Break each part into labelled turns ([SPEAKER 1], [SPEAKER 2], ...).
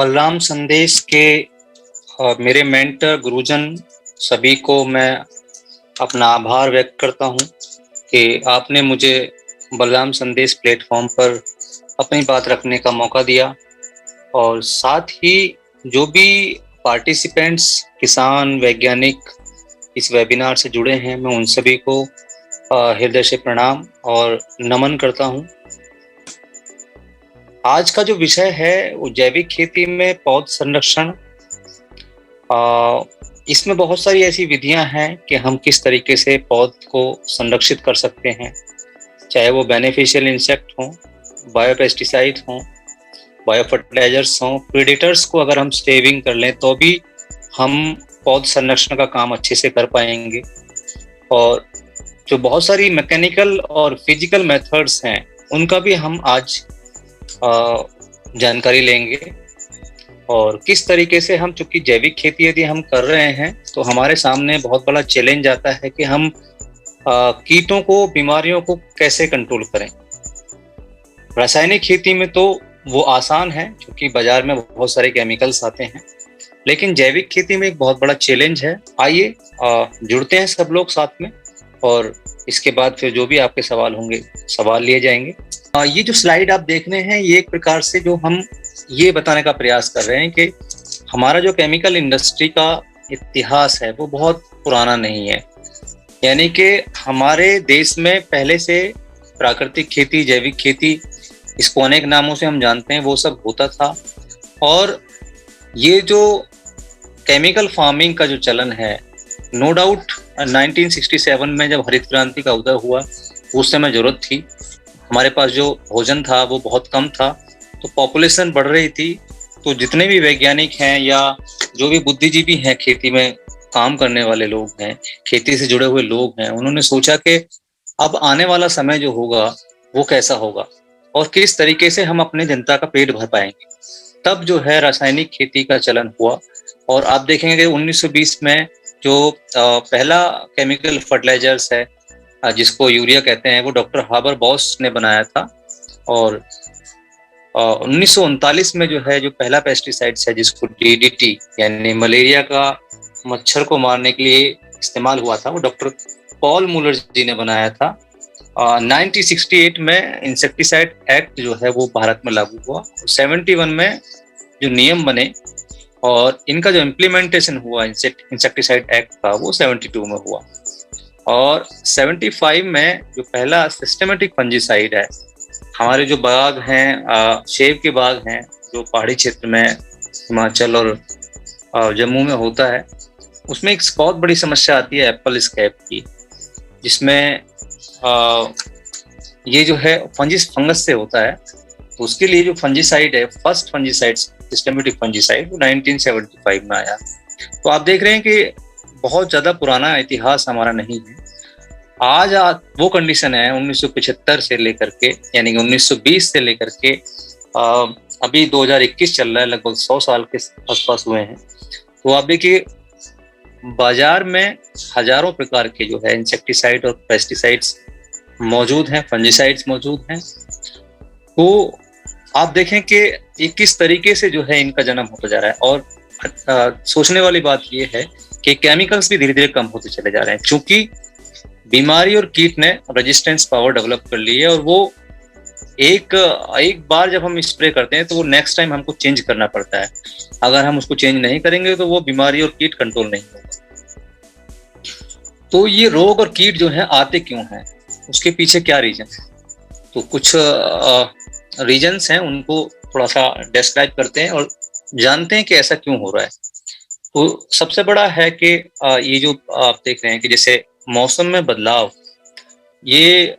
[SPEAKER 1] बलराम संदेश के मेरे मेंटर गुरुजन सभी को मैं अपना आभार व्यक्त करता हूं कि आपने मुझे बलराम संदेश प्लेटफॉर्म पर अपनी बात रखने का मौका दिया। और साथ ही जो भी पार्टिसिपेंट्स, किसान, वैज्ञानिक इस वेबिनार से जुड़े हैं, मैं उन सभी को हृदय से प्रणाम और नमन करता हूं। आज का जो विषय है वो जैविक खेती में पौध संरक्षण। इसमें बहुत सारी ऐसी विधियां हैं कि हम किस तरीके से पौध को संरक्षित कर सकते हैं, चाहे वो बेनिफिशियल इंसेक्ट हों, बायोपेस्टिसाइड हों, बायो फर्टिलाइजर्स हों, प्रीडेटर्स को अगर हम सेविंग कर लें तो भी हम पौध संरक्षण का काम अच्छे से कर पाएंगे। और जो बहुत सारी मैकेनिकल और फिजिकल मेथड्स हैं उनका भी हम आज जानकारी लेंगे। और किस तरीके से हम, चूंकि जैविक खेती यदि हम कर रहे हैं तो हमारे सामने बहुत बड़ा चैलेंज आता है कि हम कीटों को, बीमारियों को कैसे कंट्रोल करें। रासायनिक खेती में तो वो आसान है क्योंकि बाजार में बहुत सारे केमिकल्स आते हैं, लेकिन जैविक खेती में एक बहुत बड़ा चैलेंज है। आइए जुड़ते हैं सब लोग साथ में, और इसके बाद फिर जो भी आपके सवाल होंगे सवाल लिए जाएंगे। ये जो स्लाइड आप देख रहे हैं, ये एक प्रकार से जो हम ये बताने का प्रयास कर रहे हैं कि हमारा जो केमिकल इंडस्ट्री का इतिहास है वो बहुत पुराना नहीं है। यानी कि हमारे देश में पहले से प्राकृतिक खेती, जैविक खेती, इसको अनेक नामों से हम जानते हैं, वो सब होता था। और ये जो केमिकल फार्मिंग का जो चलन है, नो डाउट 1967 में जब हरित क्रांति का उदय हुआ उस समय जरूरत थी। हमारे पास जो भोजन था वो बहुत कम था, तो पॉपुलेशन बढ़ रही थी। तो जितने भी वैज्ञानिक हैं या जो भी बुद्धिजीवी हैं, खेती में काम करने वाले लोग हैं, खेती से जुड़े हुए लोग हैं, उन्होंने सोचा कि अब आने वाला समय जो होगा वो कैसा होगा और किस तरीके से हम अपने जनता का पेट भर पाएंगे। तब जो है रासायनिक खेती का चलन हुआ। और आप देखेंगे कि 1920 में जो पहला केमिकल फर्टिलाइजर्स है जिसको यूरिया कहते हैं, वो डॉक्टर हाबर बॉस ने बनाया था। और 1939 में जो है जो पहला पेस्टिसाइड्स है जिसको DDT यानी मलेरिया का मच्छर को मारने के लिए इस्तेमाल हुआ था, वो डॉक्टर पॉल मूलर जी ने बनाया था। 1968 में इंसेक्टिसाइड एक्ट जो है वो भारत में लागू हुआ। 71 में जो नियम बने और इनका जो इम्प्लीमेंटेशन हुआ इंसेक्टिसाइड एक्ट का, वो 72 में हुआ। और 75 में जो पहला सिस्टेमेटिक फंजीसाइड है, हमारे जो बाग हैं, सेब के बाग हैं जो पहाड़ी क्षेत्र में हिमाचल और जम्मू में होता है, उसमें एक बहुत बड़ी समस्या आती है एप्पल स्कैब की, जिसमें ये जो है फंगस से होता है। तो उसके लिए जो फंजीसाइड है, फर्स्ट फंजीसाइड सिस्टेमेटिक फंजीसाइड, वो 1975 में आया। तो आप देख रहे हैं कि बहुत ज्यादा पुराना इतिहास हमारा नहीं है। आज वो कंडीशन है 1975 से लेकर के, यानी कि 1920 से लेकर के अभी 2021 चल रहा है, लगभग 100 साल के आसपास हुए हैं। तो आप देखिए बाजार में हजारों प्रकार के जो है इंसेक्टिसाइड और पेस्टिसाइड्स मौजूद हैं, फंजीसाइड्स मौजूद हैं। तो आप देखें कि ये किस तरीके से जो है इनका जन्म होता जा रहा है। और सोचने वाली बात ये है कि केमिकल्स भी धीरे धीरे कम होते चले जा रहे हैं, क्योंकि बीमारी और कीट ने रेजिस्टेंस पावर डेवलप कर ली है। और वो एक बार जब हम स्प्रे करते हैं तो वो नेक्स्ट टाइम हमको चेंज करना पड़ता है। अगर हम उसको चेंज नहीं करेंगे तो वो बीमारी और कीट कंट्रोल नहीं होगा। तो ये रोग और कीट जो है आते क्यों हैं, उसके पीछे क्या रीजन है? तो कुछ रीजन्स हैं, उनको थोड़ा सा डिस्क्राइब करते हैं और जानते हैं कि ऐसा क्यों हो रहा है। तो सबसे बड़ा है कि ये जो आप देख रहे हैं कि जैसे मौसम में बदलाव, ये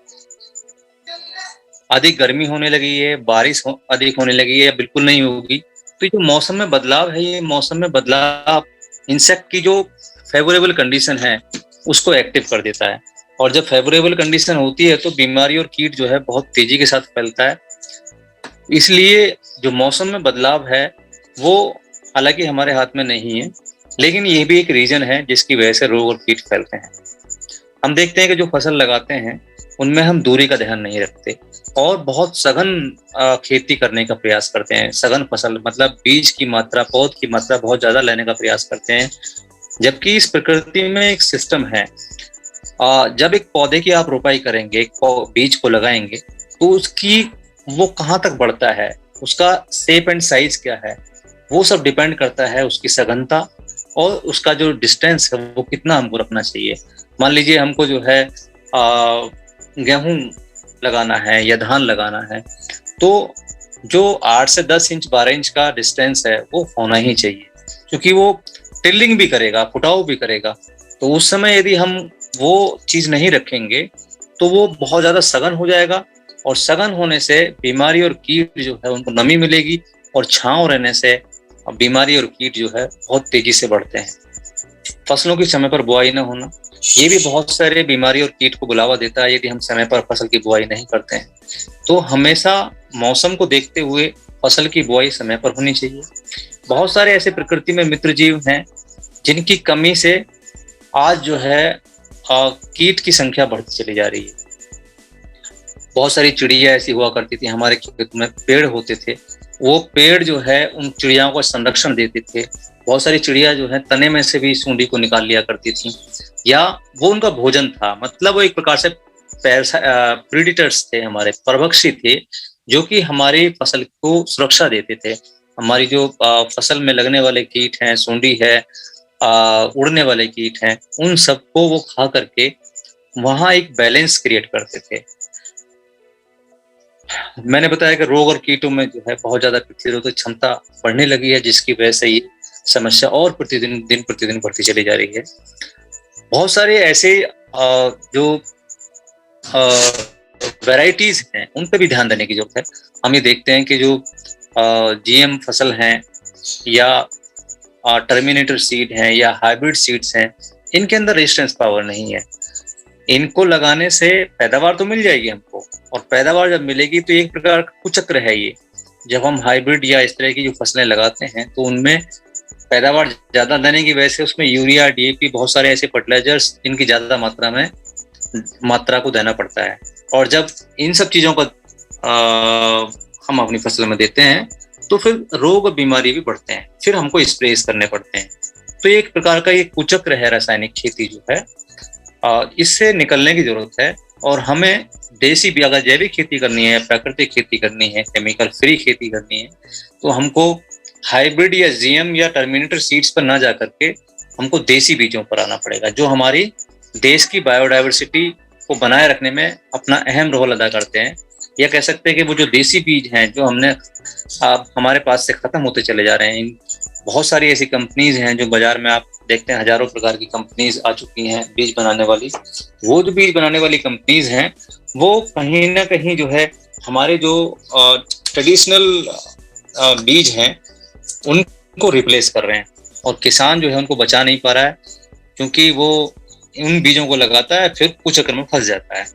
[SPEAKER 1] अधिक गर्मी होने लगी है, बारिश अधिक होने लगी है या बिल्कुल नहीं होगी। तो जो मौसम में बदलाव है, ये मौसम में बदलाव इंसेक्ट की जो फेवरेबल कंडीशन है उसको एक्टिव कर देता है। और जब फेवरेबल कंडीशन होती है तो बीमारी और कीट जो है बहुत तेजी के साथ फैलता है। इसलिए जो मौसम में बदलाव है वो हालांकि हमारे हाथ में नहीं है, लेकिन ये भी एक रीजन है जिसकी वजह से रोग और कीट फैलते हैं। हम देखते हैं कि जो फसल लगाते हैं उनमें हम दूरी का ध्यान नहीं रखते और बहुत सघन खेती करने का प्रयास करते हैं। सघन फसल मतलब बीज की मात्रा, पौध की मात्रा बहुत ज़्यादा लेने का प्रयास करते हैं, जबकि इस प्रकृति में एक सिस्टम है। जब एक पौधे की आप रोपाई करेंगे, एक बीज को लगाएंगे, तो उसकी वो कहाँ तक बढ़ता है, उसका शेप एंड साइज क्या है, वो सब डिपेंड करता है उसकी सघनता और उसका जो डिस्टेंस है वो कितना हमको रखना चाहिए। मान लीजिए हमको जो है गेहूं लगाना है या धान लगाना है, तो जो 8 से 10 इंच 12 इंच का डिस्टेंस है वो होना ही चाहिए, क्योंकि वो टिल्लिंग भी करेगा, फुटाव भी करेगा। तो उस समय यदि हम वो चीज नहीं रखेंगे तो वो बहुत ज्यादा सघन हो जाएगा, और सघन होने से बीमारी और कीट जो है उनको नमी मिलेगी, और छांव रहने से बीमारी और कीट जो है बहुत तेजी से बढ़ते हैं। फसलों की समय पर बुआई न होना, ये भी बहुत सारे बीमारी और कीट को बुलावा देता है यदि हम समय पर फसल की बुआई नहीं करते हैं। तो हमेशा मौसम को देखते हुए फसल की बुआई समय पर होनी चाहिए। बहुत सारे ऐसे प्रकृति में मित्र जीव हैं जिनकी कमी से आज जो है कीट की संख्या बढ़ती चली जा रही है। बहुत सारी चिड़िया ऐसी हुआ करती थी हमारे खेत में, पेड़ होते थे, वो पेड़ जो है उन चिड़ियाओं को संरक्षण देते थे। बहुत सारी चिड़िया जो है तने में से भी सूंडी को निकाल लिया करती थी, या वो उनका भोजन था। मतलब वो एक प्रकार से प्रीडिटर्स थे, हमारे परभक्षी थे, जो कि हमारी फसल को सुरक्षा देते थे। हमारी जो फसल में लगने वाले कीट हैं, सूंडी है, उड़ने वाले कीट हैं, उन सबको वो खा करके वहां एक बैलेंस क्रिएट करते थे। मैंने बताया कि रोग और कीटों में जो है बहुत ज्यादा प्रतिरोधक क्षमता बढ़ने लगी है, जिसकी वजह से ये समस्या और दिन प्रतिदिन बढ़ती चली जा रही है। बहुत सारे ऐसे जो वैरायटीज हैं उन पे भी ध्यान देने की जरूरत है। हम ये देखते हैं कि जो जीएम फसल हैं या टर्मिनेटर सीड हैं या हाइब्रिड सीड्स हैं, इनके अंदर रेजिस्टेंस पावर नहीं है। इनको लगाने से पैदावार तो मिल जाएगी हमको, और पैदावार जब मिलेगी तो एक प्रकार का कुचक्र है ये। जब हम हाइब्रिड या इस तरह की जो फसलें लगाते हैं तो उनमें पैदावार ज्यादा देने की वजह से उसमें यूरिया, डीएपी, बहुत सारे ऐसे फर्टिलाइजर्स जिनकी ज्यादा मात्रा को देना पड़ता है। और जब इन सब चीजों का हम अपनी फसल में देते हैं तो फिर रोग और बीमारी भी बढ़ते हैं, फिर हमको स्प्रेस करने पड़ते हैं। तो एक प्रकार का ये कुचक्र है रासायनिक खेती जो है, इससे निकलने की जरूरत है। और हमें देसी भी, अगर जैविक खेती करनी है, प्राकृतिक खेती करनी है, केमिकल फ्री खेती करनी है, तो हमको हाइब्रिड या जीएम या टर्मिनेटर सीड्स पर ना जा करके हमको देसी बीजों पर आना पड़ेगा, जो हमारी देश की बायोडाइवर्सिटी को बनाए रखने में अपना अहम रोल अदा करते हैं। या कह सकते हैं कि वो जो देसी बीज हैं जो हमने हमारे पास से खत्म होते चले जा रहे हैं। बहुत सारी ऐसी कंपनीज हैं जो बाजार में आप देखते हैं, हजारों प्रकार की कंपनीज आ चुकी हैं बीज बनाने वाली। वो जो बीज बनाने वाली कंपनीज हैं वो कहीं ना कहीं जो है हमारे जो ट्रेडिशनल बीज हैं उनको रिप्लेस कर रहे हैं, और किसान जो है उनको बचा नहीं पा रहा है, क्योंकि वो उन बीजों को लगाता है फिर कुछ चक्कर में फंस जाता है।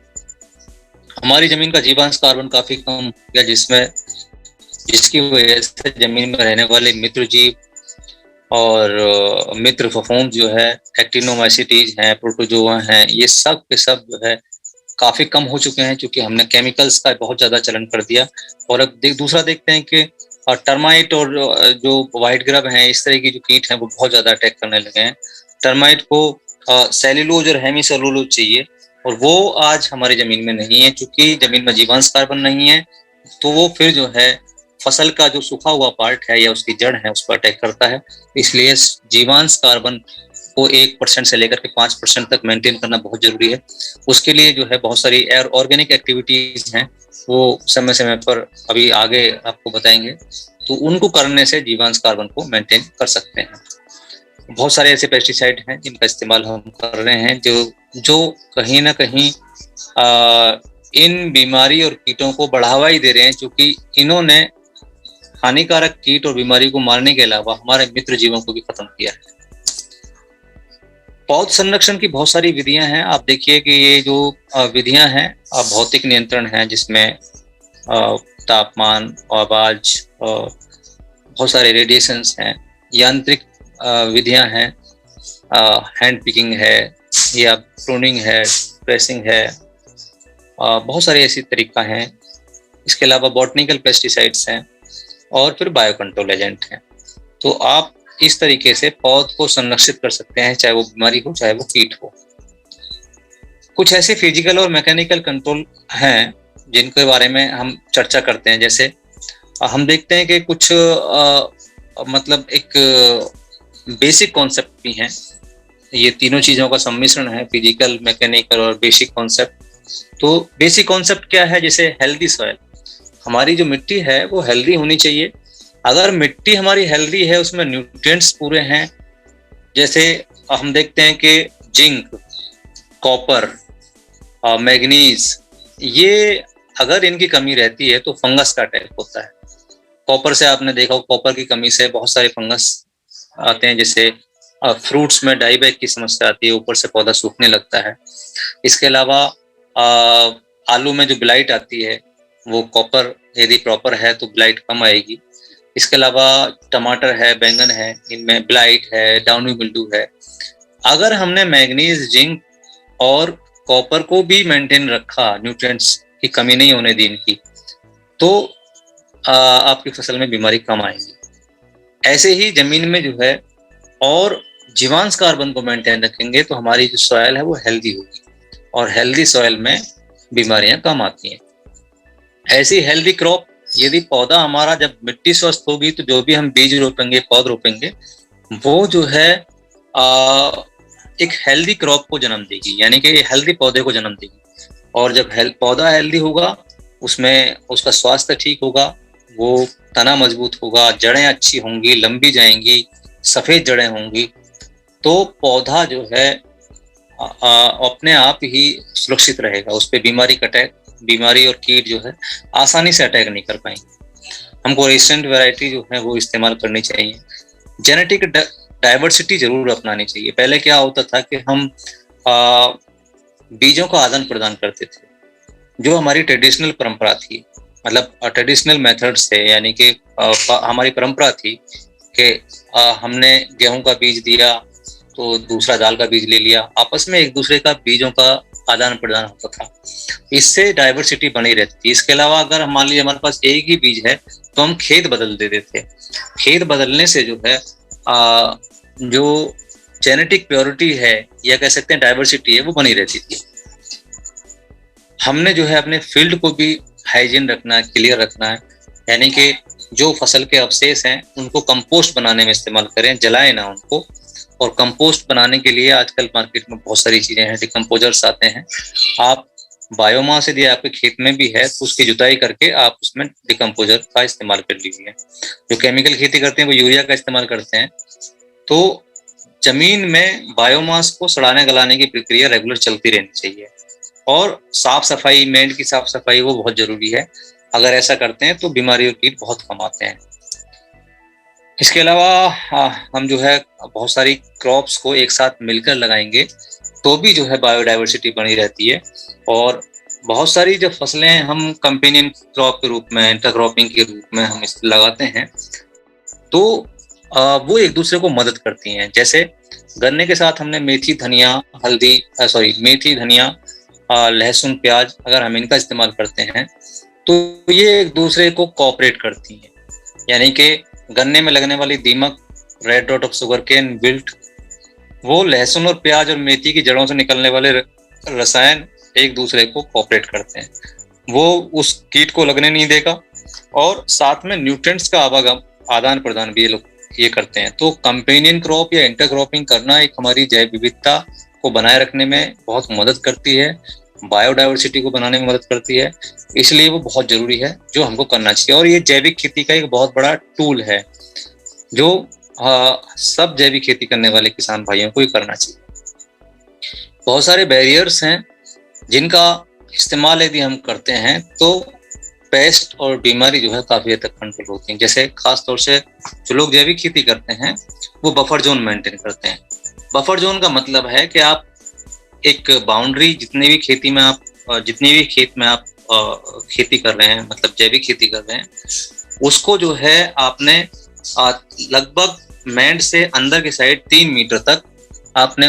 [SPEAKER 1] हमारी जमीन का जीवांश कार्बन काफी कम हो गया, जिसकी वजह से जमीन में रहने वाले मित्र जीव और मित्र फफूंद जो है, एक्टिनोमाइसीटीज हैं, प्रोटोजोआ हैं, ये सब के सब जो है काफी कम हो चुके हैं, क्योंकि हमने केमिकल्स का बहुत ज्यादा चलन कर दिया। और अब दूसरा देखते हैं कि टर्माइट और जो व्हाइट ग्रब हैं, इस तरह की जो कीट हैं वो बहुत ज्यादा अटैक करने लगे हैं। टर्माइट को सेल्यूलोज और हेमी सेल्यूलोज चाहिए, और वो आज हमारी जमीन में नहीं है। चूंकि जमीन में जीवांश कार्बन नहीं है, तो वो फिर जो है फसल का जो सूखा हुआ पार्ट है या उसकी जड़ है उस पर अटैक करता है। इसलिए जीवांश कार्बन को 1% से लेकर के 5% तक मेंटेन करना बहुत जरूरी है। उसके लिए जो है बहुत सारी ऑर्गेनिक एक्टिविटीज हैं, वो समय समय पर अभी आगे आपको बताएंगे, तो उनको करने से जीवांश कार्बन को मेंटेन कर सकते हैं। बहुत सारे ऐसे पेस्टिसाइड हैं जिनका इस्तेमाल हम कर रहे हैं जो कहीं ना कहीं इन बीमारी और कीटों को बढ़ावा ही दे रहे हैं, क्योंकि इन्होंने हानिकारक कीट और बीमारी को मारने के अलावा हमारे मित्र जीवों को भी खत्म किया है। पौध संरक्षण की बहुत सारी विधियां हैं। आप देखिए कि ये जो विधियां हैं भौतिक नियंत्रण है, जिसमें तापमान, आवाज, बहुत सारे रेडिएशंस हैं, यांत्रिक विधियां हैं, हैंड पिकिंग है या प्रूनिंग है, प्रेसिंग है, बहुत सारे ऐसी तरीका हैं। इसके अलावा बॉटनिकल पेस्टिसाइड्स हैं और फिर बायो कंट्रोल एजेंट हैं। तो आप इस तरीके से पौध को संरक्षित कर सकते हैं, चाहे वो बीमारी हो चाहे वो कीट हो। कुछ ऐसे फिजिकल और मैकेनिकल कंट्रोल हैं जिनके बारे में हम चर्चा करते हैं। जैसे हम देखते हैं कि कुछ मतलब एक बेसिक कॉन्सेप्ट भी हैं। ये तीनों चीज़ों का सम्मिश्रण है, फिजिकल, मैकेनिकल और बेसिक कॉन्सेप्ट। तो बेसिक कॉन्सेप्ट क्या है? जैसे हेल्दी सॉइल, हमारी जो मिट्टी है वो हेल्दी होनी चाहिए। अगर मिट्टी हमारी हेल्दी है, उसमें न्यूट्रिएंट्स पूरे हैं, जैसे हम देखते हैं कि जिंक, कॉपर, मैग्नीज, ये अगर इनकी कमी रहती है तो फंगस का अटैक होता है। कॉपर से आपने देखा, कॉपर की कमी से बहुत सारे फंगस आते हैं, जैसे फ्रूट्स में डाईबैक की समस्या आती है, ऊपर से पौधा सूखने लगता है। इसके अलावा आलू में जो ब्लाइट आती है वो कॉपर यदि प्रॉपर है तो ब्लाइट कम आएगी। इसके अलावा टमाटर है, बैंगन है, इनमें ब्लाइट है, डाउनी मिल्ड्यू है। अगर हमने मैग्नीज, जिंक और कॉपर को भी मेंटेन रखा, न्यूट्रिएंट्स की कमी नहीं होने दी इनकी, तो आपकी फसल में बीमारी कम आएगी। ऐसे ही जमीन में जो है और जीवांश कार्बन को मेंटेन रखेंगे तो हमारी जो सॉइल है वो हेल्दी होगी, और हेल्दी सॉइल में बीमारियां कम आती हैं। ऐसी हेल्दी क्रॉप, यदि पौधा हमारा, जब मिट्टी स्वस्थ होगी तो जो भी हम बीज रोपेंगे, पौध रोपेंगे, वो जो है एक हेल्दी क्रॉप को जन्म देगी, यानी कि हेल्दी पौधे को जन्म देगी। और जब पौधा हेल्दी होगा, उसमें उसका स्वास्थ्य ठीक होगा, वो तना मजबूत होगा, जड़ें अच्छी होंगी, लंबी जाएंगी, सफेद जड़ें होंगी, तो पौधा जो है अपने आप ही सुरक्षित रहेगा। उस पर बीमारी और कीट जो है आसानी से अटैक नहीं कर पाएंगे। हमको रेजिस्टेंट वैरायटी जो है वो इस्तेमाल करनी चाहिए। जेनेटिक डाइवर्सिटी जरूर अपनानी चाहिए। पहले क्या होता था कि हम बीजों का आदान प्रदान करते थे, जो हमारी ट्रेडिशनल परंपरा थी, मतलब ट्रेडिशनल मेथड्स थे, यानी कि हमारी परंपरा थी कि हमने गेहूं का बीज दिया तो दूसरा दाल का बीज ले लिया, आपस में एक दूसरे का बीजों का आदान प्रदान होता था। इससे डाइवर्सिटी बनी रहती थी। इसके अलावा अगर मान लीजिए हमारे पास एक ही बीज है तो हम खेत बदल देते थे। खेत बदलने से जो है जो जेनेटिक प्योरिटी है, या कह सकते हैं डाइवर्सिटी है, वो बनी रहती थी। हमने जो है अपने फील्ड को भी हाइजीन रखना है, क्लियर रखना है, यानी कि जो फसल के अवशेष हैं उनको कंपोस्ट बनाने में इस्तेमाल करें, जलाएं ना उनको। और कंपोस्ट बनाने के लिए आजकल मार्केट में बहुत सारी चीजें हैं, डिकम्पोजर्स आते हैं। आप बायोमास यदि आपके खेत में भी है तो उसकी जुताई करके आप उसमें डिकम्पोजर का इस्तेमाल कर लीजिए। जो केमिकल खेती करते हैं वो यूरिया का इस्तेमाल करते हैं। तो जमीन में बायोमास को सड़ाने गलाने की प्रक्रिया रेगुलर चलती रहनी चाहिए। और साफ सफाई, मेड़ की साफ सफाई वो बहुत जरूरी है। अगर ऐसा करते हैं तो बीमारी और कीट बहुत कम आते हैं। इसके अलावा हम जो है बहुत सारी क्रॉप्स को एक साथ मिलकर लगाएंगे तो भी जो है बायोडाइवर्सिटी बनी रहती है। और बहुत सारी जो फसलें हम कंपेनियन क्रॉप के रूप में, इंटरक्रॉपिंग के रूप में हम इस लगाते हैं तो वो एक दूसरे को मदद करती हैं। जैसे गन्ने के साथ हमने मेथी, धनिया, मेथी, धनिया, लहसुन, प्याज, अगर हम इनका इस्तेमाल करते हैं तो ये एक दूसरे को कोऑपरेट करती हैं। यानी कि गन्ने में लगने वाली दीमक, red dot of sugar cane, wilt, वो लहसुन और प्याज और मेथी की जड़ों से निकलने वाले रसायन एक दूसरे को कोऑपरेट करते हैं। वो उस कीट को लगने नहीं देगा और साथ में न्यूट्रिएंट्स का आदान प्रदान भी ये करते हैं। तो कंपेनियन क्रॉप या इंटरक्रॉपिंग करना एक हमारी जैव विविधता को बनाए रखने में बहुत मदद करती है, बायोडाइवर्सिटी को बनाने में मदद करती है। इसलिए वो बहुत जरूरी है, जो हमको करना चाहिए। और ये जैविक खेती का एक बहुत बड़ा टूल है जो सब जैविक खेती करने वाले किसान भाइयों को ही करना चाहिए। बहुत सारे बैरियर्स हैं जिनका इस्तेमाल यदि हम करते हैं तो पेस्ट और बीमारी जो है काफी हद तक कंट्रोल होती है। जैसे खास तौर से जो लोग जैविक खेती करते हैं वो बफर जोन मेंटेन करते हैं। बफर जोन का मतलब है कि आप एक बाउंड्री, जितनी भी खेत में आप खेती कर रहे हैं, मतलब जैविक खेती कर रहे हैं, उसको जो है आपने लगभग मेंड से अंदर की साइड 3 मीटर तक आपने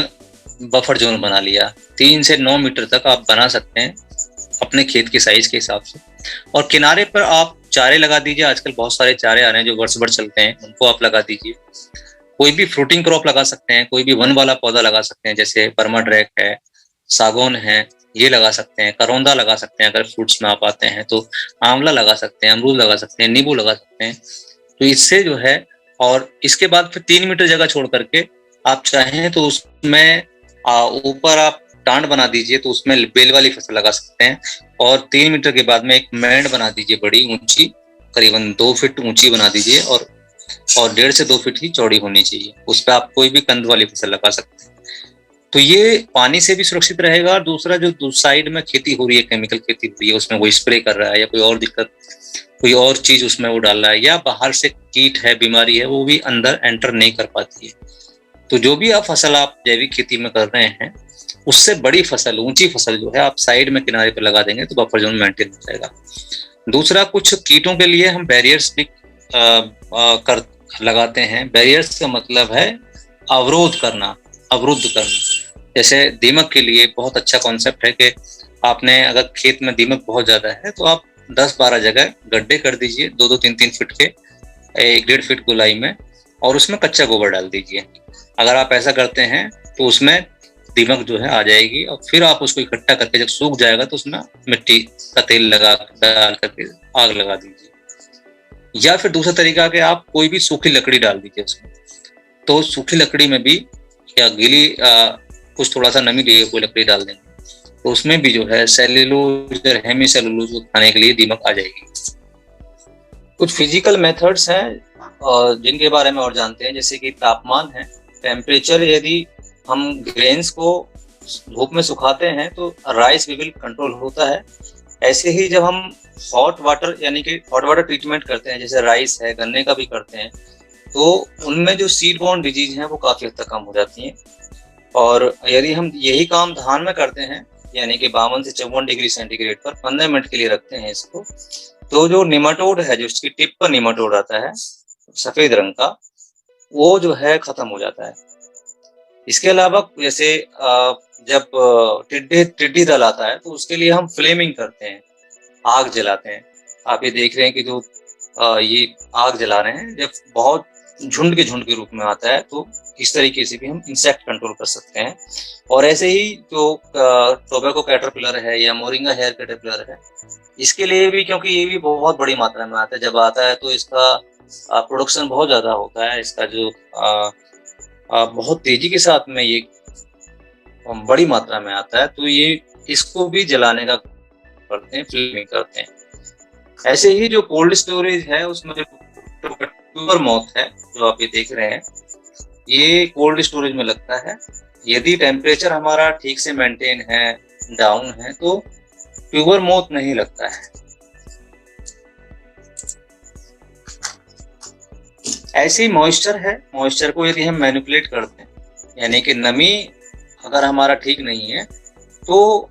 [SPEAKER 1] बफर जोन बना लिया। 3 से 9 मीटर तक आप बना सकते हैं। अपने खेत के साइज के हिसाब से। और किनारे पर आप चारे लगा दीजिए, आजकल बहुत सारे चारे आ रहे हैं जो वर्ष भर चलते हैं, उनको आप लगा दीजिए। कोई भी फ्रूटिंग क्रॉप लगा सकते हैं, कोई भी वन वाला पौधा लगा सकते हैं, जैसे परमाड्रैक है, सागौन है, ये लगा सकते हैं। करौंदा लगा सकते हैं, अगर फ्रूट्स में आप आते हैं तो आंवला लगा सकते हैं, अमरूद लगा सकते हैं, नींबू लगा सकते हैं। तो इससे जो है, और इसके बाद फिर 3 मीटर जगह छोड़ करके आप चाहें तो उसमें ऊपर आप टांड बना दीजिए, तो उसमें बेल वाली फसल लगा सकते हैं। और 3 मीटर के बाद में एक मैंड बना दीजिए, बड़ी ऊंची, करीबन 2 फीट ऊंची बना दीजिए, और 1.5 से 2 फीट ही चौड़ी होनी चाहिए। उस पर आप कोई भी कंद वाली फसल लगा सकते हैं। तो ये पानी से भी सुरक्षित रहेगा। और दूसरा, जो साइड में खेती हो रही है, केमिकल खेती हो रही है, उसमें कोई स्प्रे कर रहा है या कोई और दिक्कत, कोई और चीज उसमें वो डाल रहा है, या बाहर से कीट है, बीमारी है, वो भी अंदर एंटर नहीं कर पाती है। तो जो भी आप फसल आप जैविक खेती में कर रहे हैं, उससे बड़ी फसल, ऊंची फसल जो है आप साइड में किनारे पे लगा देंगे तो बफर जोन मेंटेन हो जाएगा। दूसरा, कुछ कीटों के लिए हम बैरियर्स भी लगाते हैं। बैरियर्स का मतलब है अवरोध करना, अवरुद्ध करना। जैसे दीमक के लिए बहुत अच्छा कॉन्सेप्ट है कि आपने अगर खेत में दीमक बहुत ज्यादा है तो आप 10-12 जगह गड्ढे कर दीजिए, 2-2, 3-3 फीट के, 1-1.5 फीट गोलाई में, और उसमें कच्चा गोबर डाल दीजिए। अगर आप ऐसा करते हैं तो उसमें दीमक जो है आ जाएगी। और फिर आप उसको इकट्ठा करके जब सूख जाएगा तो उसमें मिट्टी का तेल लगा डाल करके आग लगा दीजिए। या फिर दूसरा तरीका कि आप कोई भी सूखी लकड़ी डाल दीजिए उसमें। तो सूखी लकड़ी में भी, या गीली कुछ थोड़ा सा नमी लिए कोई लकड़ी डाल देंगे तो उसमें भी जो है सेल्यूलोज और हेमी सेल्यूलोज को खाने के लिए दीमक आ जाएगी। कुछ फिजिकल मेथड्स हैं जिनके बारे में और जानते हैं, जैसे कि तापमान है, टेम्परेचर। यदि हम ग्रेन्स को धूप में सुखाते हैं तो राइस विविल कंट्रोल होता है। ऐसे ही जब हम हॉट वाटर, यानी कि हॉट वाटर ट्रीटमेंट करते हैं, जैसे राइस है, गन्ने का भी करते हैं, तो उनमें जो सीड बॉर्न डिजीज हैं वो काफी हद तक कम हो जाती हैं। और यदि हम यही काम धान में करते हैं, यानी कि 52 से 54 डिग्री सेंटीग्रेड पर 15 मिनट के लिए रखते हैं इसको, तो जो निमाटोड है, जो इसकी टिप पर निमाटोड आता है सफेद रंग का, वो जो है खत्म हो जाता है। इसके अलावा जैसे जब टिड्डी दल आता है तो उसके लिए हम फ्लेमिंग करते हैं, आग जलाते हैं। आप ये देख रहे हैं कि जो ये आग जला रहे हैं, जब बहुत झुंड के रूप में आता है तो इस तरीके से भी हम इंसेक्ट कंट्रोल कर सकते हैं। और ऐसे ही जो टोबैको कैटरपिलर है या मोरिंगा हेयर कैटरपिलर है, इसके लिए भी, क्योंकि ये भी बहुत बड़ी मात्रा में आता है, जब आता है तो इसका प्रोडक्शन बहुत ज्यादा होता है। इसका जो बहुत तेजी के साथ में ये बड़ी मात्रा में आता है, तो ये इसको भी जलाने का करते हैं, फ्लेमिंग करते हैं। ऐसे ही जो कोल्ड स्टोरेज है, उसमें जो ट्यूबर मॉथ है जो आप ये देख रहे हैं, ये कोल्ड स्टोरेज में लगता है। यदि टेम्परेचर हमारा ठीक से मेंटेन है, डाउन है, तो ट्यूबर मॉथ नहीं लगता है। ऐसे ही मॉइस्चर है, मॉइस्चर को यदि हम मैनिपुलेट करते हैं, यानी कि नमी अगर हमारा ठीक नहीं है, तो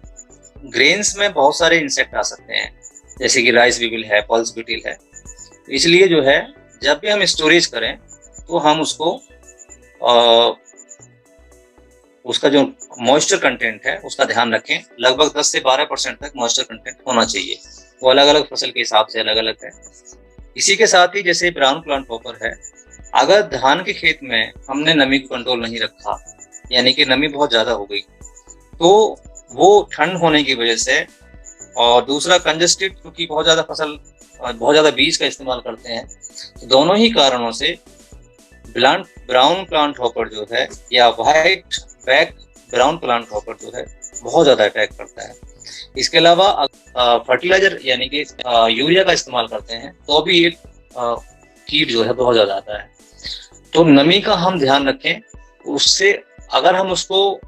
[SPEAKER 1] ग्रेन्स में बहुत सारे इंसेक्ट आ सकते हैं, जैसे कि राइस विविल है, पल्स बीटिल है। इसलिए जो है, जब भी हम स्टोरेज करें तो हम उसको उसका जो मॉइस्चर कंटेंट है उसका ध्यान रखें। लगभग 10 से 12% तक मॉइस्चर कंटेंट होना चाहिए। वो अलग अलग फसल के हिसाब से अलग अलग है। इसी के साथ ही जैसे ब्राउन प्लांट हॉपर है, अगर धान के खेत में हमने नमी को कंट्रोल नहीं रखा, यानी कि नमी बहुत ज्यादा हो गई, तो वो ठंड होने की वजह से, और दूसरा कंजस्टेड, क्योंकि बहुत ज्यादा फसल, बहुत ज्यादा बीज का इस्तेमाल करते हैं, तो दोनों ही कारणों से ब्राउन प्लांट हॉपर जो है, या white back brown plant hopper जो है, बहुत ज्यादा अटैक करता है। इसके अलावा फर्टिलाइजर यानी कि यूरिया का इस्तेमाल करते हैं तो भी ये कीट जो है बहुत ज्यादा आता है। तो नमी का हम ध्यान रखें, उससे अगर हम उसको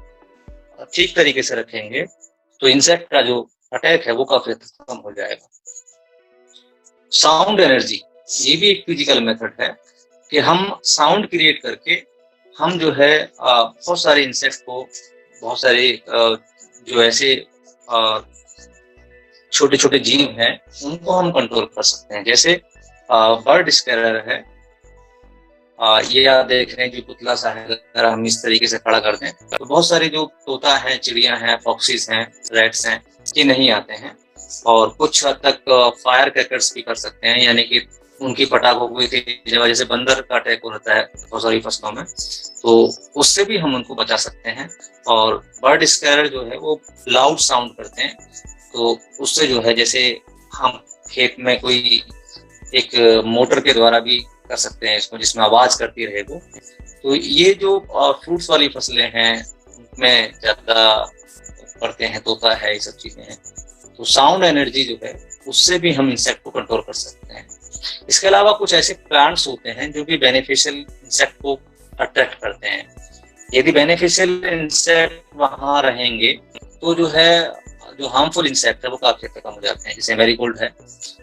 [SPEAKER 1] ठीक तरीके से रखेंगे तो इंसेक्ट का जो अटैक है वो काफी कम हो जाएगा। साउंड एनर्जी, ये भी एक फिजिकल मेथड है कि हम साउंड क्रिएट करके हम जो है बहुत सारे इंसेक्ट को, बहुत सारे जो ऐसे छोटे छोटे जीव हैं उनको हम कंट्रोल कर सकते हैं। जैसे बर्ड स्कैरर है, ये आप देख रहे हैं जो पुतला सा है, अगर हम इस तरीके से खड़ा करते हैं तो बहुत सारे जो तोता है, चिड़िया हैं, फॉक्सीज हैं, रैट्स हैं, ये नहीं आते हैं। और कुछ हद तक फायर क्रैकर्स भी कर सकते हैं, यानी कि उनकी पटाखों की वजह से बंदर का अटैक होता है बहुत सारी फसलों में, तो उससे भी हम उनको बचा सकते हैं। और बर्ड स्कैरर जो है वो लाउड साउंड करते हैं, तो उससे जो है जैसे हम खेत में कोई एक मोटर के द्वारा भी कर सकते हैं इसको, जिसमें आवाज करती रहे वो। तो ये जो फ्रूट्स वाली फसलें हैं उनमें ज्यादा करते हैं, तोता है, ये सब चीजें हैं, तो साउंड एनर्जी जो है उससे भी हम इंसेक्ट को कंट्रोल कर सकते हैं। इसके अलावा कुछ ऐसे प्लांट्स होते हैं जो कि बेनिफिशियल इंसेक्ट को अट्रैक्ट करते हैं। यदि बेनिफिशियल इंसेक्ट वहां रहेंगे तो जो है जो हार्मफुल इंसेक्ट है वो काफी हद तक कम हो जाते हैं। जैसे मैरीगोल्ड है,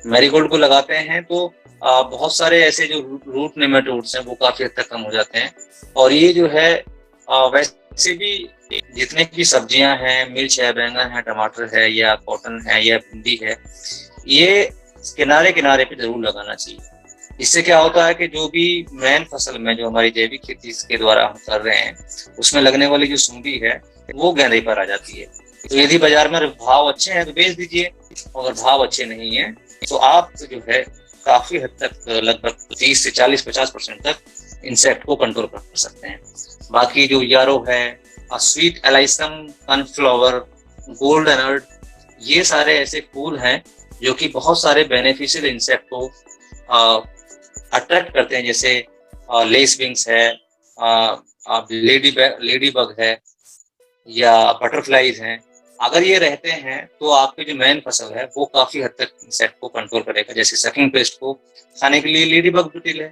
[SPEAKER 1] मैरीगोल्ड को लगाते हैं तो बहुत सारे ऐसे जो रूट नेमेटोड्स हैं वो काफी हद तक कम हो जाते हैं। और ये जो है वैसे भी जितने भी सब्जियां हैं, मिर्च है, बैंगन है, टमाटर है, या कॉटन है, या भिंडी है, ये किनारे किनारे पे जरूर लगाना चाहिए। इससे क्या होता है कि जो भी मेन फसल में जो हमारी जैविक खेती के द्वारा हम कर रहे हैं उसमें लगने वाली जो सुंडी है वो गेंदे पर आ जाती है। तो यदि बाजार में भाव अच्छे हैं तो बेच दीजिए, अगर भाव अच्छे नहीं है तो आप जो है काफी हद तक लगभग 30 से 40-50% तक इंसेक्ट को कंट्रोल कर सकते हैं। बाकी जो यारो है, स्वीट एलाइसम, सनफ्लावर, गोल्डन अर्ड, ये सारे ऐसे फूल हैं जो कि बहुत सारे बेनिफिशियल इंसेक्ट को अट्रैक्ट करते हैं। जैसे लेस विंग्स है, लेडी बग है, या बटरफ्लाईज हैं। अगर ये रहते हैं तो आपकी जो मेन फसल है वो काफी हद तक इंसेक्ट को कंट्रोल करेगा। जैसे सकिंग पेस्ट को खाने के लिए लेडी बग बिटिल है,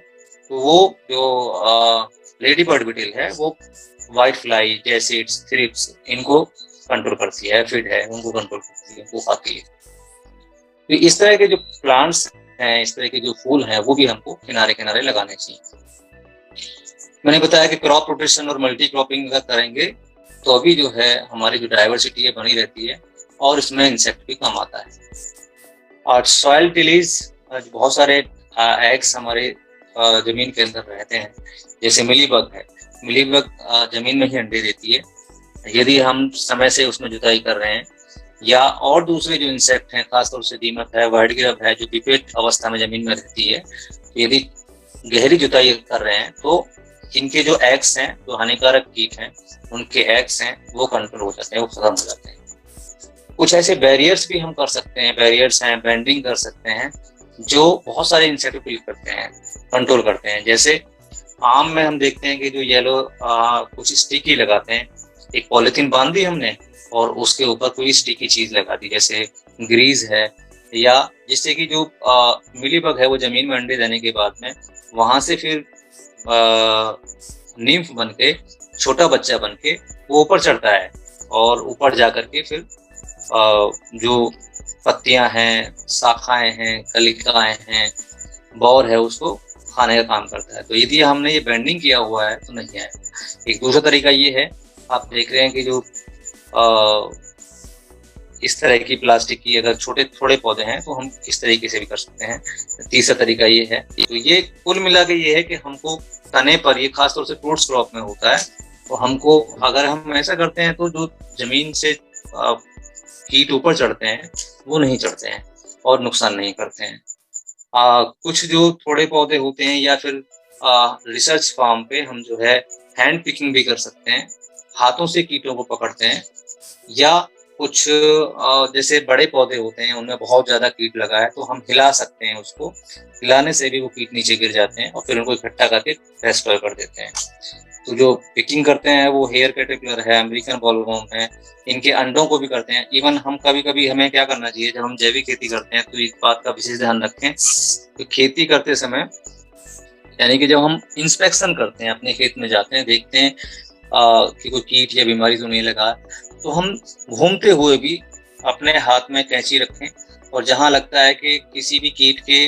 [SPEAKER 1] तो वो जो लेडी बर्ड बिटिल है वो व्हाइट फ्लाई, जैसिड्स, थ्रिप्स, इनको कंट्रोल करती है, एफिड है, उनको कंट्रोल करती है, वो खाती है। तो इस तरह के जो प्लांट्स हैं, इस तरह के जो फूल हैं, वो भी हमको किनारे किनारे लगाने चाहिए। मैंने बताया कि क्रॉप रोटेशन और मल्टी क्रॉपिंग अगर करेंगे तो अभी जो है हमारी जो डाइवर्सिटी है बनी रहती है और इसमें इंसेक्ट भी कम आता है। और सॉइल टिलीज, बहुत सारे एग्स हमारे जमीन के अंदर रहते हैं। जैसे मिलीबग है, मिलीबग जमीन में ही अंडे देती है। यदि हम समय से उसमें जुताई कर रहे हैं, या और दूसरे जो इंसेक्ट हैं, खासतौर से दीमक है, व्हाइट ग्रब है, जो पिपेट अवस्था में जमीन में रहती है, तो यदि गहरी जुताई कर रहे हैं तो इनके जो एग्स हैं, जो हानिकारक कीट हैं, उनके एग्स हैं वो कंट्रोल हो जाते हैं, वो खत्म हो जाते हैं। कुछ ऐसे बैरियर्स भी हम कर सकते हैं, बैरियर्स हैं, बेंडिंग कर सकते हैं, जो बहुत सारे इंसेक्ट को किल करते हैं, कंट्रोल करते हैं। जैसे आम में हम देखते हैं कि जो येलो कुछ स्टिकी लगाते हैं, एक पॉलिथीन बांध दी हमने और उसके ऊपर कोई स्टिकी चीज लगा दी, जैसे ग्रीज है, या जिससे कि जो मिलीबग है वो जमीन में अंडे देने के बाद में वहां से फिर निम्फ बन के, छोटा बच्चा बन के वो ऊपर चढ़ता है और ऊपर जा करके फिर जो पत्तियां हैं, शाखाएं हैं, कलिकाएं हैं, बौर है, उसको खाने का काम करता है। तो यदि हमने ये बेंडिंग किया हुआ है तो नहीं है। एक दूसरा तरीका ये है, आप देख रहे हैं कि जो इस तरह की प्लास्टिक की अगर छोटे थोड़े पौधे हैं तो हम इस तरीके से भी कर सकते हैं। तीसरा तरीका ये है। तो ये कुल मिला के ये है कि हमको तने पर, ये खासतौर से फ्रूट्स क्रॉप में होता है, तो हमको अगर हम ऐसा करते हैं तो जो जमीन से कीट ऊपर चढ़ते हैं वो नहीं चढ़ते हैं और नुकसान नहीं करते हैं। कुछ जो थोड़े पौधे होते हैं, या फिर रिसर्च फार्म पे हम जो है हैंड पिकिंग भी कर सकते हैं, हाथों से कीटों को पकड़ते हैं। या कुछ जैसे बड़े पौधे होते हैं उनमें बहुत ज्यादा कीट लगा है तो हम हिला सकते हैं, उसको हिलाने से भी वो कीट नीचे गिर जाते हैं और फिर उनको इकट्ठा करके रेस्टोर कर देते हैं। तो जो पिकिंग करते हैं वो हेयर कैटरपिलर है, अमेरिकन बॉलवर्म है, इनके अंडों को भी करते हैं। इवन हम कभी कभी, हमें क्या करना चाहिए जब हम जैविक खेती करते हैं, तो एक बात का विशेष ध्यान रखें कि खेती करते समय, यानी कि जब हम इंस्पेक्शन करते हैं, अपने खेत में जाते हैं, देखते हैं कि कोई कीट या बीमारी तो नहीं लगा, तो हम घूमते हुए भी अपने हाथ में कैंची रखें और जहां लगता है कि किसी भी कीट के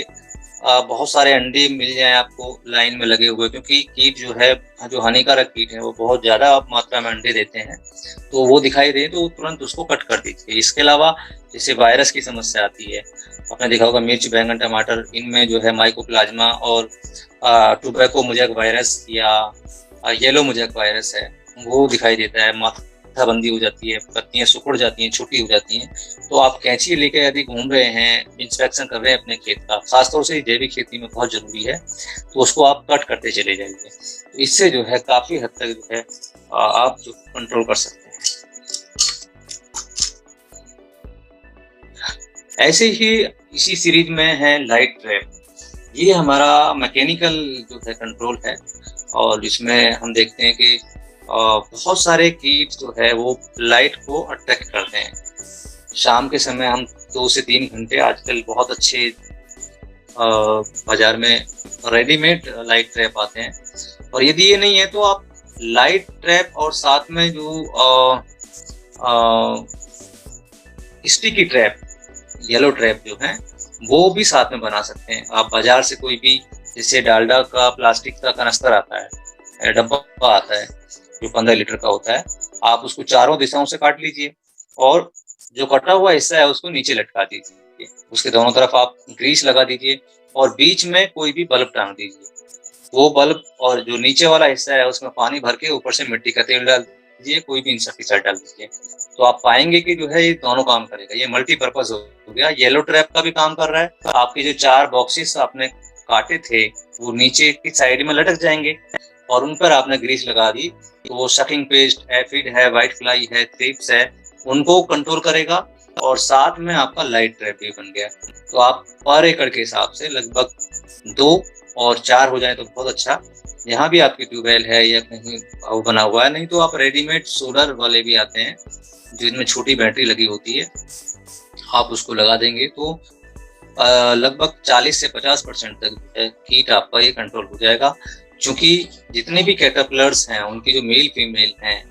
[SPEAKER 1] बहुत सारे अंडे मिल जाएं आपको लाइन में लगे हुए, क्योंकि कीट जो है, जो हानिकारक कीट है, वो बहुत ज्यादा मात्रा में अंडे देते हैं, तो वो दिखाई दे तो तुरंत उसको कट कर दीजिए। इसके अलावा जैसे वायरस की समस्या आती है, आपने देखा होगा मिर्च, बैंगन, टमाटर, इनमें जो है माइकोप्लाज्मा और टोबैको मोज़ेक वायरस या येलो मोज़ेक वायरस है, वो दिखाई देता है। गट्ठाबंदी हो जाती है, पत्तियां सिकुड़ जाती हैं, छोटी हो जाती हैं, तो आप कैंची लेकर यदि घूम रहे हैं, इंस्पेक्शन कर रहे हैं अपने खेत का, खासतौर से जैविक खेती में बहुत जरूरी है, तो उसको आप कट करते चले जाइए। तो इससे जो है काफी हद तक जो है आप जो कंट्रोल कर सकते हैं। ऐसे ही इसी सीरीज में है लाइट ट्रैप। ये हमारा मैकेनिकल जो है कंट्रोल है, और इसमें हम देखते हैं कि बहुत सारे कीट जो है वो लाइट को अट्रैक्ट करते हैं। शाम के समय हम 2 से 3 घंटे, आजकल बहुत अच्छे बाजार में रेडीमेड लाइट ट्रैप आते हैं, और यदि ये नहीं है तो आप लाइट ट्रैप और साथ में जो स्टिकी ट्रैप, येलो ट्रैप जो है वो भी साथ में बना सकते हैं। आप बाजार से कोई भी, जैसे डालडा का प्लास्टिक का कनस्तर आता है, डब्बा आता है जो 15 लीटर का होता है, आप उसको चारों दिशाओं से काट लीजिए और जो कटा हुआ हिस्सा है उसको नीचे लटका दीजिए। उसके दोनों तरफ आप ग्रीस लगा दीजिए और बीच में कोई भी बल्ब टांग दीजिए। वो बल्ब और जो नीचे वाला हिस्सा है उसमें पानी भर के ऊपर से मिट्टी का तेल डाल दीजिए, कोई भी इंसेक्टिसाइड डाल दीजिए, तो आप पाएंगे कि जो है ये दोनों काम करेगा। ये मल्टीपर्पज हो गया। येलो ट्रैप का भी काम कर रहा है। तो आपके जो 4 बॉक्सेस आपने काटे थे वो नीचे की साइड में लटक जाएंगे और उन पर आपने ग्रीस लगा दी, तो वो सकिंग पेस्ट, एफिड है, व्हाइट फ्लाई है, थ्रिप्स है, उनको कंट्रोल करेगा और साथ में आपका लाइट ट्रैप भी बन गया। तो आप पर एकड़ के हिसाब से लगभग 2 और 4 हो जाए तो बहुत अच्छा। यहाँ भी आपकी ट्यूबवेल है या कहीं वो बना हुआ है, नहीं तो आप रेडीमेड सोलर वाले भी आते हैं जिनमें छोटी बैटरी लगी होती है, आप उसको लगा देंगे तो लगभग 40 से 50% तक कीट आपका ये कंट्रोल हो जाएगा। क्योंकि जितने भी कैटरपिलर्स हैं उनकी जो मेल फीमेल हैं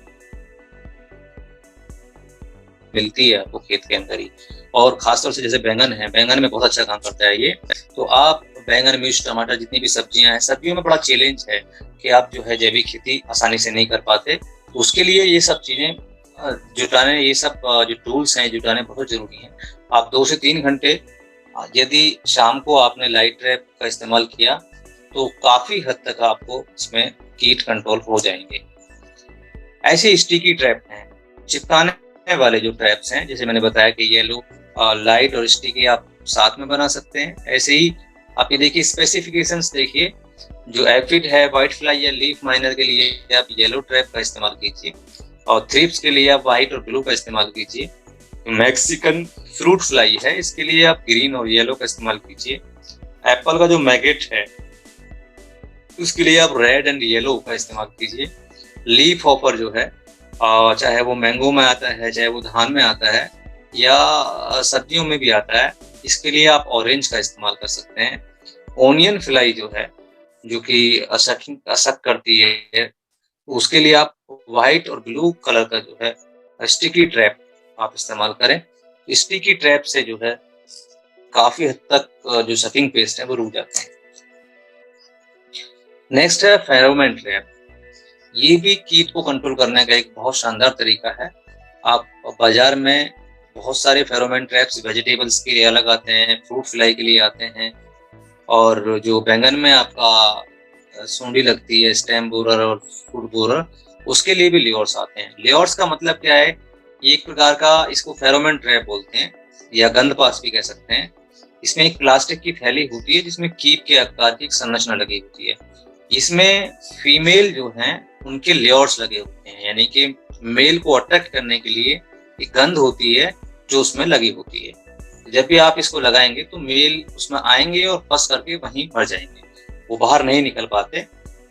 [SPEAKER 1] मिलती है आपको खेत के अंदर ही, और खासतौर से जैसे बैंगन है, बैंगन में बहुत अच्छा काम करता है ये। तो आप बैंगन, मिर्च, टमाटर, जितनी भी सब्जियां हैं, सब्जियों में बड़ा चैलेंज है कि आप जो है जैविक खेती आसानी से नहीं कर पाते, तो उसके लिए ये सब चीजें जुटाने, ये सब जो टूल्स हैं जुटाने बहुत जरूरी हैं। आप 2 से 3 घंटे यदि शाम को आपने लाइट ट्रैप का इस्तेमाल किया तो काफी हद तक आपको इसमें कीट कंट्रोल हो जाएंगे। ऐसे स्टिकी ट्रैप हैं, चिपकाने वाले जो ट्रैप्स हैं, जैसे मैंने बताया कि येलो, लाइट और स्टिकी आप साथ में बना सकते हैं। ऐसे ही आप ये देखिए स्पेसिफिकेशंस देखिए, जो एफिड है, व्हाइट फ्लाई या लीफ माइनर के लिए आप येलो ट्रैप का इस्तेमाल कीजिए, और थ्रिप्स के लिए आप व्हाइट और ब्लू का इस्तेमाल कीजिए। मैक्सिकन फ्रूट फ्लाई है, इसके लिए आप ग्रीन और येलो का इस्तेमाल कीजिए। एप्पल का जो मैगेट है उसके लिए आप रेड एंड येलो का इस्तेमाल कीजिए। लीफ हॉपर जो है, चाहे वो मैंगो में आता है, चाहे वो धान में आता है या सब्जियों में भी आता है, इसके लिए आप ऑरेंज का इस्तेमाल कर सकते हैं। ओनियन फ्लाई जो है, जो कि असक करती है, उसके लिए आप व्हाइट और ब्लू कलर का जो है स्टिकी ट्रैप आप इस्तेमाल करें। स्टिकी ट्रैप से जो है काफी हद तक जो सकिंग पेस्ट है वो रुक जाते हैं। नेक्स्ट है फेरोमोन ट्रैप। ये भी कीट को कंट्रोल करने का एक बहुत शानदार तरीका है। आप बाजार में बहुत सारे फेरोमोन ट्रैप्स वेजिटेबल्स के लिए अलग आते हैं, फ्रूट फ्लाई के लिए आते हैं, और जो बैंगन में आपका सूंडी लगती है, स्टेम बोरर और फूड बोरर, उसके लिए भी लेयर्स आते हैं। लेयर्स का मतलब क्या है? एक प्रकार का इसको फेरोमोन ट्रैप बोलते हैं या गंध पास भी कह सकते हैं। इसमें एक प्लास्टिक की थैली होती है जिसमें कीप के आकार की एक संरचना लगी होती है। इसमें फीमेल जो हैं उनके लेयर्स लगे होते हैं, यानी कि मेल को अट्रैक्ट करने के लिए एक गंध होती है जो उसमें लगी होती है। जब भी आप इसको लगाएंगे तो मेल उसमें आएंगे और फंस करके वहीं मर जाएंगे, वो बाहर नहीं निकल पाते।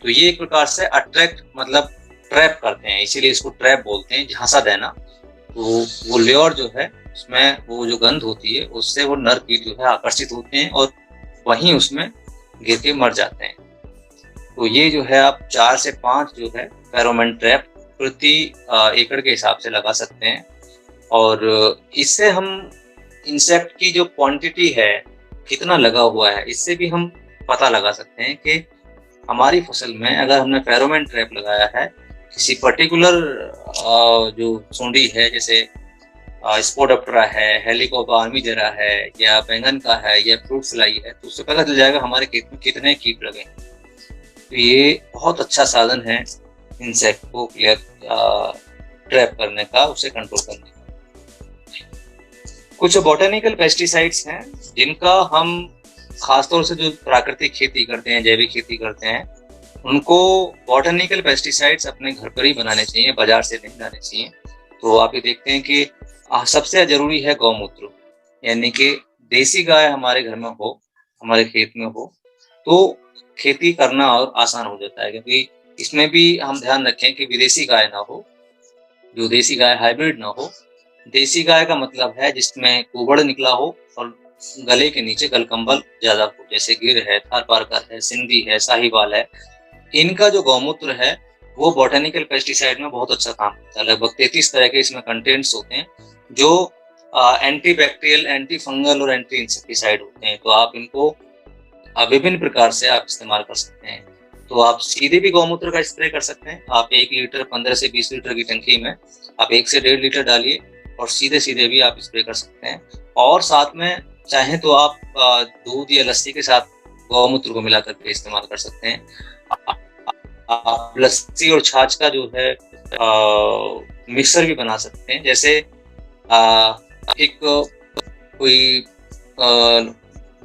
[SPEAKER 1] तो ये एक प्रकार से अट्रैक्ट मतलब ट्रैप करते हैं, इसीलिए इसको ट्रैप बोलते हैं, झांसा देना। तो वो लेयर जो है उसमें वो जो गंध होती है उससे वो नर कीट जो है आकर्षित होते हैं और वहीं उसमें गिर के मर जाते हैं। तो ये जो है आप 4 से 5 जो है फेरोमोन ट्रैप प्रति एकड़ के हिसाब से लगा सकते हैं, और इससे हम इंसेक्ट की जो क्वांटिटी है, कितना लगा हुआ है, इससे भी हम पता लगा सकते हैं कि हमारी फसल में अगर हमने फेरोमोन ट्रैप लगाया है किसी पर्टिकुलर जो सूंडी है, जैसे स्पोडोप्टेरा है, हेलिकोबा आर्मीजेरा है, या बैंगन का है, या फ्रूट फ्लाई है, तो उससे पता चल जाएगा हमारे खेत में कितने कीट लगे। तो ये बहुत अच्छा साधन है इंसेक्ट को क्लियर ट्रैप करने का, उसे कंट्रोल करने का। कुछ बॉटेनिकल पेस्टिसाइड्स हैं जिनका हम खासतौर से जो प्राकृतिक खेती करते हैं, जैविक खेती करते हैं, उनको बॉटेनिकल पेस्टिसाइड्स अपने घर पर ही बनाने चाहिए, बाजार से नहीं लाने चाहिए। तो आप ये देखते हैं कि सबसे ज़रूरी है गौमूत्र, यानी कि देसी गाय हमारे घर में हो, हमारे खेत में हो, तो खेती करना और आसान हो जाता है, क्योंकि इसमें भी हम ध्यान रखें कि विदेशी गाय ना हो, जो देसी गाय हाइब्रिड ना हो। देसी गाय का मतलब है जिसमें कुबड़ निकला हो और गले के नीचे गलकंबल ज़्यादा हो, जैसे गिर है, थारपारकर है, सिंधी है, साहिवाल है। इनका जो गौमूत्र है वो बॉटेनिकल पेस्टिसाइड में बहुत अच्छा काम करता है। लगभग 33 तरह के इसमें कंटेंट्स होते हैं जो एंटी बैक्टीरियल, एंटी फंगल और एंटी इंसेक्टिसाइड होते हैं। तो आप इनको विभिन्न प्रकार से आप इस्तेमाल कर सकते हैं। तो आप सीधे भी गौमूत्र का स्प्रे कर सकते हैं। आप 1 लीटर 15 से 20 लीटर की टंकी में आप 1 से 1.5 लीटर डालिए और सीधे-सीधे भी आप स्प्रे कर सकते हैं। और साथ में चाहें तो आप दूध या लस्सी के साथ गौमूत्र को मिला करके इस्तेमाल कर सकते हैं। आप लस्सी और छाछ का जो है मिक्सर भी बना सकते हैं। जैसे एक कोई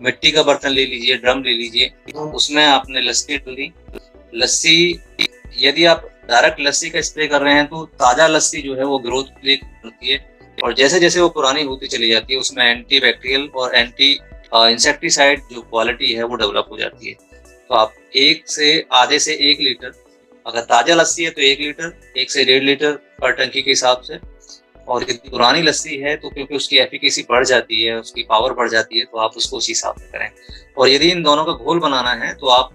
[SPEAKER 1] मिट्टी का बर्तन ले लीजिए, ड्रम ले लीजिए, उसमें आपने लस्सी डाली। लस्सी, यदि आप डायरेक्ट लस्सी का स्प्रे कर रहे हैं तो ताज़ा लस्सी जो है वो ग्रोथ के लिए करती है, और जैसे जैसे वो पुरानी होती चली जाती है उसमें एंटी बैक्टीरियल और एंटी इंसेक्टिसाइड जो क्वालिटी है वो डेवलप हो जाती है। तो आप आधे से 1 लीटर, अगर ताज़ा लस्सी है तो 1 लीटर, 1 से 1.5 लीटर पर टंकी के हिसाब से। और यदि पुरानी लस्सी है तो क्योंकि उसकी एफिकेसी बढ़ जाती है, उसकी पावर बढ़ जाती है, तो आप उसको उसी हिसाब से करें। और यदि इन दोनों का घोल बनाना है तो आप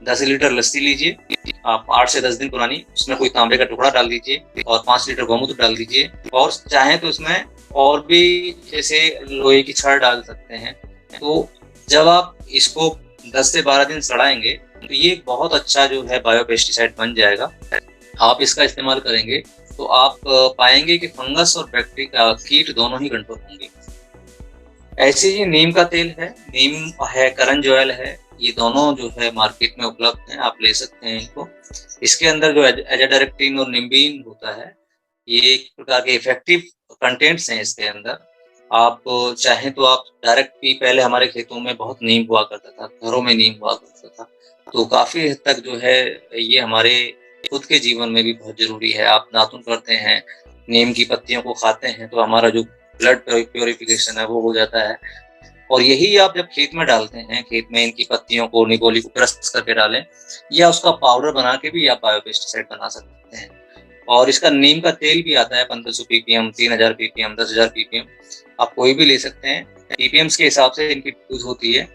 [SPEAKER 1] 10 लीटर लस्सी लीजिए, आप 8 से 10 दिन पुरानी, उसमें कोई तांबे का टुकड़ा डाल दीजिए और 5 लीटर गौमूत्र डाल दीजिए, और चाहें तो इसमें और भी जैसे लोहे की छड़ डाल सकते हैं। तो जब आप इसको 10 से 12 दिन सड़ाएंगे तो ये बहुत अच्छा जो है बायोपेस्टिसाइड बन जाएगा। आप इसका इस्तेमाल करेंगे तो आप पाएंगे कि फंगस और बैक्टीरिया, कीट दोनों ही कंट्रोल होंगे। ऐसे ही नीम का तेल है, नीम है, करंज ऑयल है, ये दोनों जो है मार्केट में उपलब्ध हैं, आप ले सकते हैं इनको। इसके अंदर जो एजाडायरेक्टिन और निम्बीन होता है, ये एक प्रकार के इफेक्टिव कंटेंट्स हैं इसके अंदर। आप चाहें तो आप डायरेक्ट भी, पहले हमारे खेतों में बहुत नीम हुआ करता था, घरों में नीम हुआ करता था, तो काफ़ी हद तक जो है ये हमारे खुद के जीवन में भी बहुत ज़रूरी है। आप नाखून करते हैं, नीम की पत्तियों को खाते हैं तो हमारा जो ब्लड प्योरिफिकेशन है वो हो जाता है। और यही आप जब खेत में डालते हैं, खेत में इनकी पत्तियों को, निकोली को क्रश करके डालें, या उसका पाउडर बना के भी आप बायोपेस्टिसाइड बना सकते हैं। और इसका नीम का तेल भी आता है 1500 ppm, 3000 ppm, 10,000 ppm, आप कोई भी ले सकते हैं। ppms के हिसाब से इनकी यूज होती है।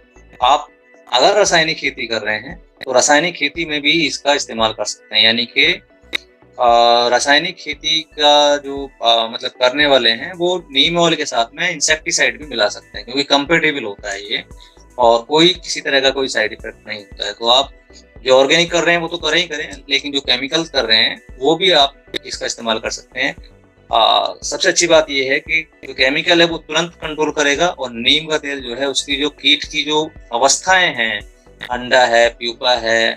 [SPEAKER 1] आप अगर रासायनिक खेती कर रहे हैं तो रासायनिक खेती में भी इसका इस्तेमाल कर सकते हैं, यानी कि रासायनिक खेती का जो मतलब करने वाले हैं वो नीम ऑयल के साथ में इंसेक्टिसाइड भी मिला सकते हैं, क्योंकि कंपेटेबल होता है ये और कोई किसी तरह का कोई साइड इफेक्ट नहीं होता है। तो आप जो ऑर्गेनिक कर रहे हैं वो तो करें ही करें, लेकिन जो केमिकल्स कर रहे हैं वो भी आप इसका इस्तेमाल कर सकते हैं। सबसे अच्छी बात यह है कि जो केमिकल है वो तुरंत कंट्रोल करेगा, और नीम का तेल जो है उसकी जो कीट की जो अवस्थाएं हैं, अंडा है, प्यूपा है,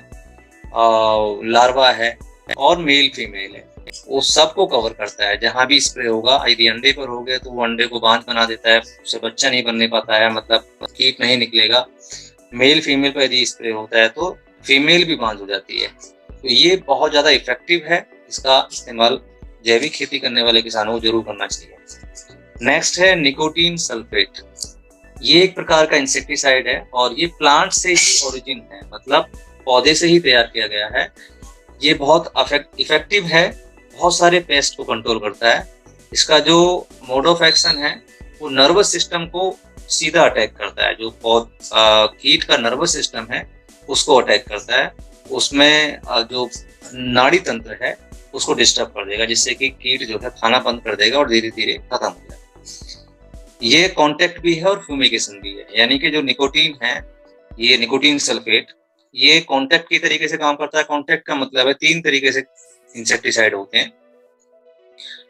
[SPEAKER 1] लार्वा है और मेल फीमेल है, वो सबको कवर करता है। जहां भी स्प्रे होगा, यदि अंडे पर हो गया तो वो अंडे को बांझ बना देता है, उससे बच्चा नहीं बनने पाता है, मतलब कीट नहीं निकलेगा। मेल फीमेल पर यदि स्प्रे होता है तो फीमेल भी बांझ हो जाती है। तो ये बहुत ज़्यादा इफेक्टिव है, इसका इस्तेमाल जैविक खेती करने वाले किसानों को जरूर करना चाहिए। नेक्स्ट है निकोटीन सल्फेट। ये एक प्रकार का इंसेक्टिसाइड है और ये प्लांट से ही ओरिजिन है, मतलब पौधे से ही तैयार किया गया है। ये बहुत इफेक्टिव है, बहुत सारे पेस्ट को कंट्रोल करता है। इसका जो मोड ऑफ एक्शन है वो नर्वस सिस्टम को सीधा अटैक करता है। जो कीट का नर्वस सिस्टम है उसको अटैक करता है, उसमें जो नाड़ी तंत्र है उसको डिस्टर्ब कर देगा, जिससे कि कीट जो है खाना बंद कर देगा और धीरे धीरे खत्म हो जाएगा। ये कॉन्टेक्ट भी है और फ्यूमिगेशन भी है, यानी कि जो निकोटीन है, ये निकोटीन सल्फेट, ये कॉन्टेक्ट की तरीके से काम करता है। कॉन्टेक्ट का मतलब है 3 तरीके से इंसेक्टिसाइड होते हैं: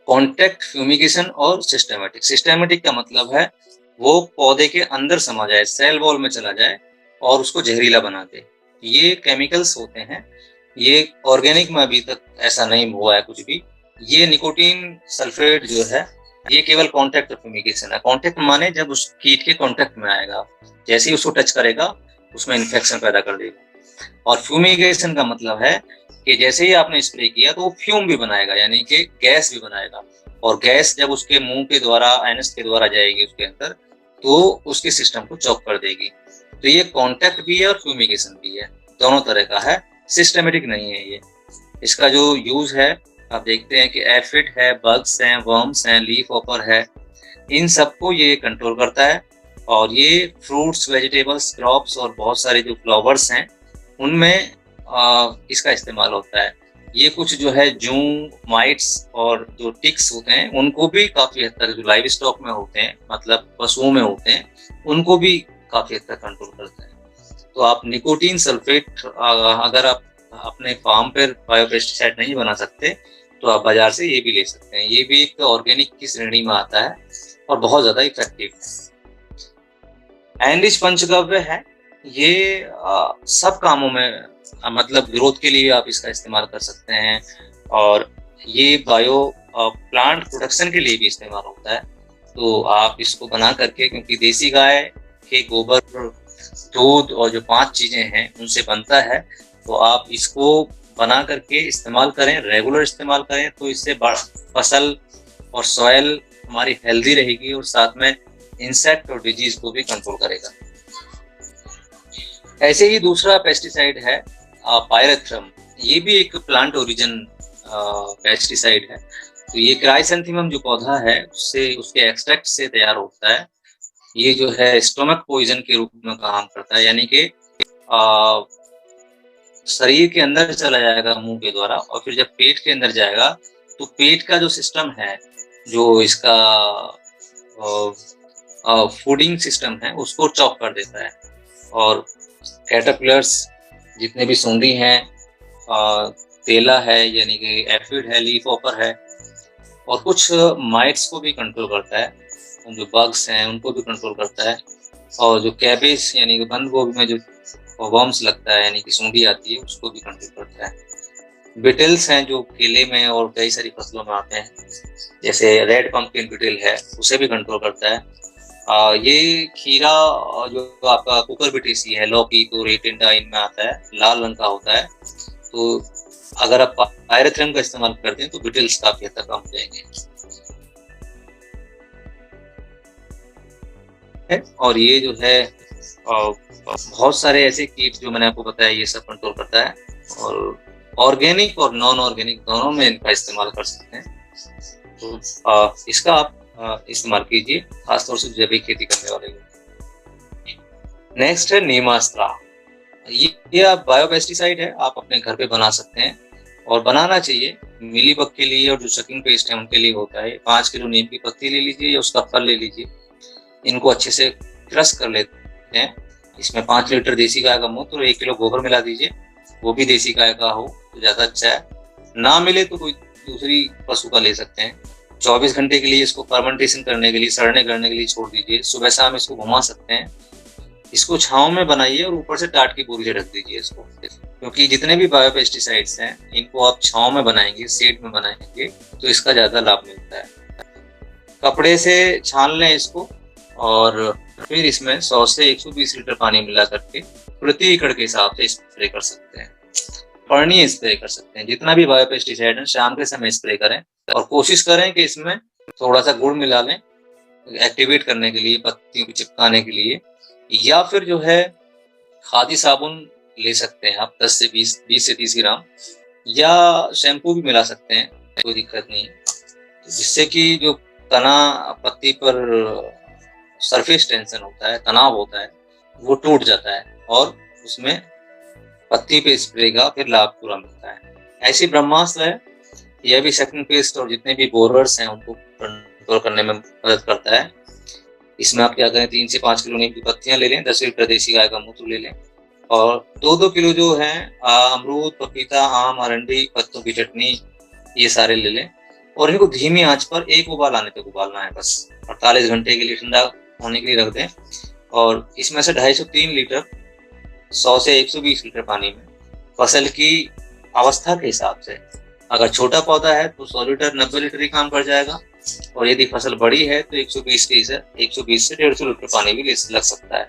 [SPEAKER 1] कॉन्टेक्ट, फ्यूमिगेशन और सिस्टेमेटिक। सिस्टेमेटिक का मतलब है वो पौधे के अंदर समा जाए, सेल वॉल में चला जाए और उसको जहरीला बना दे। ये केमिकल्स होते हैं, ये ऑर्गेनिक में अभी तक ऐसा नहीं हुआ है कुछ भी। ये निकोटीन सल्फेट जो है ये केवल कॉन्टैक्ट फ्यूमिगेशन है। कॉन्टैक्ट माने जब उस कीट के कॉन्टैक्ट में आएगा, जैसे ही उसको टच करेगा उसमें इन्फेक्शन पैदा कर देगा। और फ्यूमिगेशन का मतलब है कि जैसे ही आपने स्प्रे किया तो वो फ्यूम भी बनाएगा, यानी कि गैस भी बनाएगा, और गैस जब उसके मुंह के द्वारा एनस के द्वारा जाएगी उसके अंदर तो उसके सिस्टम को चॉक कर देगी। तो ये कॉन्टैक्ट भी है और फ्यूमिगेशन भी है, दोनों तरह का है, सिस्टमेटिक नहीं है ये। इसका जो यूज है आप देखते हैं कि एफिड है, बग्स हैं, वर्म्स हैं, लीफ हॉपर है, इन सबको ये कंट्रोल करता है। और ये फ्रूट्स, वेजिटेबल्स, क्रॉप्स और बहुत सारे जो फ्लावर्स हैं उनमें इसका इस्तेमाल होता है। ये कुछ जो है जू, माइट्स और जो टिक्स होते हैं उनको भी काफी हद तक, जो लाइव स्टॉक में होते हैं मतलब पशुओं में होते हैं, उनको भी काफी हद तक कंट्रोल करता है। तो आप निकोटीन सल्फेट अगर आप अपने फार्म पर बायोपेस्टिसाइड नहीं बना सकते तो आप बाजार से ये भी ले सकते हैं। ये भी एक ऑर्गेनिक की श्रेणी में आता है और बहुत ज्यादा इफेक्टिव है। एंडिश पंचगव्य है, ये सब कामों में मतलब ग्रोथ के लिए आप इसका इस्तेमाल कर सकते हैं, और ये बायो प्लांट प्रोडक्शन के लिए भी इस्तेमाल होता है। तो आप इसको बना करके, क्योंकि देसी गाय के गोबर, दूध और जो 5 चीजें हैं उनसे बनता है, तो आप इसको बना करके इस्तेमाल करें, रेगुलर इस्तेमाल करें, तो इससे फसल और सॉयल हमारी हेल्दी रहेगी और साथ में इंसेक्ट और डिजीज को भी कंट्रोल करेगा। ऐसे ही दूसरा पेस्टिसाइड है पायरेथ्रम। ये भी एक प्लांट ओरिजिन पेस्टिसाइड है। तो ये क्राइसेंथेमम जो पौधा है उससे, उसके एक्सट्रैक्ट से तैयार होता है। ये जो है स्टोमक पॉइजन के रूप में काम करता है, यानी कि शरीर के अंदर चला जाएगा मुंह के द्वारा, और फिर जब पेट के अंदर जाएगा तो पेट का जो सिस्टम है, जो इसका फूडिंग सिस्टम है, उसको चॉक कर देता है। और कैटरपिलर्स जितने भी सूंडी हैं, तेला है यानी कि एफिड है, लीफ हॉपर है, और कुछ माइट्स को भी कंट्रोल करता है, जो बग्स हैं उनको भी कंट्रोल करता है। और जो कैबेज यानी कि बंद गोभी में जो वर्म्स लगता है यानी कि सूंडी आती है, उसको भी कंट्रोल करता है। बिटल्स हैं जो केले में और कई सारी फसलों में आते हैं, जैसे रेड पंपकिन बिटल है, उसे भी कंट्रोल करता है। ये खीरा जो आपका कुकर बिटेसी है, लौकी, तोरी, टिंडा, इनमें आता है, लाल रंग का होता है। तो अगर आप पायरेथ्रम का इस्तेमाल करते हैं तो बिटल्स काफी हद तक कम हो जाएंगे। और ये जो है बहुत सारे ऐसे कीट जो मैंने आपको बताया, ये सब कंट्रोल करता है। और ऑर्गेनिक और नॉन ऑर्गेनिक दोनों में इनका इस्तेमाल कर सकते हैं। तो इसका आप इस्तेमाल कीजिए, खासतौर से जैविक खेती करने वाले लोग। नेक्स्ट है नीमास्त्रा। ये आप बायोपेस्टिसाइड है, आप अपने घर पे बना सकते हैं और बनाना चाहिए। मिलीबग के लिए और जो सकिंग पेस्ट है उनके लिए होता है। 5 किलो नीम की पत्ती ले लीजिए या उसका फल ले लीजिए, इनको अच्छे से क्रश कर लेते हैं। इसमें 5 लीटर देसी गाय का मूत्र और 1 किलो गोबर मिला दीजिए, वो भी देसी गाय का हो तो ज्यादा अच्छा है। ना मिले तो कोई दूसरी पशु का ले सकते हैं। 24 घंटे के लिए इसको फर्मेंटेशन करने के लिए, सड़ने करने के लिए छोड़ दीजिए। सुबह शाम इसको घुमा सकते हैं। इसको छांव में बनाइए और ऊपर से टाट की बोरी से ढक दीजिए इसको, क्योंकि जितने भी बायोपेस्टिसाइड्स हैं इनको आप छांव में बनाएंगे, शेड में बनाएंगे, तो इसका ज्यादा लाभ मिलता है। कपड़े से छान लें इसको और फिर इसमें 100 से 120 लीटर पानी मिला करके प्रति एकड़ के हिसाब से स्प्रे कर सकते हैं। पड़नी स्प्रे कर सकते हैं। जितना भी बायोपेस्टिसाइड है शाम के समय स्प्रे करें, और कोशिश करें कि इसमें थोड़ा सा गुड़ मिला लें एक्टिवेट करने के लिए, पत्तियों को चिपकाने के लिए। या फिर जो है खादी साबुन ले सकते हैं आप 10 से 20 से 30 ग्राम, या शैम्पू भी मिला सकते हैं, कोई दिक्कत नहीं, जिससे कि जो तना पत्ती पर सरफेस टेंशन होता है, तनाव होता है, वो टूट जाता है और उसमें पत्ती पे स्प्रे का फिर लाभ पूरा मिलता है। ऐसी ब्रह्मास्त्र है, यह भी सकिंग पेस्ट और जितने भी बोरर्स हैं उनको कंट्रोल करने में मदद करता है। इसमें आप क्या करें, 3 से 5 किलो नीम की पत्तियां ले लें, 10 लीटर देसी गाय का मूत्र ले लें, और 2-2 किलो जो है अमरूद, पपीता, आम, अरंडी, पत्तों की चटनी, ये सारे ले लें, और इनको धीमी आंच पर एक उबाल आने तक उबालना है बस। 48 घंटे के लिए ठंडा होने के लिए रख दें, और इसमें से 250 से 3 लीटर 100 से 120 लीटर पानी में फसल की अवस्था के हिसाब से अगर छोटा पौधा है तो 100 लीटर 90 लीटर ही काम कर जाएगा, और यदि फसल बड़ी है तो 120 से 150 लीटर पानी भी लग सकता है।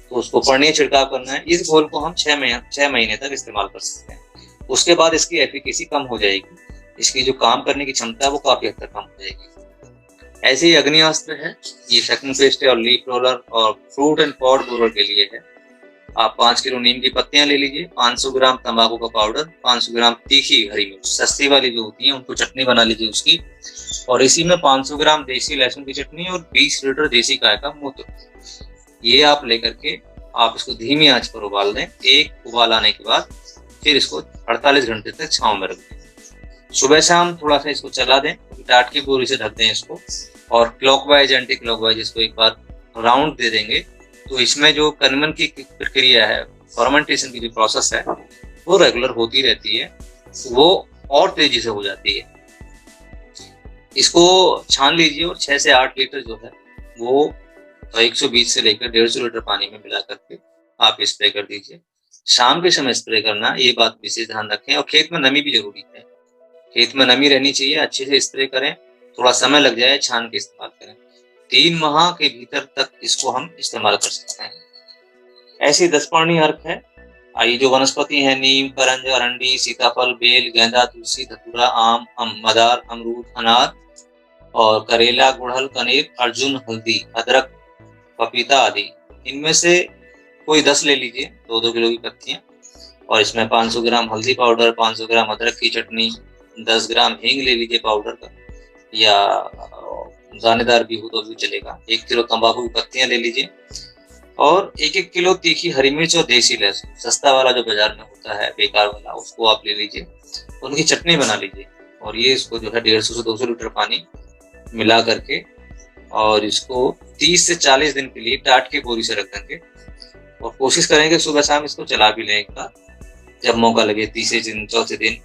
[SPEAKER 1] तो उसको पड़नी छिड़काव करना है। इस घोल को हम 6 महीने तक इस्तेमाल कर सकते हैं। उसके बाद इसकी एफिकेसी कम हो जाएगी, इसकी जो काम करने की क्षमता है वो काफी हद तक कम हो जाएगी। ऐसे ही अग्निअस्त्र है, ये सेकंड पेस्ट है और लीफ रोलर और फ्रूट एंड पॉड बोरर के लिए है। आप 5 किलो नीम की पत्तियां ले लीजिए, 500 ग्राम तंबाकू का पाउडर, 500 ग्राम तीखी हरी मिर्च, सस्ती वाली जो होती है उनको चटनी बना लीजिए उसकी, और इसी में 500 ग्राम देसी लहसुन की चटनी और 20 लीटर देसी गाय का मूत्र, ये आप लेकर के आप इसको धीमी आंच पर उबाल दें। एक उबाल आने के बाद फिर इसको 48 घंटे तक छांव में रख दें। सुबह शाम थोड़ा सा इसको चला दें, टाट की बोरी से ढक दें इसको, और क्लॉकवाइज एंटी क्लॉकवाइज इसको एक बार राउंड दे देंगे। तो इसमें जो कन्वन की प्रक्रिया है, फर्मेंटेशन की जो प्रोसेस है वो रेगुलर होती रहती है, वो और तेजी से हो जाती है। इसको छान लीजिए और 6 से 8 लीटर जो है वो 120 से लेकर 150 लीटर पानी में मिला करके आप स्प्रे कर दीजिए। शाम के समय स्प्रे करना, ये बात विशेष ध्यान रखें। और खेत में नमी भी जरूरी है, खेत में नमी रहनी चाहिए, अच्छे से स्प्रे करें, थोड़ा समय लग जाए, छान के इस्तेमाल करें। 3 माह के भीतर तक इसको हम इस्तेमाल कर सकते हैं। ऐसी 10 पर्णी अर्क है। ये जो वनस्पति है, नीम, करंज, अरंडी, सीताफल, बेल, गेंदा, तुलसी, धतूरा, आम, मदार, अमरूद, अनार और करेला, गुड़हल, कनेर, अर्जुन, हल्दी, अदरक, पपीता आदि, इनमें से कोई 10 ले लीजिए, 2-2 किलो की पत्तियां, और इसमें 500 ग्राम हल्दी पाउडर, 500 ग्राम अदरक की चटनी, 10 ग्राम हींग ले लीजिए पाउडर का, या दानेदार भी हो तो भी चलेगा। 1 किलो तंबाकू की पत्तियां ले लीजिए, और 1-1 किलो तीखी हरी मिर्च और देसी लहसुन, सस्ता वाला जो बाजार में होता है बेकार वाला, उसको आप ले लीजिए, उनकी चटनी बना लीजिए, और ये इसको जो है 150 से 200 लीटर पानी मिला करके और इसको 30 से 40 दिन के लिए टाट की बोरी से रख देंगे, और कोशिश करेंगे सुबह शाम इसको चला भी लें एक बार जब मौका लगे, तीसरे दिन चौथे दिन।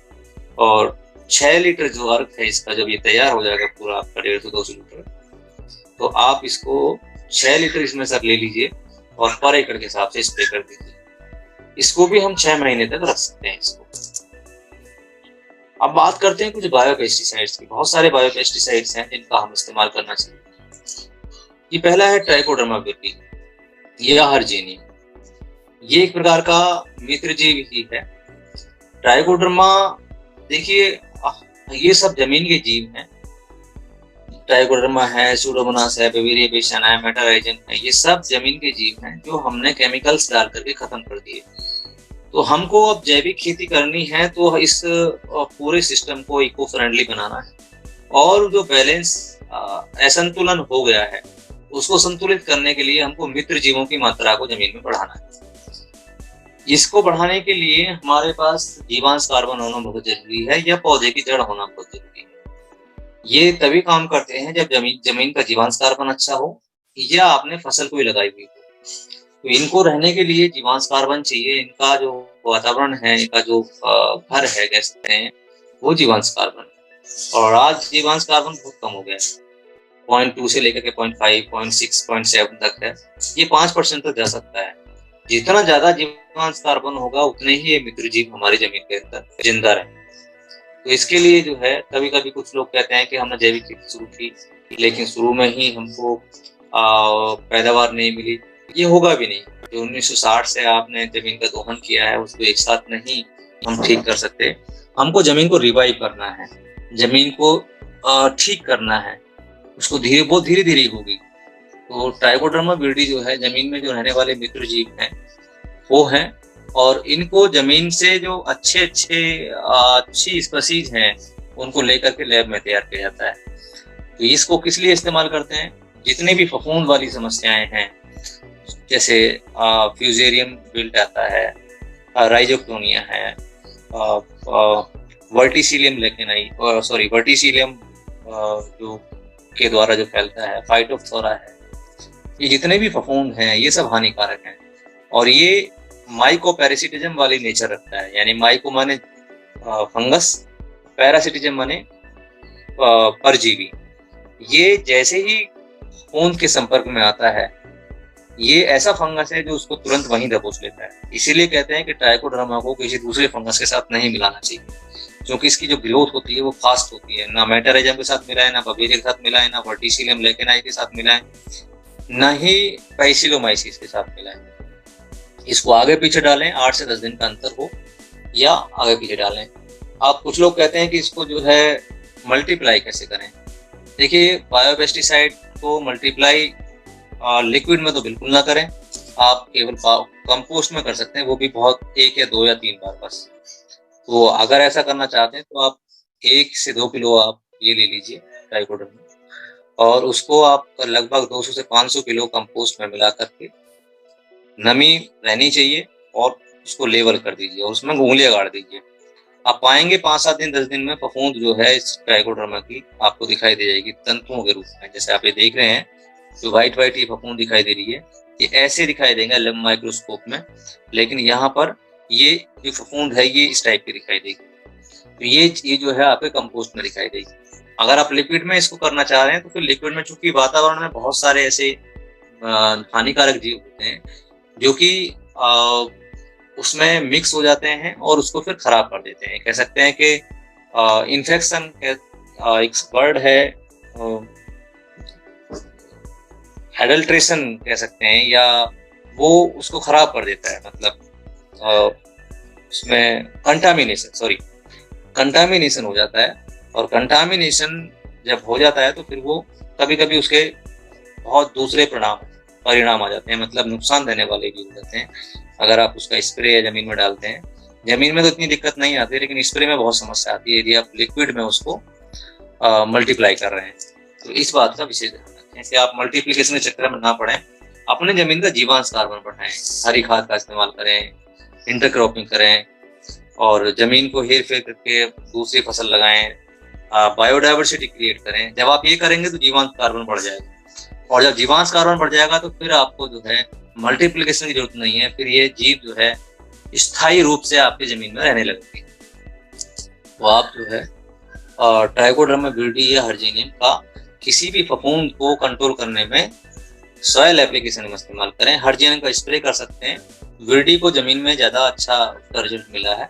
[SPEAKER 1] और 6 लीटर जो अर्क है इसका, जब ये तैयार हो जाएगा पूरा आपका 150 से 200 लीटर, तो आप इसको 6 लीटर इसमें से ले लीजिए और पर एकड़ के हिसाब से स्प्रे कर दीजिए। इसको भी हम 6 महीने तक रख सकते हैं इसको। अब बात करते हैं कुछ बायोपेस्टिसाइड्स की। बहुत सारे बायोपेस्टिसाइड्स हैं जिनका हम इस्तेमाल करना चाहिए। ये पहला है ट्राइकोडर्मा विरिडी, यह हरजेनियम, ये एक प्रकार का मित्र जीव ही है। ट्राइकोडर्मा, देखिए ये सब जमीन के जीव हैं। ट्राइकोडर्मा है, सूडोमोनास है, बेविरिया बेसियाना है, मेटाराइजम है, ये सब जमीन के जीव हैं जो हमने केमिकल्स डाल करके खत्म कर दिए। तो हमको अब जैविक खेती करनी है तो इस पूरे सिस्टम को इको फ्रेंडली बनाना है, और जो बैलेंस असंतुलन हो गया है उसको संतुलित करने के लिए हमको मित्र जीवों की मात्रा को जमीन में बढ़ाना है। इसको बढ़ाने के लिए हमारे पास जीवांश कार्बन होना बहुत जरूरी है, या पौधे की जड़ होना बहुत जरूरी है। ये तभी काम करते हैं जब जमीन का जीवांश कार्बन अच्छा हो, या आपने फसल कोई लगाई हुई हो। तो इनको रहने के लिए जीवांश कार्बन चाहिए, इनका जो वातावरण है, इनका जो घर है कह सकते हैं, वो जीवांश कार्बन। और आज जीवांश कार्बन बहुत कम हो गया है, 0.2 से लेकर के 0.5, 0.6, 0.7 तक है। ये 5% तक जा सकता है। जितना ज्यादा जीवांश कार्बन होगा उतने ही ये मित्र जीव हमारी जमीन के अंदर जिंदा रहे। तो इसके लिए जो है, कभी कभी कुछ लोग कहते हैं कि हमने जैविक खेती शुरू की लेकिन शुरू में ही हमको पैदावार नहीं मिली। ये होगा भी नहीं। जो 1960 से आपने जमीन का दोहन किया है उसको एक साथ नहीं हम ठीक कर सकते। हमको जमीन को रिवाइव करना है, जमीन को ठीक करना है, उसको बहुत धीरे धीरे होगी। तो ट्राइकोडर्मा विरिडी जो है जमीन में जो रहने वाले मित्र जीव हैं वो हैं, और इनको जमीन से जो अच्छी स्पीशीज हैं उनको लेकर के लैब में तैयार किया जाता है। तो इसको किस लिए इस्तेमाल करते हैं? जितने भी फफूंद वाली समस्याएं हैं, जैसे फ्यूजेरियम विल्ट आता है, राइजोक्टोनिया है, वर्टिसिलियम वर्टिसिलियम जो के द्वारा जो फैलता है, फाइटोप्थोरा है, ये जितने भी फफूंद हैं ये सब हानिकारक हैं। और ये माइकोपैरासिटिज्म वाली नेचर रखता है, यानी माइको माने फंगस, पैरासिटिज्म माने परजीवी। ये जैसे ही खून के संपर्क में आता है ये ऐसा फंगस है जो उसको तुरंत वहीं दबोच लेता है। इसीलिए कहते हैं कि ट्राइकोडर्मा को किसी दूसरे फंगस के साथ नहीं मिलाना चाहिए। क्योंकि इसकी जो ग्रोथ होती है वो फास्ट होती है। ना मेटाराइजम के साथ मिला है, ना बवेरिया के साथ मिला है, ना वर्टिसिलियम लेकेनाई के साथ मिला है, ना ही पैसिलोमाइसिस के साथ मिला है। इसको आगे पीछे डालें, 8 से 10 दिन का अंतर हो, या आगे पीछे डालें। आप कुछ लोग कहते हैं कि इसको जो है मल्टीप्लाई कैसे करें। देखिए, बायोपेस्टिसाइड को मल्टीप्लाई लिक्विड में तो बिल्कुल ना करें, आप केवल कंपोस्ट में कर सकते हैं, वो भी बहुत 1 या 2 या 3 बार बस। तो अगर ऐसा करना चाहते हैं तो आप 1 से 2 किलो आप ये ले लीजिए ट्राइकोडर्मा, और उसको आप लगभग 200 से 500 किलो कंपोस्ट में मिला करके, नमी रहनी चाहिए, और उसको लेवल कर दीजिए और उसमें उंगलियां गाड़ दीजिए। आप पाएंगे 5-7 दिन 10 दिन में फफूंद जो है इस ट्राइकोडर्मा की आपको दिखाई दे जाएगी तंतुओं के रूप में। जैसे आप ये देख रहे हैं, जो व्हाइट व्हाइट ये फफूंद दिखाई दे रही है, ये ऐसे दिखाई देंगे लैब माइक्रोस्कोप में, लेकिन यहाँ पर ये जो फफूंद है ये इस टाइप की दिखाई देगी। तो ये जो है आपके कंपोस्ट में दिखाई देगी। अगर आप लिक्विड में इसको करना चाह रहे हैं तो फिर लिक्विड में, चूंकि वातावरण में बहुत सारे ऐसे हानिकारक जीव होते हैं जो कि उसमें मिक्स हो जाते हैं और उसको फिर खराब कर देते हैं। कह सकते हैं कि इन्फेक्शन एक वर्ड है, एडल्ट्रेशन कह सकते हैं, या वो उसको खराब कर देता है। मतलब उसमें कंटामिनेशन हो जाता है, और कंटामिनेशन जब हो जाता है तो फिर वो कभी कभी उसके बहुत दूसरे परिणाम आ जाते हैं, मतलब नुकसान देने वाले भी हो जाते हैं। अगर आप उसका स्प्रे या जमीन में डालते हैं, जमीन में तो इतनी दिक्कत नहीं आती, लेकिन स्प्रे में बहुत समस्या आती है यदि आप लिक्विड में उसको मल्टीप्लाई कर रहे हैं। तो इस बात का विशेष ध्यान रखें कि आप मल्टीप्लिकेशन के चक्कर में ना पड़ें, अपने जमीन का जीवांश कार्बन बढ़ाएं, हरी खाद का इस्तेमाल करें, इंटरक्रॉपिंग करें, और जमीन को हेर फेर करके दूसरी फसल लगाएं, बायोडाइवर्सिटी क्रिएट करें। जब आप ये करेंगे तो जीवांश कार्बन बढ़ जाएगा, और जब जीवांश कार्बन बढ़ जाएगा तो फिर आपको जो है मल्टीप्लिकेशन की जरूरत नहीं है, फिर ये जीव जो है स्थायी रूप से आपकी जमीन में रहने लगेंगे। तो आप जो है ट्राइकोडर्मा विरिडी या हर्जेनियम का किसी भी फफूंद को कंट्रोल करने में सॉइल एप्लीकेशन में इस्तेमाल करें। हर्जेनियम का स्प्रे कर सकते हैं, विरिडी को जमीन में ज्यादा अच्छा रिजल्ट मिला है,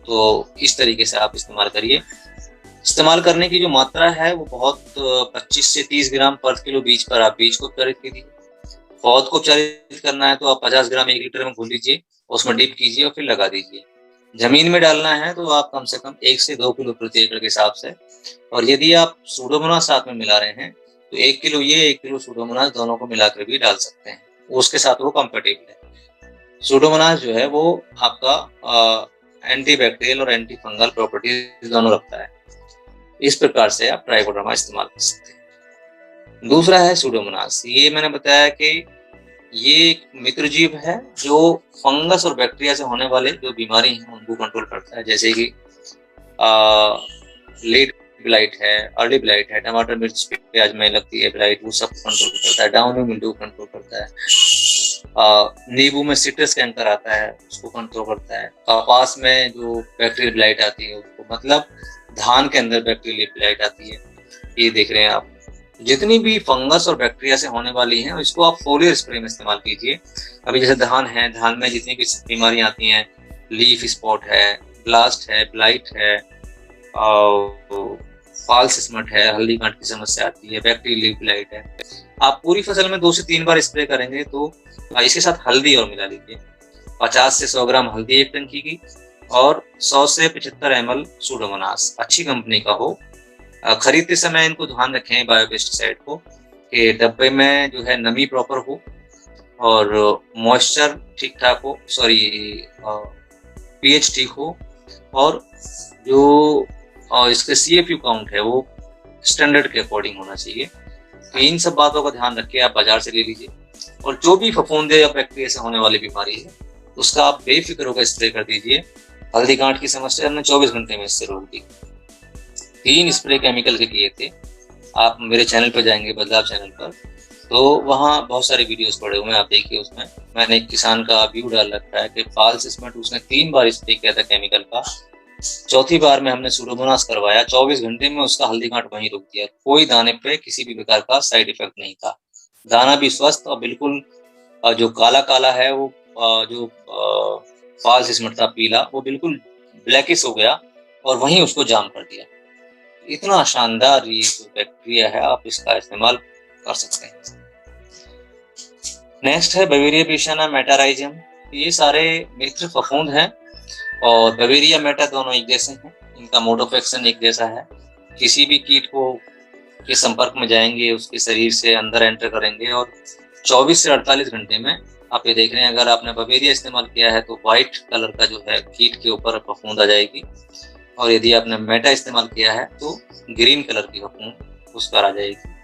[SPEAKER 1] तो इस तरीके से आप इस्तेमाल करिए। इस्तेमाल करने की जो मात्रा है वो बहुत 25 से 30 ग्राम पर किलो बीज पर आप बीज को उपचारित कीजिए। पौध को उपचारित करना है तो आप 50 ग्राम 1 लीटर में घोल लीजिए, उसमें डिप कीजिए और फिर लगा दीजिए। जमीन में डालना है तो आप कम से कम 1 से 2 किलो प्रति एकड़ के हिसाब से, और यदि आप सूडोमोनास साथ में मिला रहे हैं तो 1 किलो ये 1 किलो सूडोमोनास दोनों को मिलाकर भी डाल सकते हैं, उसके साथ वो कंपेटेबल है। सूडोमोनास जो है वो आपका एंटीबैक्टीरियल और एंटी फंगल प्रॉपर्टीज दोनों रखता है। इस प्रकार से आप ट्राइकोडर्मा इस्तेमाल कर सकते हैं। दूसरा है सूडोमोनास। ये मैंने बताया कि ये एक मित्र जीव है जो फंगस और बैक्टीरिया से होने वाले जो बीमारी हैं उनको कंट्रोल करता है, जैसे कि लेट ब्लाइट है, अर्ली ब्लाइट है, टमाटर मिर्च प्याज में लगती है ब्लाइट, वो सब कंट्रोल करता है। डाउनी मिल्ड्यू कंट्रोल करता है। नींबू में सिट्रस कैंकर आता है, उसको कंट्रोल करता है। कपास में जो बैक्टीरियल ब्लाइट आती है उसको, मतलब धान के अंदर बैक्टीरियल ब्लाइट आती है, ये देख रहे हैं आप। जितनी भी फंगस और बैक्टीरिया से होने वाली हैं इसको आप फोलियर स्प्रे में इस्तेमाल कीजिए। अभी जैसे धान है, धान में जितनी भी बीमारियां आती हैं, लीफ स्पॉट है, ब्लास्ट है, ब्लाइट है, फॉल्स स्मट है, हल्दी गांठ की समस्या आती है, बैक्टीरियल ब्लाइट है, आप पूरी फसल में 2 से 3 बार स्प्रे करेंगे तो इसके साथ हल्दी और मिला लीजिए। 50 से 100 ग्राम हल्दी 1 टन की, और 100 से 75 ml सूडोमोनास अच्छी कंपनी का हो। खरीदते समय इनको ध्यान रखें बायोपेस्टिसाइड को कि डब्बे में जो है नमी प्रॉपर हो और मॉइस्चर ठीक ठाक हो, पीएच ठीक हो, और जो इसके CFU काउंट है वो स्टैंडर्ड के अकॉर्डिंग होना चाहिए। तो इन सब बातों का ध्यान रख के आप बाजार से ले लीजिए, और जो भी फफूंदे या बैक्टीरिया से होने वाली बीमारी है उसका आप बेफिक्र होकर स्प्रे कर दीजिए। हल्दी गांठ की समस्या हमने 24 घंटे में इससे रोक दी। 3 स्प्रे केमिकल के किए थे। आप मेरे चैनल पर जाएंगे, बदलाव चैनल पर, तो वहाँ बहुत सारे वीडियोस पड़े हुए हैं, आप देखिए। उसमें मैंने एक किसान का व्यू डाल रखा है कि फॉल्स स्मट उसने 3 बार स्प्रे किया था केमिकल का। चौथी बार में हमने सूडोमोनास करवाया, 24 घंटे में उसका हल्दी गांठ वहीं रुक दिया। कोई दाने पे किसी भी प्रकार का साइड इफेक्ट नहीं था, दाना भी स्वस्थ, और बिल्कुल जो काला काला है वो जो फॉल्स स्मट था पीला, वो बिल्कुल ब्लैकिश हो गया, और वहीं उसको जाम कर दिया। इतना शानदार ये जो बैक्टीरिया है, आप इसका इस्तेमाल कर सकते हैं। नेक्स्ट है बवेरिया पिशियाना मेटाराइजम। ये सारे मित्र फफूंद हैं और बवेरिया मेटा दोनों एक जैसे हैं। इनका मोड ऑफ एक्शन एक जैसा है। किसी भी कीट को के संपर्क में जाएंगे, उसके शरीर से अंदर एंटर करेंगे और 24 से 48 घंटे में आप ये देख रहे हैं, अगर आपने बवेरिया इस्तेमाल किया है तो व्हाइट कलर का जो है कीट के ऊपर फफूंद आ जाएगी, और यदि आपने मेटा इस्तेमाल किया है तो ग्रीन कलर की फफूंद उस पर आ जाएगी।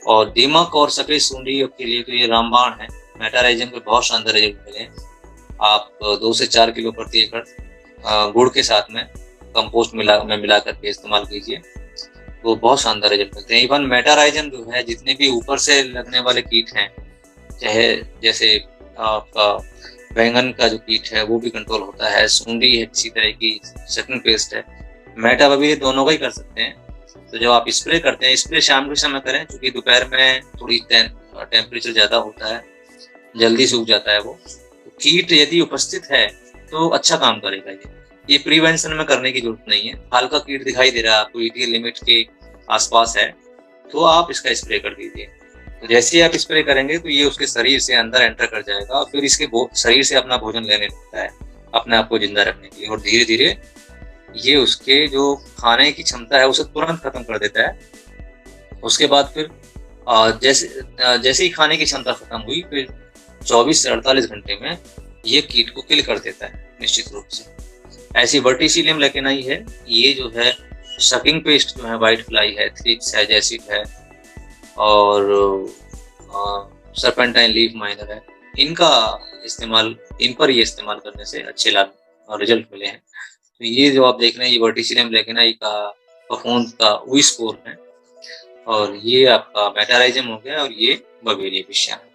[SPEAKER 1] और दीमक और सफेद सूंडी के लिए तो ये रामबाण है। मेटाराइजम के बहुत शानदार रिजल्ट मिले हैं। आप 2 से 4 किलो प्रति एकड़ गुड़ के साथ में कंपोस्ट मिला करके इस्तेमाल कीजिए, तो बहुत शानदार रिजल्ट मिलते हैं। इवन मेटाराइजम जो है, जितने भी ऊपर से लगने वाले कीट हैं, चाहे जैसे आपका बैंगन का जो कीट है वो भी कंट्रोल होता है, सूंडी है किसी तरह की, सेकंड पेस्ट है, मेटा बवेरिया दोनों का ही कर सकते हैं। तो जब आप स्प्रे करते हैं, स्प्रे शाम के समय करें, क्योंकि दोपहर में थोड़ी टेम्परेचर ज़्यादा होता है, जल्दी सूख जाता है वो। तो कीट यदि उपस्थित है तो अच्छा काम करेगा ये प्रिवेंशन में करने की जरूरत नहीं है। हल्का कीट दिखाई दे रहा है आपको, ईटीएल लिमिट के आसपास है, तो आप इसका स्प्रे कर दीजिए। तो जैसे ही आप स्प्रे करेंगे तो ये उसके शरीर से अंदर एंटर कर जाएगा और फिर इसके शरीर से अपना भोजन लेने लगता है, अपने आप को जिंदा रखने के लिए, और धीरे धीरे ये उसके जो खाने की क्षमता है उसे तुरंत खत्म कर देता है। उसके बाद फिर जैसे ही खाने की क्षमता खत्म हुई, फिर 24 से 48 घंटे में ये कीट को किल कर देता है निश्चित रूप से। ऐसी वर्टिसिलियम लेकेनाई है, ये जो है सकिंग पेस्ट जो है, व्हाइट फ्लाई है, थ्रिप्स है, जैसिड है और सर्पेंटाइन लीफ माइनर है। इनका इस्तेमाल, इन पर ये इस्तेमाल करने से अच्छे लाभ और रिजल्ट मिले हैं। तो ये जो आप देख रहे हैं, ये वर्टिसिलियम लेकेनाई का फफूंद का वी स्पोर है, और ये आपका मेटाराइजम हो गया, और ये बवेरिया पिशियाना।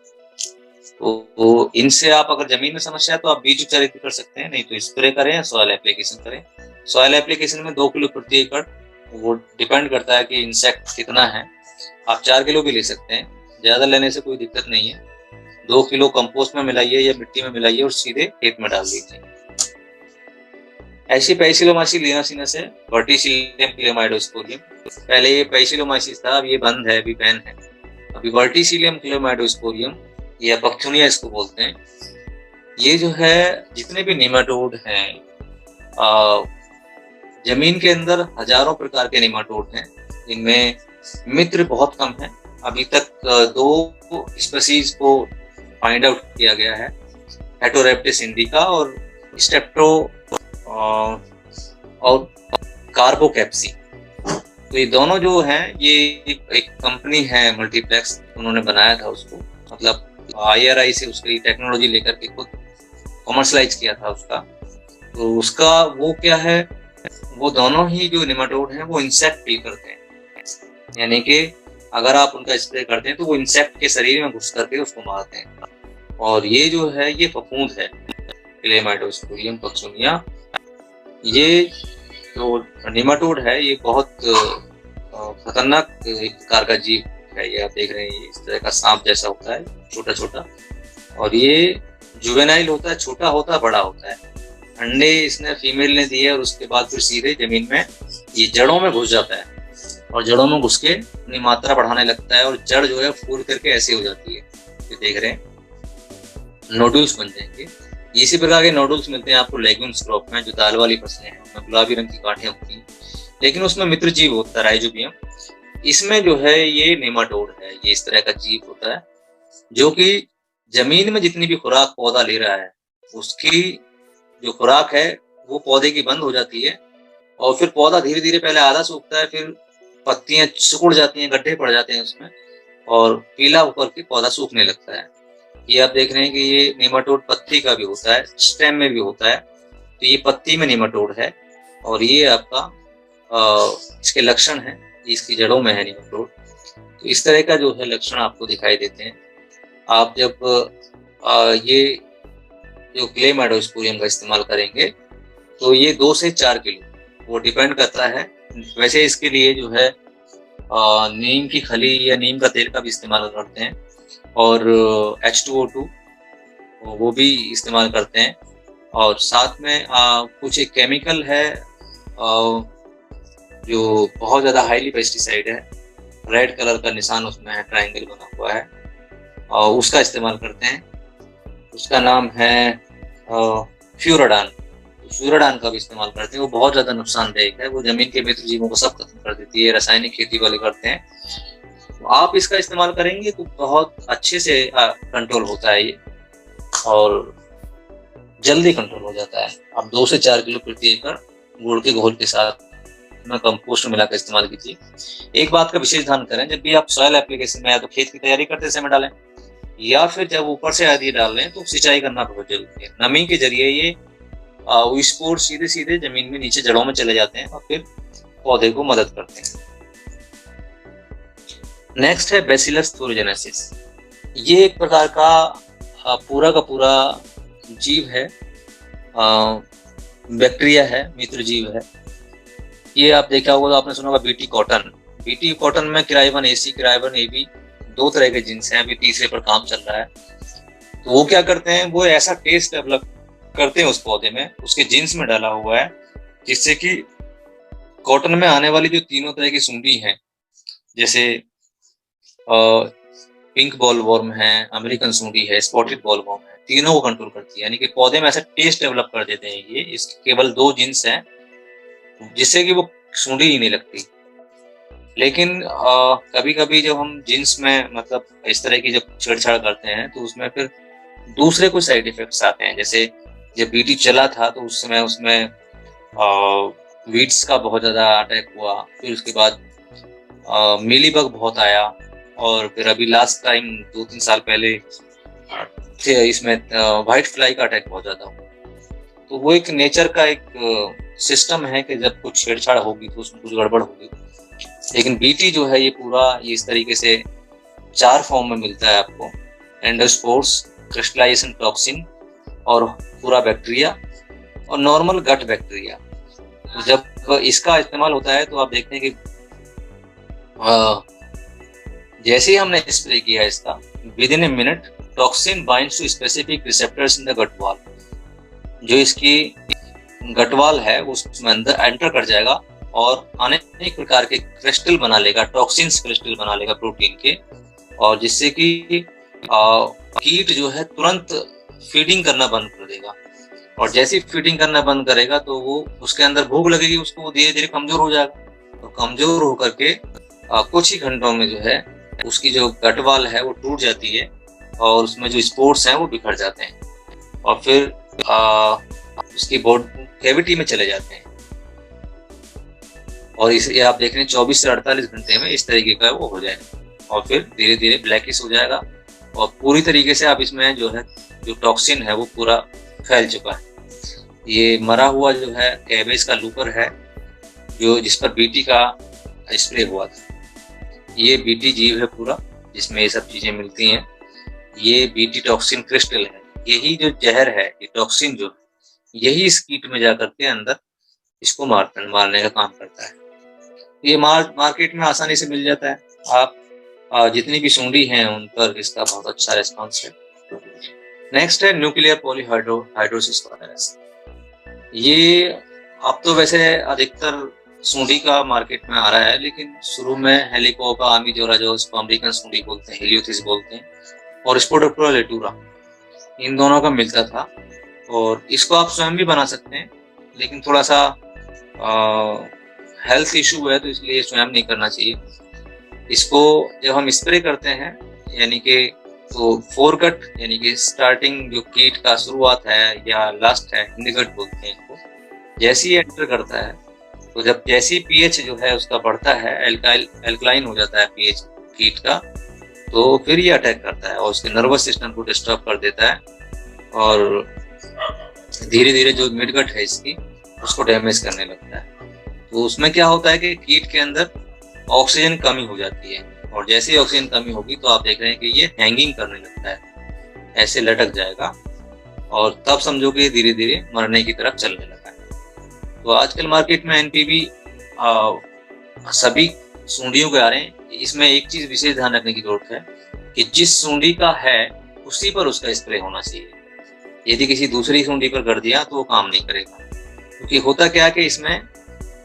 [SPEAKER 1] तो इनसे आप अगर जमीन में समस्या है तो आप बीज उपचारित कर सकते हैं, नहीं तो स्प्रे करें या सॉइल एप्लीकेशन करें। सॉइल एप्लीकेशन में 2 किलो प्रति एकड़, वो डिपेंड करता है कि इंसेक्ट कितना है। आप 4 किलो भी ले सकते हैं, ज्यादा लेने से कोई दिक्कत नहीं है। 2 किलो कंपोस्ट में मिलाइए या मिट्टी में मिलाइए और सीधे खेत में डाल दीजिए। ऐसी पैसिलोमाइसिस लिनासिनस है, वर्टिसिलियम क्लेमाइडोस्पोरियम। पहले ये पैसिलोमाइसिस था, अब ये बंद है, अभी बैन है। अभी वर्टिसिलियम क्लेमाइडोस्पोरियम या पख्थुनिया इसको बोलते हैं। ये जो है, जितने भी नेमाटोड हैं, जमीन के अंदर हजारों प्रकार के नेमाटोड हैं, इनमें मित्र बहुत कम है। अभी तक 2 स्पीशीज को फाइंड आउट किया गया है, हेटोरेप्टिस इंडिका और स्टेप्टो और कार्बोकैप्सी। तो ये दोनों जो हैं, ये एक कंपनी है मल्टीप्लेक्स, उन्होंने बनाया था उसको, मतलब IRI से उसकी टेक्नोलॉजी लेकर के खुद कमर्शलाइज किया था उसका। तो उसका वो क्या है, वो दोनों ही जो नेमाटोड हैं वो इंसेक्ट किल करते हैं, यानी कि अगर आप उनका स्प्रे करते हैं तो वो इंसेक्ट के शरीर में घुस करके उसको मारते हैं। और ये जो है, ये फफूंद है क्लेमाइडोस्पोरियम पख्थुनिया। ये जो नेमाटोड है, ये बहुत खतरनाक एक प्रकार का जीव है। ये आप देख रहे हैं, इस तरह का सांप जैसा होता है, छोटा छोटा, और ये जुवेनाइल होता है, छोटा होता है, बड़ा होता है। अंडे इसने फीमेल ने दिए और उसके बाद फिर सीधे जमीन में ये जड़ों में घुस जाता है, और जड़ों में घुस के अपनी मात्रा बढ़ाने लगता है, और जड़ जो है फूल करके ऐसी हो जाती है, ये देख रहे हैं, नोडुल्स बन जाएंगे। इसी प्रकार के नोडुल्स मिलते हैं आपको लेग्यूम्स क्रॉप में, जो दाल वाली फसलें हैं, उसमें गुलाबी रंग की गांठें होती हैं, लेकिन उसमें मित्र जीव होता है, राइजोबियम। इसमें जो है ये नेमाटोड है, ये इस तरह का जीव होता है, जो कि जमीन में जितनी भी खुराक पौधा ले रहा है, उसकी जो खुराक है वो पौधे की बंद हो जाती है, और फिर पौधा धीरे धीरे पहले आधा सूखता है, फिर पत्तियां सिकुड़ जाती हैं, गड्ढे पड़ जाते हैं उसमें, और पीला होकर के पौधा सूखने लगता है। ये आप देख रहे हैं कि ये नेमाटोड पत्ती का भी होता है, स्टेम में भी होता है। तो ये पत्ती में नेमाटोड है, और ये आपका इसके लक्षण है, इसकी जड़ों में है नेमाटोड। तो इस तरह का जो है लक्षण आपको दिखाई देते हैं। आप जब ये जो क्लेमाइडोस्पोरियम का इस्तेमाल करेंगे तो ये 2 से 4 किलो, वो डिपेंड करता है। वैसे इसके लिए जो है नीम की खली या नीम का तेल का भी इस्तेमाल करते हैं, और H2O2 वो भी इस्तेमाल करते हैं, और साथ में कुछ एक केमिकल है
[SPEAKER 2] जो बहुत ज़्यादा हाईली पेस्टिसाइड है, रेड कलर का निशान उसमें है, ट्रायंगल बना हुआ है, और उसका इस्तेमाल करते हैं। उसका नाम है फ्यूराडान। फ्यूराडान का भी इस्तेमाल करते हैं। वो बहुत ज़्यादा नुकसानदायक है, वो ज़मीन के मित्र जीवों को सब खत्म कर देती है। रासायनिक खेती वाले करते हैं, तो आप इसका इस्तेमाल करेंगे तो बहुत अच्छे से कंट्रोल होता है ये, और जल्दी कंट्रोल हो जाता है। आप 2 से 4 किलो प्रति एकड़ गुड़ के घोल के साथ में कंपोस्ट मिलाकर इस्तेमाल कीजिए। एक बात का विशेष ध्यान करें, जब भी आप सॉइल एप्लीकेशन में या तो खेत की तैयारी करते समय डालें, या फिर जब ऊपर से आदि डाल रहे हैं, तो सिंचाई करना बहुत जरूरी है। नमी के जरिए ये स्पोर सीधे सीधे जमीन में नीचे जड़ों में चले जाते हैं और फिर पौधे को मदद करते हैं। नेक्स्ट है बैसिलस थ्यूरोजेनेसिस। ये एक प्रकार का पूरा जीव है, बैक्टीरिया है, मित्र जीव है। ये आप देखा होगा तो आपने सुना होगा बीटी कॉटन। बीटी कॉटन में किराइवन एसी, किराइवन एबी 2 तरह के जीन्स हैं, अभी तीसरे पर काम चल रहा है। तो वो क्या करते हैं, वो ऐसा टेस्ट डेवलप करते हैं उस पौधे में, उसके जीन्स में डाला हुआ है, जिससे कि कॉटन में आने वाली जो तीनों तरह की सूंडी हैं, जैसे पिंक बॉलवॉर्म है, अमेरिकन सूंडी है, स्पॉटेड बॉलवॉर्म है, तीनों को कंट्रोल करती है। यानी कि पौधे में ऐसा टेस्ट डेवलप कर देते हैं ये, इसके केवल 2 जीन्स हैं, जिससे कि वो सूंडी ही नहीं लगती। लेकिन कभी कभी जब हम जीन्स में मतलब इस तरह की जब छेड़छाड़ करते हैं, तो उसमें फिर दूसरे कुछ साइड इफेक्ट्स आते हैं। जैसे जब बीटी चला था तो उस समय उसमें वीड्स का बहुत ज़्यादा अटैक हुआ, फिर उसके बाद मीलीबग बहुत आया, और फिर अभी लास्ट टाइम 2-3 साल पहले इसमें व्हाइट फ्लाई का अटैक बहुत ज़्यादा हुआ। तो वो एक नेचर का एक सिस्टम है कि जब कुछ छेड़छाड़ होगी तो उसमें कुछ गड़बड़ होगी। लेकिन बीटी जो है ये पूरा ये इस तरीके से 4 फॉर्म में मिलता है आपको, एंडोस्पोर्स, क्रिस्टलाइजेशन टॉक्सिन, और पूरा बैक्टीरिया, और नॉर्मल गट बैक्टीरिया। तो जब इसका इस्तेमाल होता है तो आप देखते हैं कि जैसे ही हमने स्प्रे किया इसका, within a minute toxin binds to specific receptors in the gut wall. जो इसकी गट वॉल है उसमें अंदर एंटर कर जाएगा और अनेक प्रकार के क्रिस्टल बना लेगा, टॉक्सिन्स क्रिस्टल बना लेगा प्रोटीन के, और जिससे कि कीट जो है तुरंत फीडिंग करना बंद कर देगा। और जैसे ही फीडिंग करना बंद करेगा तो वो उसके अंदर भूख लगेगी, उसको धीरे धीरे कमजोर हो जाएगा, और कमजोर होकर के कुछ ही घंटों में जो है उसकी जो गट वॉल है वो टूट जाती है, और उसमें जो स्पोर्स हैं वो बिखर जाते हैं, और फिर उसकी बॉडी कैविटी में चले जाते हैं। और इसे आप देख रहे हैं 24 से 48 घंटे में इस तरीके का वो हो जाएगा, और फिर धीरे धीरे ब्लैकिश हो जाएगा, और पूरी तरीके से आप इसमें जो है जो टॉक्सिन है वो पूरा फैल चुका है। ये मरा हुआ जो है कैबेज का लूपर है, जो जिस पर बीटी का स्प्रे हुआ था। ये बीटी जीव है पूरा, जिसमें ये सब चीजें मिलती हैं। ये बीटी टॉक्सिन क्रिस्टल है, यही जो जहर है, ये टॉक्सिन जो है, यही इस कीट में जाकर के अंदर इसको मारने का काम करता है। ये मार्केट में आसानी से मिल जाता है। आप जितनी भी सूंडी हैं उन पर इसका बहुत अच्छा रिस्पॉन्स है। नेक्स्ट है न्यूक्लियर पॉलीहाइड्रोसिस वायरस। ये अब तो वैसे अधिकतर सूंडी का मार्केट में आ रहा है, लेकिन शुरू में हेलिकोबा आमीजोरा, जो इसको अमेरिकन सूंडी बोलते हैं, हेलियोथिस बोलते हैं, और स्पोडोप्टेरा लेटूरा, इन दोनों का मिलता था। और इसको आप स्वयं भी बना सकते हैं, लेकिन थोड़ा सा हेल्थ इशू है तो इसलिए स्वयं नहीं करना चाहिए। इसको जब हम स्प्रे करते हैं, यानी कि तो फोरगट, यानी कि स्टार्टिंग जो कीट का शुरुआत है या लास्ट है, हिंदगट बोलते हैं इसको, जैसे ही एंटर करता है तो जब जैसी पीएच जो है उसका बढ़ता है, एल्कलाइन हो जाता है पीएच कीट का, तो फिर ये अटैक करता है और उसके नर्वस सिस्टम को डिस्टर्ब कर देता है, और धीरे धीरे जो मिडगट है इसकी उसको डैमेज करने लगता है। तो उसमें क्या होता है कि कीट के अंदर ऑक्सीजन कमी हो जाती है, और जैसे ही ऑक्सीजन कमी होगी तो आप देख रहे हैं कि ये हैंगिंग करने लगता है, ऐसे लटक जाएगा, और तब समझो कि धीरे धीरे मरने की तरफ चलने लगा है। तो आजकल मार्केट में एनपीवी सभी सूंडियों के आ रहे हैं। इसमें एक चीज विशेष ध्यान रखने की जरूरत है कि जिस सूंडी का है उसी पर उसका स्प्रे होना चाहिए। यदि किसी दूसरी सूंडी पर कर दिया तो वो काम नहीं करेगा, क्योंकि होता क्या है कि इसमें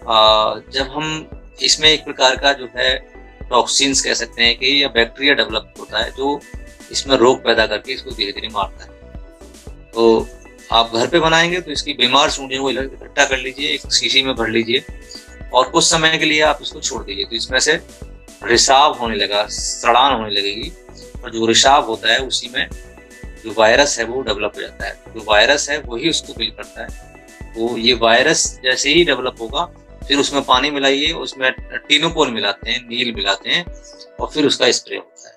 [SPEAKER 2] जब हम इसमें एक प्रकार का जो है टॉक्सिन्स कह सकते हैं कि या बैक्टीरिया डेवलप होता है जो इसमें रोग पैदा करके इसको धीरे धीरे मारता है। तो आप घर पे बनाएंगे तो इसकी बीमार सूंडियों को इकट्ठा कर लीजिए, एक शीशी में भर लीजिए और कुछ समय के लिए आप इसको छोड़ दीजिए, तो इसमें से रिसाव होने लगा, सड़ान होने लगेगी और जो रिसाव होता है उसी में जो वायरस है वो डेवलप हो जाता है। जो वायरस है वही उसको किल करता है। तो ये वायरस जैसे ही डेवलप होगा फिर उसमें पानी मिलाइए, उसमें टिनोपोल मिलाते हैं, नील मिलाते हैं और फिर उसका स्प्रे होता है।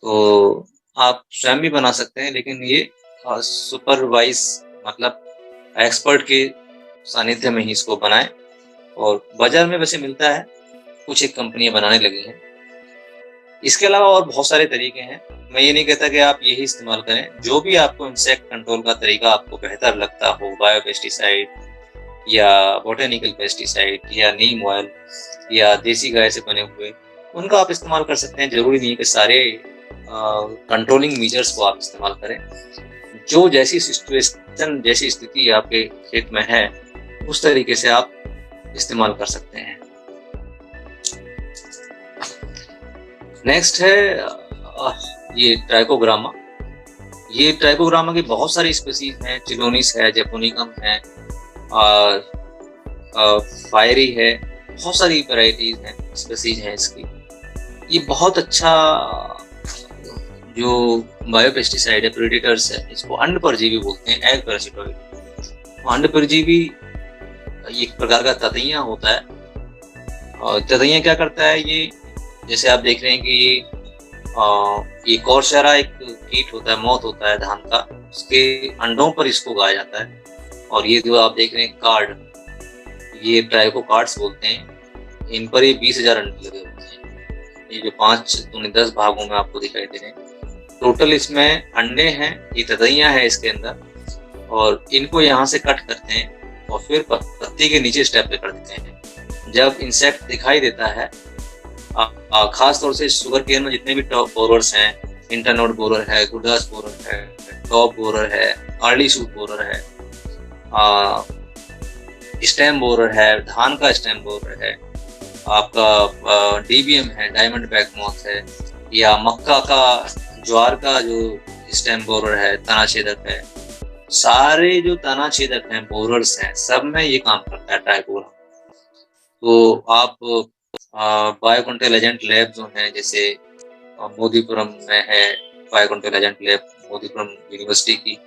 [SPEAKER 2] तो आप स्वयं भी बना सकते हैं, लेकिन ये सुपरवाइज मतलब एक्सपर्ट के सानिध्य में ही इसको बनाएं। और बाजार में वैसे मिलता है, कुछ एक कंपनियां बनाने लगी हैं। इसके अलावा और बहुत सारे तरीके हैं, मैं ये नहीं कहता कि आप यही इस्तेमाल करें। जो भी आपको इंसेक्ट कंट्रोल का तरीका आपको बेहतर लगता हो, बायो पेस्टिसाइड या बोटेनिकल पेस्टिसाइड या नीम ऑयल या देसी गाय से बने हुए, उनका आप इस्तेमाल कर सकते हैं। जरूरी नहीं है कि सारे कंट्रोलिंग मेजर्स को आप इस्तेमाल करें। जो जैसी सिचुएशन, जैसी स्थिति आपके खेत में है उस तरीके से आप इस्तेमाल कर सकते हैं। नेक्स्ट है ये ट्राइकोग्रामा। ये ट्राइकोग्रामा की बहुत सारी स्पीसीज हैं, चिलोनिस है, जैपोनिकम है और फायरी है, बहुत सारी वैरायटीज हैं, स्पीसीज हैं इसकी। ये बहुत अच्छा जो बायो पेस्टिसाइड है, प्रेडेटर्स है, इसको अंड परजीवी बोलते हैं, एग पैरासिटोइड। अंड परजीवी एक प्रकार का ततैया होता है और ततैया क्या करता है, ये जैसे आप देख रहे हैं कि ये कॉर्सेरा एक कीट होता है, मौत होता है धान का, उसके अंडों पर इसको उगाया जाता है। और ये जो आप देख रहे हैं कार्ड, ये ट्राइको कार्ड्स बोलते हैं, इन पर ये 20,000 अंडे लगे होते हैं। ये जो 5 दूनी 10 भागों में आपको दिखाई दे रहे हैं, टोटल इसमें अंडे हैं, ये ततैया है इसके अंदर। और इनको यहाँ से कट करते हैं और फिर पत्ती के नीचे स्टेप पे कर देते हैं। जब इंसेक्ट दिखाई देता है, खास तौर से शुगर केन में जितने भी टॉप बोरर्स हैं, इंटरनोड बोरर है, गुडास बोरर है, टॉप बोरर है, अर्ली शूट बोरर है, स्टेम बोरर है, धान का स्टेम बोरर है, आपका डीबीएम है, डायमंड बैक मॉथ है, या मक्का का, ज्वार का जो स्टेम बोरर है, तना छेदक है, सारे जो तना छेदक हैं, बोरर्स हैं, सब में ये काम करता है ट्राइकोग्रामा। तो आप बायो कंट्रोल एजेंट लैब जो हैं, जैसे मोदीपुरम में है bio control agent lab, Modipuram university की।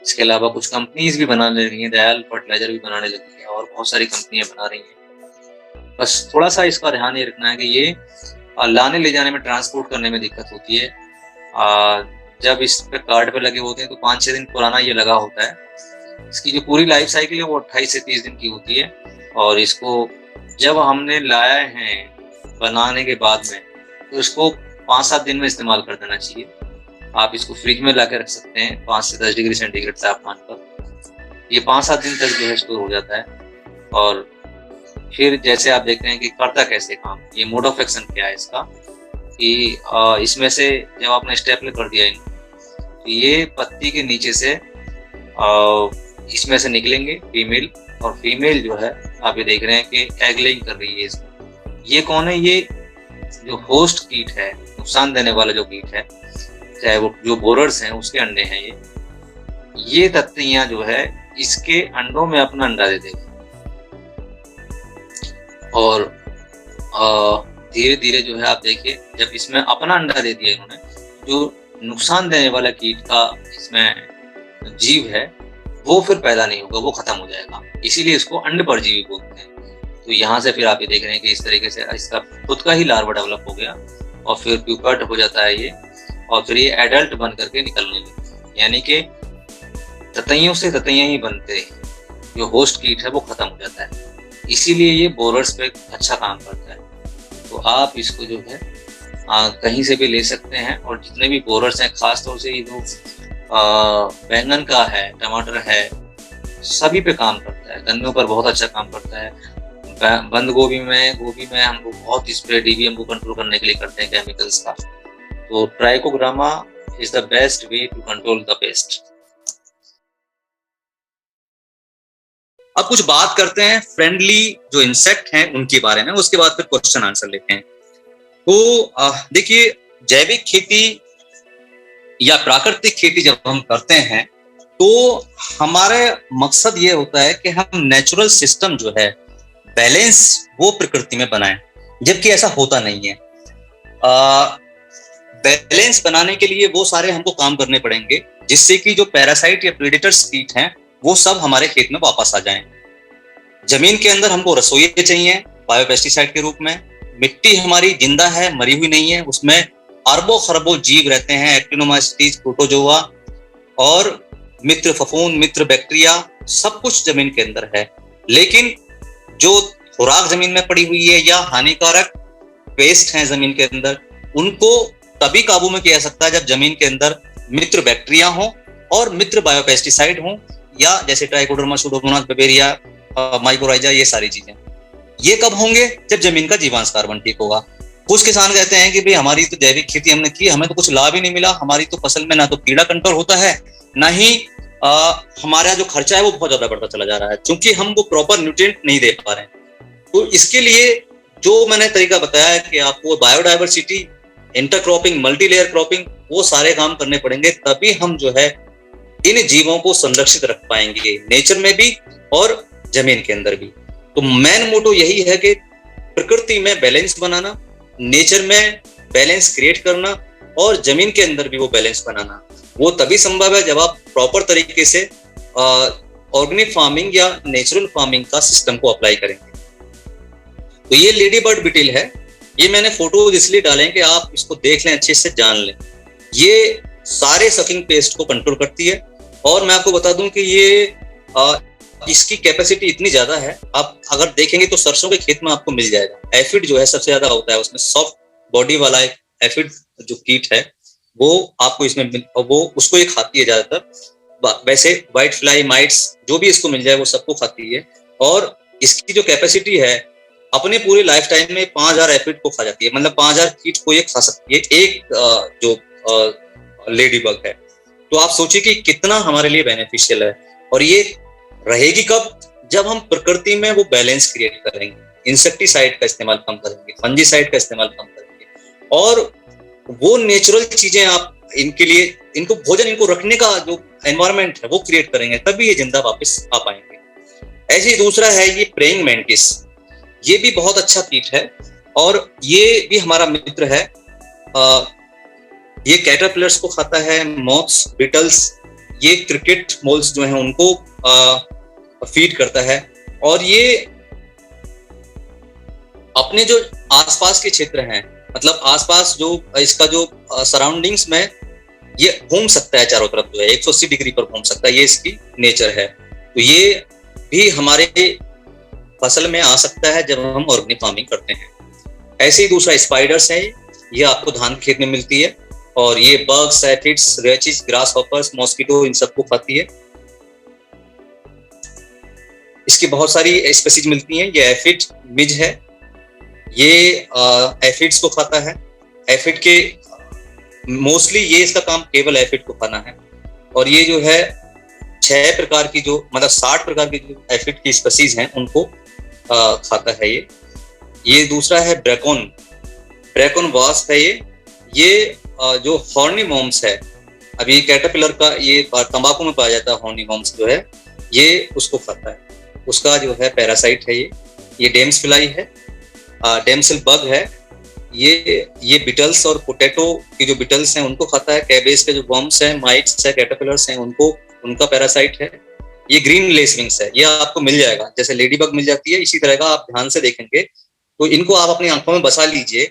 [SPEAKER 2] इसके अलावा कुछ कंपनीज भी बनाने लगी हैं, दयाल फर्टिलाइजर भी बनाने लगी हैं और बहुत सारी कंपनियां बना रही हैं। बस थोड़ा सा इसका ध्यान ये रखना है कि ये लाने ले जाने में, ट्रांसपोर्ट करने में दिक्कत होती है। जब इस पे कार्ड पे लगे होते हैं तो 5-6 दिन पुराना ये लगा होता है। इसकी जो पूरी लाइफ साइकिल है वो 28 से 30 दिन की होती है। और इसको जब हमने लाया है बनाने के बाद में, तो इसको 5-7 दिन में इस्तेमाल कर देना चाहिए। आप इसको फ्रिज में ला के रख सकते हैं 5 से 10 डिग्री सेंटीग्रेड तापमान पर। ये 5-7 दिन तक जो है स्टोर हो जाता है। और फिर जैसे आप देख रहे हैं कि करता कैसे काम, ये मोड ऑफ एक्शन क्या है इसका, कि इसमें से जब आपने स्टेपलर कर दिया इनको, तो ये पत्ती के नीचे से इसमें से निकलेंगे फीमेल, और फीमेल जो है आप ये देख रहे हैं कि एग लेइंग कर रही है इसमें। ये कौन है, ये जो होस्ट कीट है, नुकसान देने वाला जो कीट है, चाहे वो जो बोरर्स हैं उसके अंडे हैं, ये ततैयां जो है इसके अंडों में अपना अंडा दे देगा। और धीरे धीरे जो है आप देखिए, जब इसमें अपना अंडा दे दिया इन्होंने, जो नुकसान देने वाला कीट का इसमें जीव है वो फिर पैदा नहीं होगा, वो खत्म हो जाएगा। इसीलिए इसको अंड परजीवी बोलते हैं। तो यहाँ से फिर आप ये देख रहे हैं कि इस तरीके से इसका खुद का ही लार्वा डेवलप हो गया और फिर प्यूपर्ट हो जाता है ये, और फिर ये एडल्ट बन करके निकलने लगते हैं। यानी कि ततैयों से ततैया ही बनते हैं, जो होस्ट कीट है वो खत्म हो जाता है। इसीलिए ये बोरर्स पे अच्छा काम करता है। तो आप इसको जो है कहीं से भी ले सकते हैं। और जितने भी बोरर्स हैं, खास तौर से ये जो बैंगन का है, टमाटर है, सभी पे काम करता है। गन्नों पर बहुत अच्छा काम करता है। बंद गोभी में हम लोग बहुत स्प्रे डीबीएम को कंट्रोल करने के लिए करते हैं केमिकल्स का। तो trichogramma is the best way to control the pest.
[SPEAKER 1] अब कुछ बात करते हैं फ्रेंडली जो इंसेक्ट हैं उनके बारे में, उसके बाद फिर क्वेश्चन आंसर लेते हैं। तो देखिए, जैविक खेती या प्राकृतिक खेती जब हम करते हैं तो हमारा मकसद ये होता है कि हम नेचुरल सिस्टम जो है बैलेंस वो प्रकृति में बनाएं, जबकि ऐसा होता नहीं है। बैलेंस बनाने के लिए वो सारे हमको काम करने पड़ेंगे जिससे कि जो पैरासाइट या प्रेडेटर्स कीट हैं वो सब हमारे खेत में वापस आ जाएं। जमीन के अंदर हमको रसोई चाहिए बायोपेस्टिसाइड के रूप में। मिट्टी हमारी जिंदा है, मरी हुई नहीं है, उसमें अरबों खरबों जीव रहते हैं, एक्टिनोमाइसीट्स, प्रोटोजोआ और मित्र फफूंद, मित्र बैक्टीरिया, सब कुछ जमीन के अंदर है। लेकिन जो खुराक जमीन में पड़ी हुई है या हानिकारक वेस्ट हैं जमीन के अंदर, उनको तभी काबू में किया जा सकता है जब जमीन के अंदर मित्र बैक्टीरिया हो और मित्र बायोपेस्टिसाइड हो, या जैसे ट्राइकोडर्मा, सूडोमोनास, बेवेरिया, माइकोराइजा, ये सारी चीजें। ये कब होंगे? जब जमीन का जीवांश कार्बन ठीक होगा। कुछ किसान कहते हैं कि भाई हमारी तो जैविक खेती हमने की, हमें तो कुछ लाभ ही नहीं मिला, हमारी तो फसल में ना तो कीड़ा कंट्रोल होता है, ना ही हमारा जो खर्चा है वो बहुत ज्यादा बढ़ता चला जा रहा है, क्योंकि हम वो प्रॉपर न्यूट्रिएंट नहीं दे पा रहे हैं। तो इसके लिए जो मैंने तरीका बताया है कि आपको biodiversity, intercropping, multi layer cropping, वो सारे काम करने पड़ेंगे, तभी हम जो है इन जीवों को संरक्षित रख पाएंगे, नेचर में भी और जमीन के अंदर भी। तो मेन मोटो यही है कि प्रकृति में बैलेंस बनाना, नेचर में बैलेंस क्रिएट करना और जमीन के अंदर भी वो बैलेंस बनाना। वो तभी संभव है जब आप प्रॉपर तरीके से ऑर्गेनिक फार्मिंग या नेचुरल फार्मिंग का सिस्टम को अप्लाई करेंगे। तो ये लेडी बर्ड बीटल है, ये मैंने फोटो इसलिए डाले हैं कि आप इसको देख लें, अच्छे से जान लें। ये सारे सकिंग पेस्ट को कंट्रोल करती है और मैं आपको बता दूं कि ये इसकी कैपेसिटी इतनी ज्यादा है, आप अगर देखेंगे तो सरसों के खेत में आपको मिल जाएगा। एफिड जो है सबसे ज्यादा होता है उसमें, सॉफ्ट बॉडी वाला एक एफिड जो कीट है वो आपको इसमें, वो उसको ये खाती है ज्यादातर। वैसे व्हाइट फ्लाई, माइट्स, जो भी इसको मिल जाए वो सबको खाती है। और इसकी जो कैपेसिटी है अपने पूरे लाइफ टाइम में 5000 एफिड को खा जाती है, मतलब 5000 कीट को ये खा सकती है, एक जो लेडी बग है। तो आप सोचिए कि कितना हमारे लिए बेनिफिशियल है। और ये रहेगी कब? जब हम प्रकृति में वो बैलेंस क्रिएट करेंगे, इंसेक्टिसाइड का इस्तेमाल कम करेंगे, फंजीसाइड का इस्तेमाल कम करेंगे और वो नेचुरल चीजें आप इनके लिए, इनको भोजन, इनको रखने का जो एनवायरनमेंट है वो क्रिएट करेंगे, तभी ये जिंदा वापस आ पाएंगे। ऐसे ही दूसरा है ये प्रेइंग मैंटिस, ये भी बहुत अच्छा कीट है और ये भी हमारा मित्र है। ये कैटरपिलर्स को खाता है, मॉथ्स, बीटल्स, ये क्रिकेट मोल्स जो हैं उनको फीड करता है। और ये अपने जो आसपास के क्षेत्र हैं, मतलब आसपास जो इसका जो सराउंडिंग्स में ये घूम सकता है, चारों तरफ जो है 180 डिग्री पर घूम सकता है, ये इसकी नेचर है। तो ये भी हमारे फसल में आ सकता है जब हम ऑर्गेनिक फार्मिंग करते हैं। ऐसे ही दूसरा स्पाइडर्स है, ये आपको धान खेत में मिलती है और ये बग्स, एफिड्स, रेचिस, ग्रास हॉपर्स, मॉस्किटो, इन सबको खाती है। इसकी बहुत सारी स्पीसीज मिलती हैं। ये एफिड मिज है, ये एफिड्स को खाता है। एफिड के मोस्टली ये इसका काम केवल एफिड को खाना है। और ये जो है 6 प्रकार की जो, मतलब 60 प्रकार की जो एफिड की स्पीसीज हैं उनको खाता है ये दूसरा है ब्रैकोन, ब्रैकोन वास्प है ये जो हॉर्नी मॉम्स है, अभी कैटरपिलर का ये तंबाकू में पाया जाता है, हॉर्नी मॉम्स जो है ये उसको खाता है, उसका जो है पैरासाइट है ये डेम्स फ्लाई है, डेमसेल बग है, ये बिटल्स और पोटैटो की जो बिटल्स हैं उनको खाता है। कैबेज के जो वर्म्स हैं, माइट्स है, कैटरपिलर्स हैं, उनका पैरासाइट है। ये ग्रीन लेसविंग्स है, ये आपको मिल जाएगा, जैसे लेडी बग मिल जाती है इसी तरह का आप ध्यान से देखेंगे तो इनको आप अपनी आंखों में बसा लीजिए,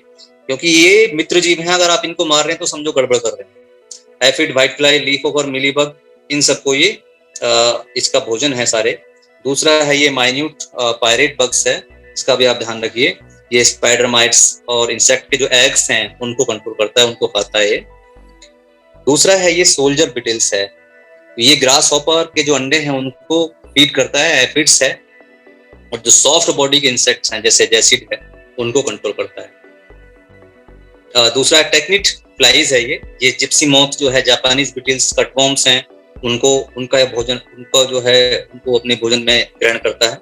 [SPEAKER 1] क्योंकि ये मित्र जीव हैं, अगर आप इनको मार रहे हैं तो समझो गड़बड़ कर रहे हैं। Aphid, white fly, leafhopper, mealybug, इन सबको ये इसका भोजन है सारे। दूसरा है ये माइन्यूट पायरेट बग्स है, इसका भी आप ध्यान रखिए। ये स्पाइडर माइट्स और इंसेक्ट के जो एग्स हैं उनको कंट्रोल करता है, उनको खाता है। दूसरा है ये सोल्जर बिटल्स है, ये ग्रास हॉपर के जो अंडे हैं उनको फीड करता है, एफिड्स है। और जो सॉफ्ट बॉडी के इंसेक्ट्स हैं जैसे जैसिड है उनको कंट्रोल करता है। दूसरा टेक्निट फ्लाइज है, ये जिप्सी मॉथ जो है, जापानीज बिटल्स, कटवॉर्म्स हैं, उनको उनका भोजन उनको जो है उनको अपने भोजन में ग्रहण करता है।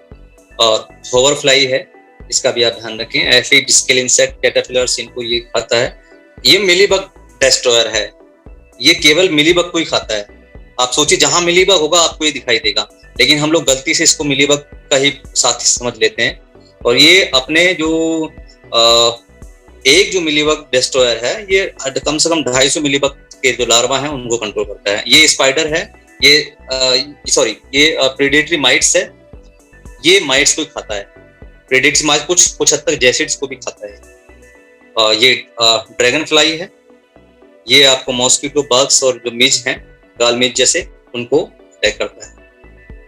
[SPEAKER 1] और होवर फ्लाई है, इसका भी आप ध्यान रखें। एफिड, स्केल इंसेक्ट, कैटरपिलर्स, इनको ये खाता है। ये मिलीबग डिस्ट्रॉयर है, ये केवल मिलीबग को ही खाता है। आप सोचिए जहां मिलीबग होगा आपको ये दिखाई देगा, लेकिन हम लोग गलती से इसको मिलीबग का ही साथी समझ लेते हैं। और ये अपने जो एक जो मिलीबग डिस्ट्रॉयर है, ये कम से कम 250 मिलीबग के जो लार्वा हैं उनको कंट्रोल करता है। ये स्पाइडर है, ये सॉरी ये प्रेडेटरी माइट्स है, ये माइट्स को खाता है। प्रेडेटरी माइट्स कुछ हद तक जैसिड्स को भी खाता है। ये ड्रैगन फ्लाई है, ये आपको मॉस्किटो, बग्स और जो मिज हैं, गाल मिज जैसे, उनको अटैक करता है।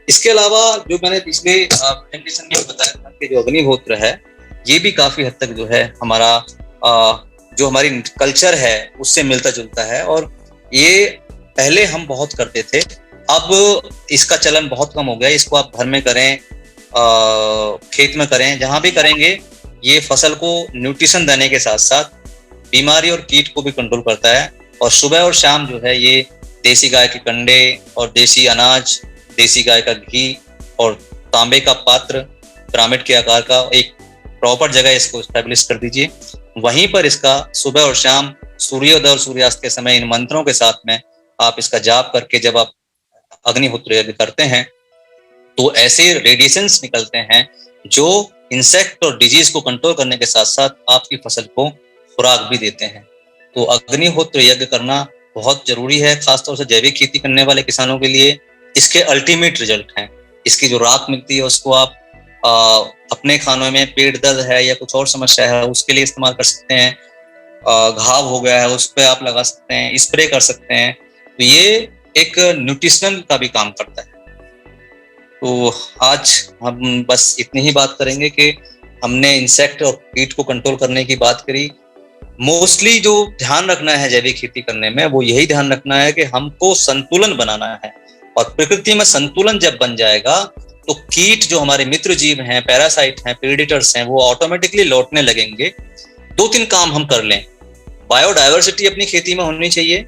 [SPEAKER 1] इसके अलावा जो मैंने पिछले प्रेजेंटेशन में बताया था कि जो अग्निहोत्र है, ये भी काफी हद तक जो है हमारा जो हमारी कल्चर है उससे मिलता जुलता है। और ये पहले हम बहुत करते थे, अब इसका चलन बहुत कम हो गया। इसको आप घर में करें, खेत में करें, जहां भी करेंगे, ये फसल को न्यूट्रिशन देने के साथ साथ बीमारी और कीट को भी कंट्रोल करता है। और सुबह और शाम जो है ये देसी गाय के कंडे और देसी अनाज, देसी गाय का घी और तांबे का पात्र, पिरामिड के आकार का एक प्रॉपर जगह इसको स्टैब्लिश कर दीजिए। वहीं पर इसका सुबह और शाम, सूर्योदय और सूर्यास्त के समय, इन मंत्रों के साथ में आप इसका जाप करके जब आप अग्निहोत्र यज्ञ करते हैं तो ऐसे रेडिएशंस निकलते हैं जो इंसेक्ट और डिजीज को कंट्रोल करने के साथ साथ आपकी फसल को खुराक भी देते हैं। तो अग्निहोत्र यज्ञ करना बहुत जरूरी है, खासतौर से जैविक खेती करने वाले किसानों के लिए। इसके अल्टीमेट रिजल्ट हैं, इसकी जो राख मिलती है उसको आप अपने खानों में, पेट दर्द है या कुछ और समस्या है उसके लिए इस्तेमाल कर सकते हैं। घाव हो गया है उस पर आप लगा सकते हैं, स्प्रे कर सकते हैं। तो ये एक न्यूट्रिशनल का भी काम करता है। तो आज हम बस इतनी ही बात करेंगे कि हमने इंसेक्ट और कीट को कंट्रोल करने की बात करी। मोस्टली जो ध्यान रखना है जैविक खेती करने में, वो यही ध्यान रखना है कि हमको संतुलन बनाना है। और प्रकृति में संतुलन जब बन जाएगा तो कीट जो हमारे मित्र जीव हैं, पैरासाइट हैं, प्रेडेटर्स हैं, वो ऑटोमेटिकली लौटने लगेंगे। 2-3 काम हम कर लें। बायोडायवर्सिटी अपनी खेती में होनी चाहिए।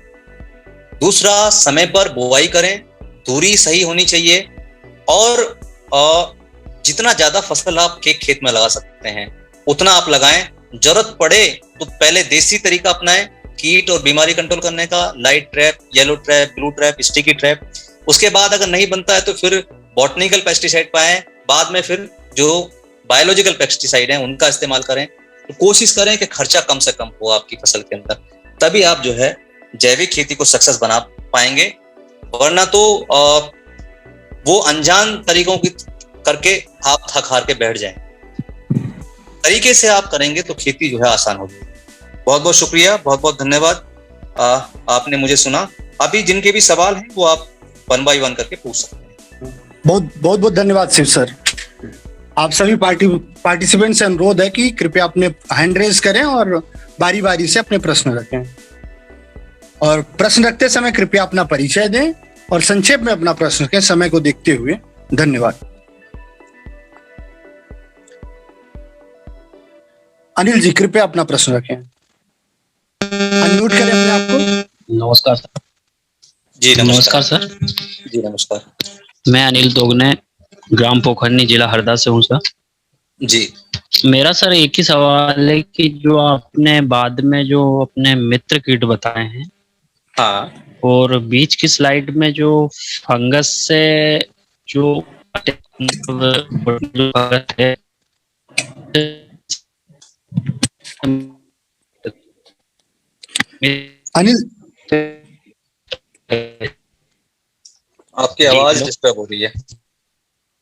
[SPEAKER 1] दूसरा, समय पर बुआई करें, दूरी सही होनी चाहिए। और जितना ज्यादा फसल आप खेत में लगा सकते हैं उतना आप लगाएं। जरूरत पड़े तो पहले देसी तरीका अपनाएं कीट और बीमारी कंट्रोल करने का, light trap, yellow trap, blue trap, sticky trap. उसके बाद अगर नहीं बनता है तो फिर बॉटनिकल पेस्टिसाइड पाएं, बाद में फिर जो बायोलॉजिकल पेस्टिसाइड हैं उनका इस्तेमाल करें। तो कोशिश करें कि खर्चा कम से कम हो आपकी फसल के अंदर, तभी आप जो है जैविक खेती को सक्सेस बना पाएंगे। वरना तो वो अनजान तरीकों की करके आप थक हार के बैठ जाएं। तरीके से आप करेंगे तो खेती जो है आसान होगी। बहुत बहुत शुक्रिया, बहुत बहुत धन्यवाद, आपने मुझे सुना। अभी जिनके भी सवाल हैं वो आप 1 by 1 करके पूछ सकते हैं।
[SPEAKER 3] बहुत धन्यवाद शिव सर। आप सभी पार्टिसिपेंट से अनुरोध है कि कृपया अपने हैंड रेज करें और बारी बारी से अपने प्रश्न रखें। और प्रश्न रखते समय कृपया अपना परिचय दें और संक्षेप में अपना प्रश्न रखें समय को देखते हुए। धन्यवाद। अनिल जी, कृपया अपना प्रश्न रखें। अनम्यूट करें अपने आप को।
[SPEAKER 4] नमस्कार सर।
[SPEAKER 1] जी
[SPEAKER 4] नमस्कार सर।
[SPEAKER 1] जी नमस्कार।
[SPEAKER 4] मैं अनिल दोगने, ग्राम पोखरनी, जिला हरदा से हूँ सर।
[SPEAKER 1] जी
[SPEAKER 4] मेरा सर एक ही सवाल है कि जो आपने बाद में जो अपने मित्र कीट बताए हैं,
[SPEAKER 1] हाँ,
[SPEAKER 4] और बीच की स्लाइड में जो फंगस से जो है,
[SPEAKER 3] अनिल,
[SPEAKER 1] आपकी आवाज डिस्टर्ब हो रही है।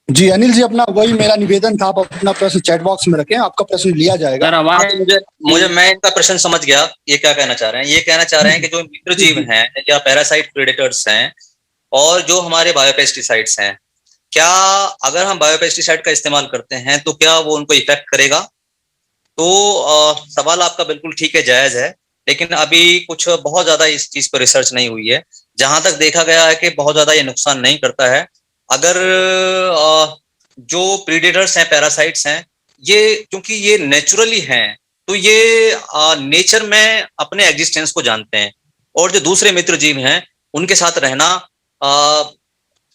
[SPEAKER 3] जी अनिल जी, अपना वही मेरा निवेदन था, आप अपना प्रश्न चैट बॉक्स में रखें, आपका प्रश्न लिया जाएगा।
[SPEAKER 4] सर आवाज
[SPEAKER 1] मुझे मैं इनका प्रश्न समझ गया। ये क्या कहना चाह रहे हैं? ये कहना चाह रहे हैं कि जो मित्र जीव हैं या पैरासाइट प्रेडेटर्स हैं और जो हमारे बायोपेस्टिसाइड्स हैं, क्या अगर हम बायोपेस्टिसाइड का इस्तेमाल करते हैं तो क्या वो उनको इफेक्ट करेगा? तो सवाल आपका बिल्कुल ठीक है, जायज है, लेकिन अभी कुछ बहुत ज्यादा इस चीज पर रिसर्च नहीं हुई है। जहां तक देखा गया है कि बहुत ज्यादा ये नुकसान नहीं करता है। अगर जो प्रीडेटर्स हैं, पैरासाइट्स हैं, ये क्योंकि ये नेचुरली हैं तो ये नेचर में अपने एग्जिस्टेंस को जानते हैं, और जो दूसरे मित्र जीव हैं उनके साथ रहना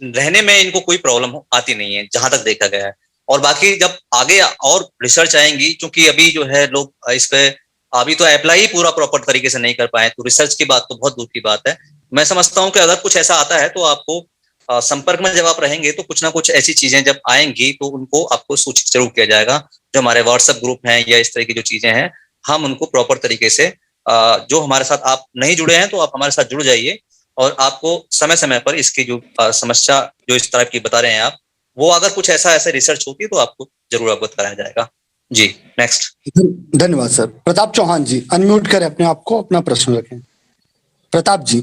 [SPEAKER 1] रहने में इनको कोई प्रॉब्लम आती नहीं है जहां तक देखा गया है। और बाकी जब आगे और रिसर्च आएंगी, क्योंकि अभी जो है लोग इस पे अभी तो अप्लाई ही पूरा प्रॉपर तरीके से नहीं कर पाए, तो रिसर्च की बात तो बहुत दूर की बात है। मैं समझता हूँ कि अगर कुछ ऐसा आता है तो आपको संपर्क में जब आप रहेंगे तो कुछ ना कुछ ऐसी चीजें जब आएंगी तो उनको आपको सूचित जरूर किया जाएगा। जो हमारे व्हाट्सएप ग्रुप हैं या इस तरह की जो चीजें हैं, हम उनको प्रॉपर तरीके से जो हमारे साथ आप नहीं जुड़े हैं तो आप हमारे साथ जुड़ जाइए, और आपको समय समय पर इसकी जो समस्या जो इस तरह की बता रहे हैं आप, वो अगर कुछ ऐसा ऐसा रिसर्च होती है तो आपको जरूर अवगत कराया जाएगा। जी, नेक्स्ट।
[SPEAKER 3] धन्यवाद सर। प्रताप चौहान जी, अनम्यूट करें अपने आप को, अपना प्रश्न रखें। प्रताप जी।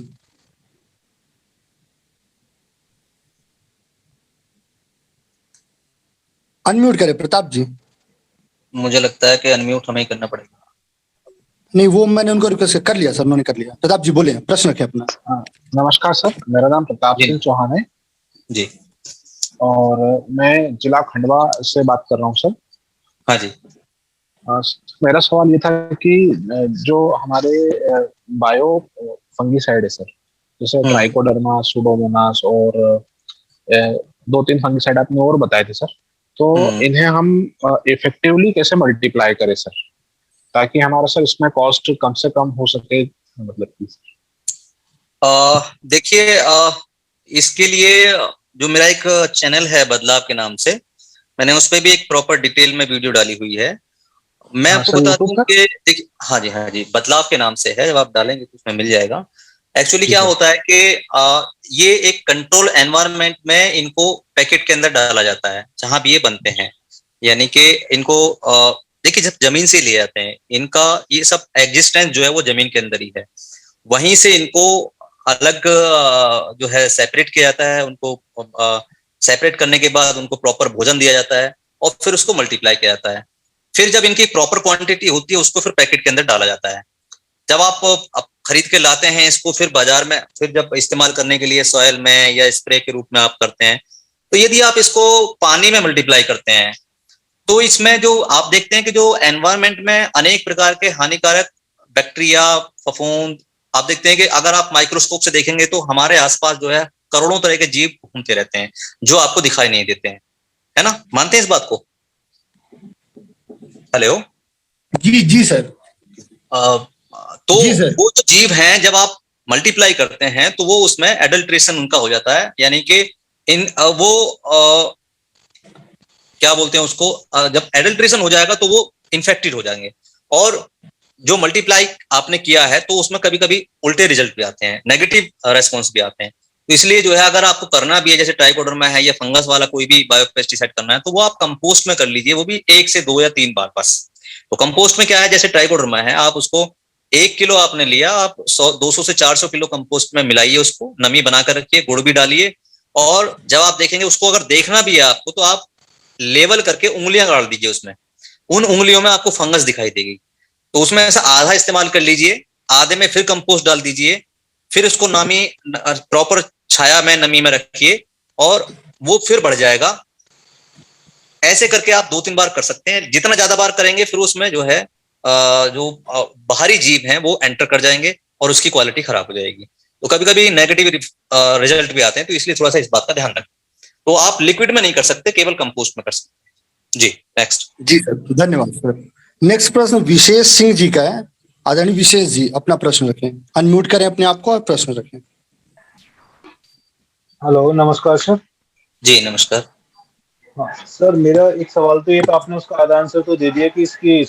[SPEAKER 3] अनम्यूट करें प्रताप जी।
[SPEAKER 1] मुझे लगता है कि अनम्यूट हमें ही करना पड़ेगा।
[SPEAKER 3] नहीं, वो मैंने उनको रिक्वेस्ट कर लिया सर, उन्होंने कर लिया। प्रताप जी बोले, प्रश्न रखें अपना।
[SPEAKER 5] नमस्कार सर, मेरा नाम प्रताप सिंह चौहान है
[SPEAKER 1] जी,
[SPEAKER 5] और मैं जिला खंडवा से बात कर रहा हूँ सर।
[SPEAKER 1] हाँ जी।
[SPEAKER 5] मेरा सवाल ये था कि जो हमारे बायो फंगीसाइड है सर, जैसे ट्राइकोडर्मा, सुडोमोनास और 2-3 फंगीसाइड आपने और बताए थे सर, तो इन्हें हम इफेक्टिवली कैसे मल्टीप्लाई करें सर, ताकि हमारा सर इसमें कॉस्ट कम से कम हो सके, मतलब कि
[SPEAKER 1] देखिए, इसके लिए जो मेरा एक चैनल है बदलाव के नाम से, मैंने उस पर भी एक प्रॉपर डिटेल में वीडियो डाली हुई है। मैं आपको बता दूं कि देखिए, हाँ जी, बदलाव के नाम से है, जब आप डालेंगे तो उसमें मिल जाएगा। एक्चुअली क्या होता है कि ये एक कंट्रोल एनवायरनमेंट में इनको पैकेट के अंदर डाला जाता है जहां भी ये बनते हैं। यानी कि इनको देखिए, जब जमीन से लिए जाते हैं, इनका ये सब एग्जिस्टेंस जो है वो जमीन के अंदर ही है। वहीं से इनको अलग जो है सेपरेट किया जाता है। उनको सेपरेट करने के बाद उनको प्रॉपर भोजन दिया जाता है और फिर उसको मल्टीप्लाई किया जाता है। फिर जब इनकी प्रॉपर क्वांटिटी होती है उसको फिर पैकेट के अंदर डाला जाता है। जब आप खरीद के लाते हैं इसको, फिर बाजार में फिर जब इस्तेमाल करने के लिए सॉइल में या स्प्रे के रूप में आप करते हैं, तो यदि आप इसको पानी में मल्टीप्लाई करते हैं तो इसमें जो आप देखते हैं कि जो एनवायरनमेंट में अनेक प्रकार के हानिकारक बैक्टीरिया, फफूंद, आप देखते हैं कि अगर आप माइक्रोस्कोप से देखेंगे तो हमारे आसपास जो है करोड़ों तरह के जीव घूमते रहते हैं जो आपको दिखाई नहीं देते हैं, है ना? मानते हैं इस बात को? हेलो
[SPEAKER 3] जी सर।
[SPEAKER 1] तो जी सर। वो जो जीव हैं जब आप मल्टीप्लाई करते हैं तो वो उसमें एडल्ट्रेशन उनका हो जाता है। यानी कि क्या बोलते हैं उसको, जब एडल्ट्रेशन हो जाएगा तो वो इन्फेक्टेड हो जाएंगे। और जो मल्टीप्लाई आपने किया है तो उसमें कभी कभी उल्टे रिजल्ट भी आते हैं, नेगेटिव रेस्पॉन्स भी आते हैं। तो इसलिए जो है अगर आपको करना भी है, जैसे ट्राइकोडर्मा है या फंगस वाला कोई भी बायोपेस्टिसाइड करना है, तो वो आप कंपोस्ट में कर लीजिए, वो भी 1 से 2 या 3 बार बस। तो कंपोस्ट में क्या है, जैसे ट्राइकोडर्मा है, आप उसको 1 किलो आपने लिया, आप 200 से 400 किलो कंपोस्ट में मिलाइए, उसको नमी बनाकर रखिए, गुड़ भी डालिए। और जब आप देखेंगे उसको, अगर देखना भी है आपको, तो आप लेवल करके उंगलियां गाड़ दीजिए उसमें, उन उंगलियों में आपको फंगस दिखाई देगी। तो उसमें ऐसा आधा इस्तेमाल कर लीजिए, आधे में फिर कंपोस्ट डाल दीजिए, फिर उसको नमी प्रॉपर छाया में नमी में रखिए और वो फिर बढ़ जाएगा। ऐसे करके आप 2-3 बार कर सकते हैं। जितना ज्यादा बार करेंगे फिर उसमें जो है जो बाहरी जीव हैं वो एंटर कर जाएंगे और उसकी क्वालिटी खराब हो जाएगी। तो कभी कभी नेगेटिव रिजल्ट भी आते हैं, तो इसलिए थोड़ा सा इस बात का ध्यान रखें। तो आप लिक्विड में नहीं कर सकते, केवल कंपोस्ट में कर सकते हैं। जी, नेक्स्ट।
[SPEAKER 3] जी सर, धन्यवाद सर। नेक्स्ट प्रश्न विशेष सिंह जी का है। आदरणीय विशेष जी, अपना प्रश्न रखें, अनम्यूट करें अपने आप को और प्रश्न रखें।
[SPEAKER 6] हेलो, नमस्कार सर।
[SPEAKER 1] जी नमस्कार।
[SPEAKER 6] हाँ सर, मेरा एक सवाल तो ये था, आपने उसका आधा आंसर तो दे दिया कि इसकी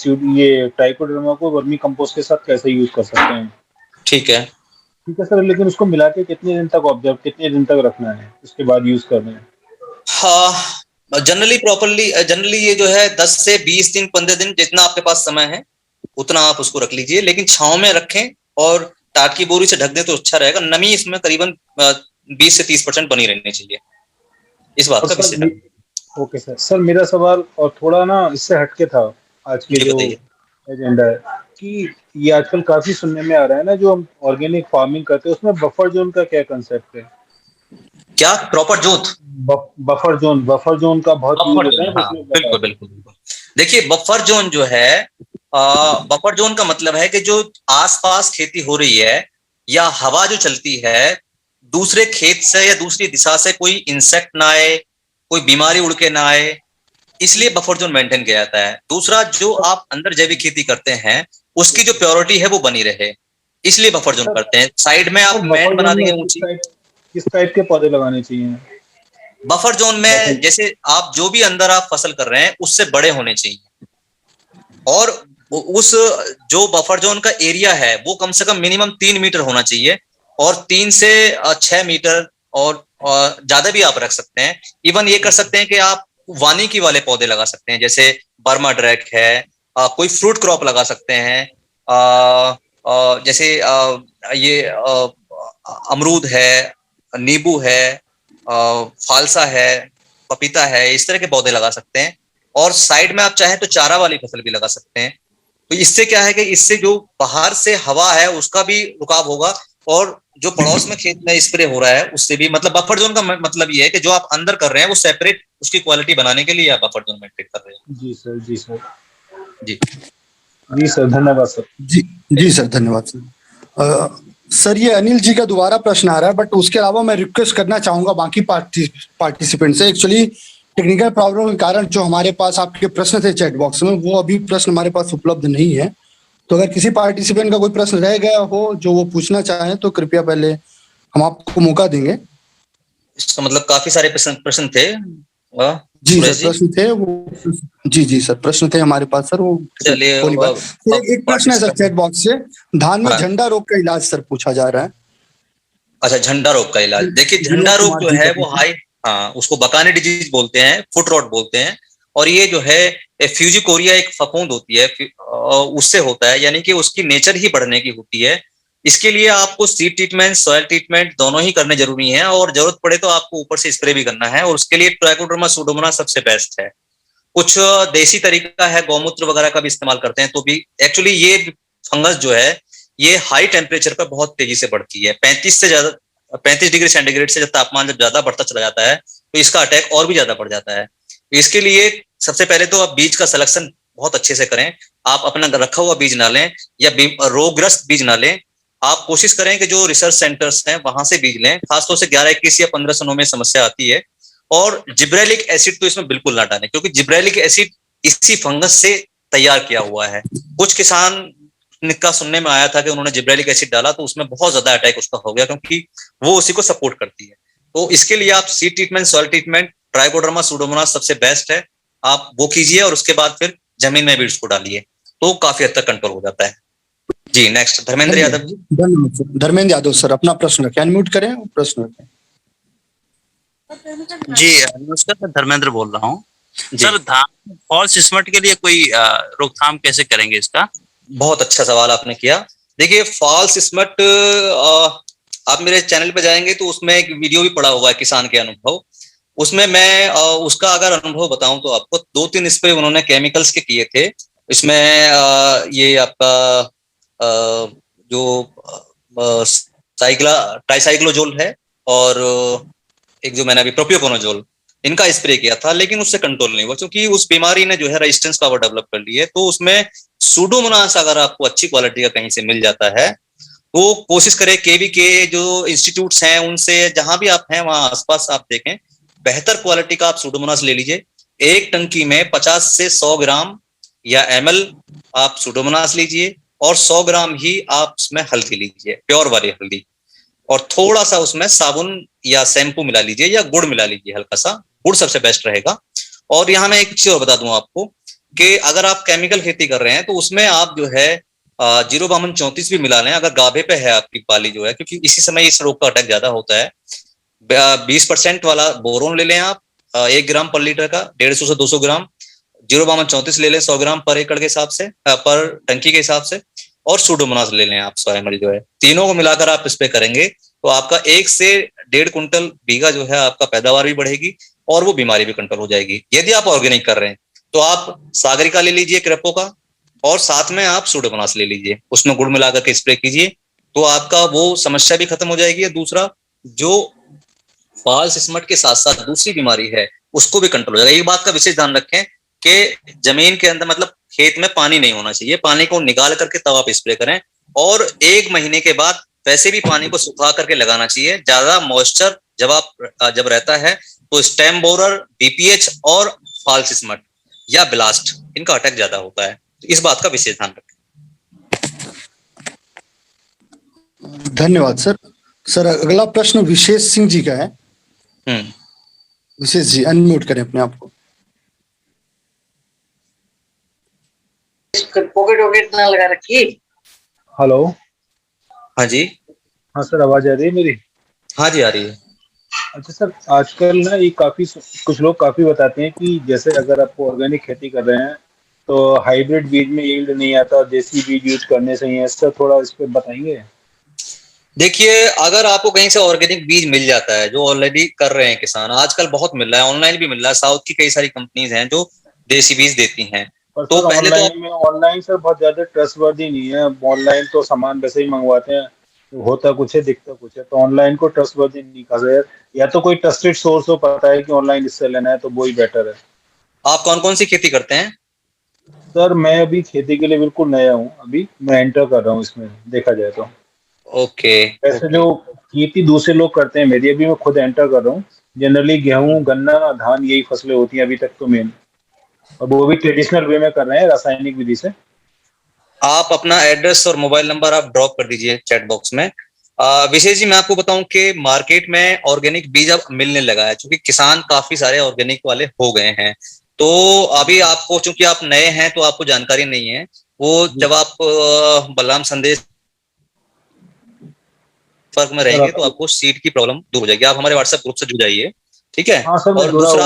[SPEAKER 6] ये ट्राइकोडर्मा को वर्मी कंपोस्ट के साथ कैसे यूज कर सकते हैं।
[SPEAKER 1] ठीक है
[SPEAKER 6] सर, लेकिन उसको मिला के कितने दिन तक रखना है, उसके बाद यूज करना है?
[SPEAKER 1] हाँ, जनरली ये जो है 10 से 20 दिन, 15 दिन, जितना आपके पास समय है उतना आप उसको रख लीजिए, लेकिन छांव में रखें और टाट की बोरी से ढक दें तो अच्छा रहेगा। नमी इसमें करीबन 20 से 30% बनी रहनी चाहिए, इस बात का विशेष।
[SPEAKER 6] Okay sir. सर मेरा सवाल और थोड़ा ना इससे हटके था, आज के जो एजेंडा है कि ये आजकल काफी सुनने में आ रहा है ना, जो हम ऑर्गेनिक फार्मिंग करते हैं उसमें बफर जोन का क्या कंसेप्ट है?
[SPEAKER 1] क्या प्रॉपर जोत?
[SPEAKER 6] बफर जोन का बहुत यूज होता है।
[SPEAKER 1] हाँ, बिल्कुल। देखिए, बफर जोन जो है, बफर जोन का मतलब है कि जो आसपास खेती हो रही है या हवा जो चलती है, दूसरे खेत से या दूसरी दिशा से कोई इंसेक्ट ना आए, कोई बीमारी उड़ के ना आए, इसलिए बफर जोन मेंटेन किया जाता है। दूसरा, जो आप अंदर जैविक खेती करते हैं उसकी जो प्योरिटी है वो बनी रहे, इसलिए बफर जोन करते हैं। साइड में आप मैट बना देंगे ऊंची।
[SPEAKER 6] किस टाइप के पौधे लगाने चाहिए
[SPEAKER 1] बफर जोन में? जैसे आप जो भी अंदर आप फसल कर रहे हैं उससे बड़े होने चाहिए, और उस जो बफर जोन का एरिया है वो कम से कम मिनिमम 3 मीटर होना चाहिए, और 3 से 6 मीटर और ज्यादा भी आप रख सकते हैं। इवन ये कर सकते हैं कि आप वानिकी वाले पौधे लगा सकते हैं, जैसे बर्मा ड्रैक है, कोई फ्रूट क्रॉप लगा सकते हैं, जैसे ये अमरूद है, नींबू है, फालसा है, पपीता है, इस तरह के पौधे लगा सकते हैं। और साइड में आप चाहें तो चारा वाली फसल भी लगा सकते हैं। तो इससे क्या है कि इससे जो बाहर से हवा है उसका भी रुकाव होगा, और जो पड़ोस में खेत में स्प्रे हो रहा है उससे भी, मतलब बफर जोन का मतलब ये है कि जो आप अंदर कर रहे हैं वो सेपरेट उसकी क्वालिटी बनाने के लिए आप बफर जोन मेंटेन कर रहे हैं।
[SPEAKER 6] जी सर, जी सर,
[SPEAKER 1] जी
[SPEAKER 6] जी सर, धन्यवाद सर।
[SPEAKER 3] जी सर, धन्यवाद सर। सर, ये अनिल जी का दोबारा प्रश्न आ रहा है, बट उसके अलावा मैं रिक्वेस्ट करना चाहूंगा बाकी पार्टिसिपेंट से। एक्चुअली टेक्निकल प्रॉब्लम के कारण जो हमारे पास आपके प्रश्न थे चैट बॉक्स में, वो अभी प्रश्न हमारे पास उपलब्ध नहीं है। तो अगर किसी पार्टिसिपेंट का कोई प्रश्न रह गया हो जो वो पूछना चाहें तो कृपया पहले हम आपको मौका देंगे।
[SPEAKER 1] इसका मतलब काफी सारे प्रश्न थे।
[SPEAKER 3] जी सर, प्रश्न थे वो। जी सर, प्रश्न थे हमारे पास सर। वो
[SPEAKER 1] चलिए,
[SPEAKER 3] एक प्रश्न है सर चैट बॉक्स से, धान में झंडा रोग का इलाज सर पूछा जा रहा है।
[SPEAKER 1] अच्छा, झंडा रोग का इलाज। देखिए, झंडा रोग जो है वो उसको बकाने डिजीज बोलते हैं, फुट रॉट बोलते हैं, और ये जो है फ्यूजिकोरिया एक फफूंद होती है, उससे होता है, यानी कि उसकी नेचर ही बढ़ने की होती है। इसके लिए आपको सीड ट्रीटमेंट, सॉइल ट्रीटमेंट दोनों ही करने जरूरी हैं, और जरूरत पड़े तो आपको ऊपर से स्प्रे भी करना है, और उसके लिए ट्राइकोडर्मा सूडोमोनास सबसे बेस्ट है। कुछ देसी तरीका है, गौमूत्र वगैरह का भी इस्तेमाल करते हैं, तो भी एक्चुअली ये फंगस जो है ये हाई टेम्परेचर पर बहुत तेजी से बढ़ती है। 35 डिग्री सेंटीग्रेड से जब तापमान जब ज्यादा बढ़ता चला जाता है तो इसका अटैक और भी ज्यादा बढ़ जाता है। तो इसके लिए सबसे पहले तो आप बीज का सिलेक्शन बहुत अच्छे से करें। आप अपना रखा हुआ बीज ना लें या रोगग्रस्त बीज ना लें। आप कोशिश करें कि जो रिसर्च सेंटर्स हैं वहां से बीज लें। खासतौर से 11-21 या 1509 में समस्या आती है। और जिब्रेलिक एसिड तो इसमें बिल्कुल ना डालें, क्योंकि जिब्रेलिक एसिड इसी फंगस से तैयार किया हुआ है। कुछ किसान का सुनने में आया था कि उन्होंने जिब्रेलिक एसिड डाला तो उसमें बहुत ज्यादा अटैक उसका हो गया, क्योंकि वो उसी को सपोर्ट करती है। तो इसके लिए आप seed treatment, soil treatment, trichoderma Pseudomonas सबसे बेस्ट है। आप वो कीजिए और उसके बाद फिर जमीन में भी उसको डालिए, तो काफी हद तक कंट्रोल हो जाता है। जी, नेक्स्ट धर्मेंद्र यादव जी।
[SPEAKER 3] धर्मेंद्र यादव सर, अपना प्रश्न रखें, अनम्यूट करें प्रश्न रखें।
[SPEAKER 7] जी नमस्कार, मैं धर्मेंद्र बोल रहा हूँ सर। धान फॉल्स स्मट के लिए कोई रोकथाम कैसे करेंगे इसका?
[SPEAKER 1] बहुत अच्छा सवाल आपने किया। देखिए, फॉल्स स्मट आप मेरे चैनल पे जाएंगे तो उसमें एक वीडियो भी पड़ा हुआ है, किसान के अनुभव। उसमें मैं उसका अगर अनुभव बताऊं तो आपको 2-3 स्प्रे उन्होंने केमिकल्स के किए थे। इसमें ये आपका जो ट्राइसाइक्लोजोल है और एक जो मैंने अभी प्रोपियोकोनोजोल, इनका स्प्रे किया था, लेकिन उससे कंट्रोल नहीं हुआ, क्योंकि उस बीमारी ने जो है रेजिस्टेंस पावर डेवलप कर ली है। तो उसमें सूडोमोनास अगर आपको अच्छी क्वालिटी का कहीं से मिल जाता है तो कोशिश करें केवीके जो इंस्टीट्यूट्स हैं उनसे, जहां भी आप हैं वहां आसपास आप देखें, बेहतर क्वालिटी का आप सूडोमोनास ले लीजिए। एक टंकी में 50 से 100 ग्राम या ml आप सूडोमोनास लीजिए, और 100 ग्राम ही आप उसमें हल्दी लीजिए, प्योर वाली हल्दी, और थोड़ा सा उसमें साबुन या शैम्पू मिला लीजिए या गुड़ मिला लीजिए, हल्का सा गुड़ सबसे बेस्ट रहेगा। और यहाँ मैं एक चीज और बता दूं आपको कि अगर आप केमिकल खेती कर रहे हैं तो उसमें आप जो है 05234 भी मिला लें, अगर गाभे पे है आपकी पाली जो है, क्योंकि इसी समय इस रोग का अटैक ज्यादा होता है। 20% वाला बोरोन ले लें आप 1 ग्राम पर लीटर का, 150 से 200 ग्राम। 05234 ले लें 100 ग्राम पर एकड़ के हिसाब से, पर टंकी के हिसाब से, और सूडोमोनास ले लें आप 100 ml जो है। तीनों को मिलाकर आप स्प्रे करेंगे तो आपका 1 से 1.5 कुंटल बीघा जो है आपका पैदावार भी बढ़ेगी और वो बीमारी भी कंट्रोल हो जाएगी। यदि आप ऑर्गेनिक कर रहे हैं तो आप सागरिका ले लीजिए क्रेपो का, और साथ में आप सूडोमोनास ले लीजिए, उसमें गुड़ मिलाकर के स्प्रे कीजिए, तो आपका वो समस्या भी खत्म हो जाएगी। दूसरा, जो फॉल्स स्मट के साथ साथ दूसरी बीमारी है उसको भी कंट्रोल हो जाएगा। एक बात का विशेष ध्यान रखें कि जमीन के अंदर, मतलब खेत में पानी नहीं होना चाहिए, पानी को निकाल करके तब आप स्प्रे करें, और 1 महीने के बाद वैसे भी पानी को सुखा करके लगाना चाहिए। ज्यादा मॉइस्चर जब रहता है तो स्टेम बोरर, बीपीएच और फॉल्स स्मट या ब्लास्ट, इनका अटैक ज्यादा होता है। तो इस बात का विशेष ध्यान रखें।
[SPEAKER 3] धन्यवाद सर। सर अगला प्रश्न विशेष सिंह जी का है। विशेष जी अनम्यूट करें अपने आप को।
[SPEAKER 8] पॉकेट वॉकेट ना लगा रखी।
[SPEAKER 6] हेलो।
[SPEAKER 1] हाँ जी।
[SPEAKER 6] हाँ सर, आवाज आ रही है मेरी?
[SPEAKER 1] हाँ जी आ रही है।
[SPEAKER 6] अच्छा सर, आजकल ना ये कुछ लोग काफी बताते हैं कि जैसे अगर आप ऑर्गेनिक खेती कर रहे हैं तो हाइब्रिड बीज में यील्ड नहीं आता और देसी बीज यूज करने से ही है। सर थोड़ा इस पे बताएंगे।
[SPEAKER 1] देखिए, अगर आपको कहीं से ऑर्गेनिक बीज मिल जाता है, जो ऑलरेडी कर रहे हैं किसान, आजकल बहुत मिल रहा है, ऑनलाइन भी मिल रहा है, साउथ की कई सारी कंपनीज हैं जो देसी बीज देती हैं।
[SPEAKER 6] तो पहले तो ऑनलाइन सर बहुत ज्यादा ट्रस्टवर्दी नहीं है। ऑनलाइन तो सामान वैसे ही मंगवाते हैं, होता कुछ है दिखता कुछ है, तो ऑनलाइन को ट्रस्टवर्दी नहीं कहा जाए। या तो कोई ट्रस्टेड सोर्स हो, पता है कि ऑनलाइन इससे लेना है, तो वो ही बेटर है।
[SPEAKER 1] आप कौन कौन सी खेती करते हैं?
[SPEAKER 6] सर मैं अभी खेती के लिए बिल्कुल नया हूँ, अभी मैं एंटर कर रहा हूँ इसमें, देखा जाए तो।
[SPEAKER 1] ओके।
[SPEAKER 6] वैसे जो खेती दूसरे लोग करते हैं मेरी, अभी मैं खुद एंटर कर रहा हूँ। जनरली गेहूं, गन्ना, धान, यही फसलें होती हैं अभी तक तो मेन, और वो भी ट्रेडिशनल वे में कर रहे हैं, रासायनिक विधि से।
[SPEAKER 1] आप अपना एड्रेस और मोबाइल नंबर आप ड्रॉप कर दीजिए चैट बॉक्स में। विशेष जी, मैं आपको बताऊं कि मार्केट में ऑर्गेनिक बीज अब मिलने लगा है, क्योंकि किसान काफी सारे ऑर्गेनिक वाले हो गए हैं। तो अभी आपको, चूंकि आप नए हैं तो आपको जानकारी नहीं है। वो जब आप बलराम संदेश फर्क में रहेंगे तो आपको सीड की प्रॉब्लम दूर हो जाएगी। आप हमारे व्हाट्सएप ग्रुप से जुड़ जाइए, ठीक है?
[SPEAKER 6] हाँ सर,
[SPEAKER 1] और दूसरा,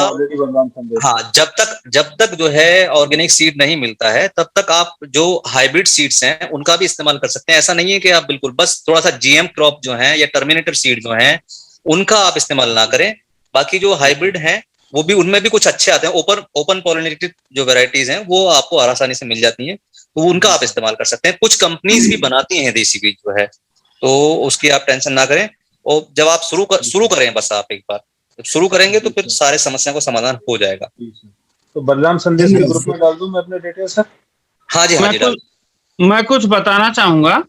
[SPEAKER 6] हाँ,
[SPEAKER 1] जब तक जो है ऑर्गेनिक सीड नहीं मिलता है, तब तक आप जो हाइब्रिड सीड्स हैं उनका भी इस्तेमाल कर सकते हैं। ऐसा नहीं है कि आप बिल्कुल बस थोड़ा सा जीएम क्रॉप जो है या टर्मिनेटर सीड जो है उनका आप इस्तेमाल ना करें। बाकी जो हाइब्रिड हैं वो भी, उनमें भी कुछ अच्छे आते हैं। ओपन पॉलिनेटेड जो वेराइटीज हैं वो आपको आसानी से मिल जाती हैं, तो उनका आप इस्तेमाल कर सकते हैं। कुछ कंपनीज भी बनाती हैं देसी बीज जो है, तो उसकी आप टेंशन ना करें। और जब आप शुरू करें, बस आप एक बार जब शुरू करेंगे तो फिर सारे समस्या को समाधान हो जाएगा।
[SPEAKER 6] तो बलराम संदेश के ग्रुप में डाल दूं मैं अपने डिटेल सर?
[SPEAKER 1] हाँ जी, हाँ जी,
[SPEAKER 9] मैं कुछ बताना चाहूंगा।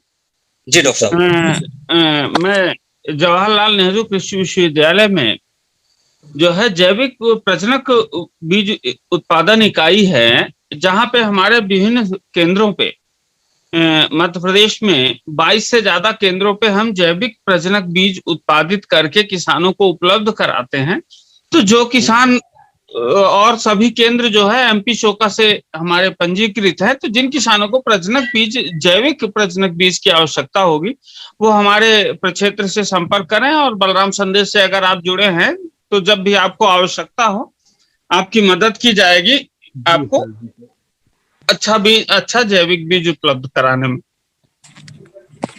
[SPEAKER 1] जी डॉक्टर साहब।
[SPEAKER 9] मैं जवाहरलाल नेहरू कृषि विश्वविद्यालय में जो है जैविक प्रजनक बीज उत्पादन इकाई है, जहां पे हमारे विभिन्न केंद्रों पे मध्य प्रदेश में 22 से ज्यादा केंद्रों पे हम जैविक प्रजनक बीज उत्पादित करके किसानों को उपलब्ध कराते हैं। तो जो किसान, और सभी केंद्र जो है एमपी शोका से हमारे पंजीकृत है, तो जिन किसानों को प्रजनक बीज, जैविक प्रजनक बीज की आवश्यकता होगी, वो हमारे प्रक्षेत्र से संपर्क करें। और बलराम संदेश से अगर आप जुड़े हैं तो जब भी आपको आवश्यकता हो आपकी मदद की जाएगी, आपको अच्छा जैविक बीज उपलब्ध कराने में।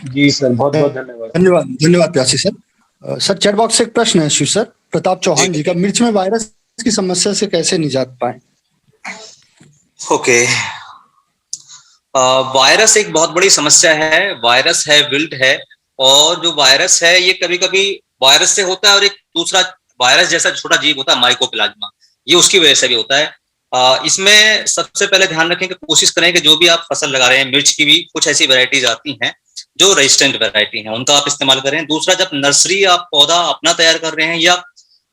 [SPEAKER 6] जी सर, बहुत बहुत धन्यवाद।
[SPEAKER 3] धन्यवाद प्यासी सर। सर चैट बॉक्स से एक प्रश्न है शिव सर प्रताप चौहान जी का। मिर्च में वायरस की समस्या से कैसे निजात पाए?
[SPEAKER 1] ओके, वायरस एक बहुत बड़ी समस्या है। वायरस है, विल्ट है, और जो वायरस है ये कभी कभी वायरस से होता है, और एक दूसरा वायरस जैसा छोटा जीव होता है माइकोप्लाज्मा, ये उसकी वजह से भी होता है। इसमें सबसे पहले ध्यान रखें कि कोशिश करें कि जो भी आप फसल लगा रहे हैं, मिर्च की भी कुछ ऐसी वैरायटीज आती हैं जो रेजिस्टेंट वैरायटी हैं, उनका आप इस्तेमाल करें। दूसरा, जब नर्सरी आप पौधा अपना तैयार कर रहे हैं या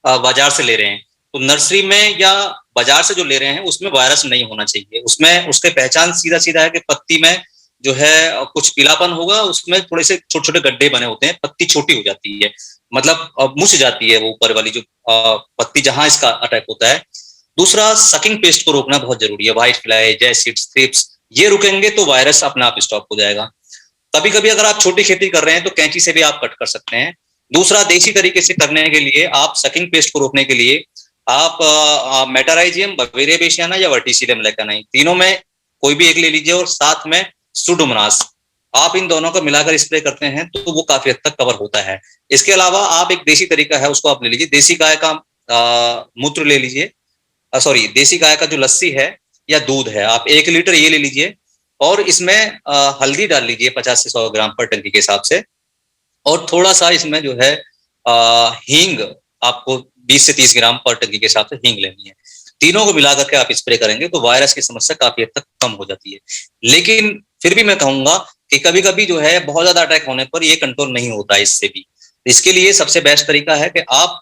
[SPEAKER 1] बाजार से ले रहे हैं, तो नर्सरी में या बाजार से जो ले रहे हैं उसमें वायरस नहीं होना चाहिए। उसमें उसके पहचान सीधा है कि पत्ती में जो है कुछ पीलापन होगा, उसमें थोड़े से छोटे छोटे गड्ढे बने होते हैं, पत्ती छोटी हो जाती है, मतलब मुछ जाती है वो ऊपर वाली जो पत्ती जहां इसका अटैक होता है। दूसरा, सकिंग पेस्ट को रोकना बहुत जरूरी है। व्हाइट फ्लाई, जैसिड्स, थ्रिप्स, ये रुकेंगे तो वायरस अपने आप स्टॉप हो जाएगा। कभी कभी अगर आप छोटी खेती कर रहे हैं तो कैंची से भी आप कट कर सकते हैं। दूसरा, देसी तरीके से करने के लिए आप सकिंग पेस्ट को रोकने के लिए आप मेटाराइजियम, बवेरिया बेसियाना या वर्टिसिलियम लेकानाइन, तीनों में कोई भी एक ले लीजिए, और साथ में सुडोमोनास, आप इन दोनों को मिलाकर स्प्रे करते हैं तो वो काफी हद तक कवर होता है। इसके अलावा आप एक देसी तरीका है उसको आप ले लीजिए, देसी गाय का मूत्र ले लीजिए, सॉरी देसी गाय का जो लस्सी है या दूध है, आप 1 लीटर ये ले लीजिए, और इसमें हल्दी डाल लीजिए 50 से 100 ग्राम पर टंकी के हिसाब से, और थोड़ा सा इसमें जो है हींग, आपको 20 से 30 ग्राम पर टंकी के हिसाब से हींग लेनी है। तीनों को मिला करके आप स्प्रे करेंगे तो वायरस की समस्या काफी हद तक कम हो जाती है। लेकिन फिर भी मैं कहूंगा कि कभी कभी जो है बहुत ज्यादा अटैक होने पर ये कंट्रोल नहीं होता है इससे भी। इसके लिए सबसे बेस्ट तरीका है कि आप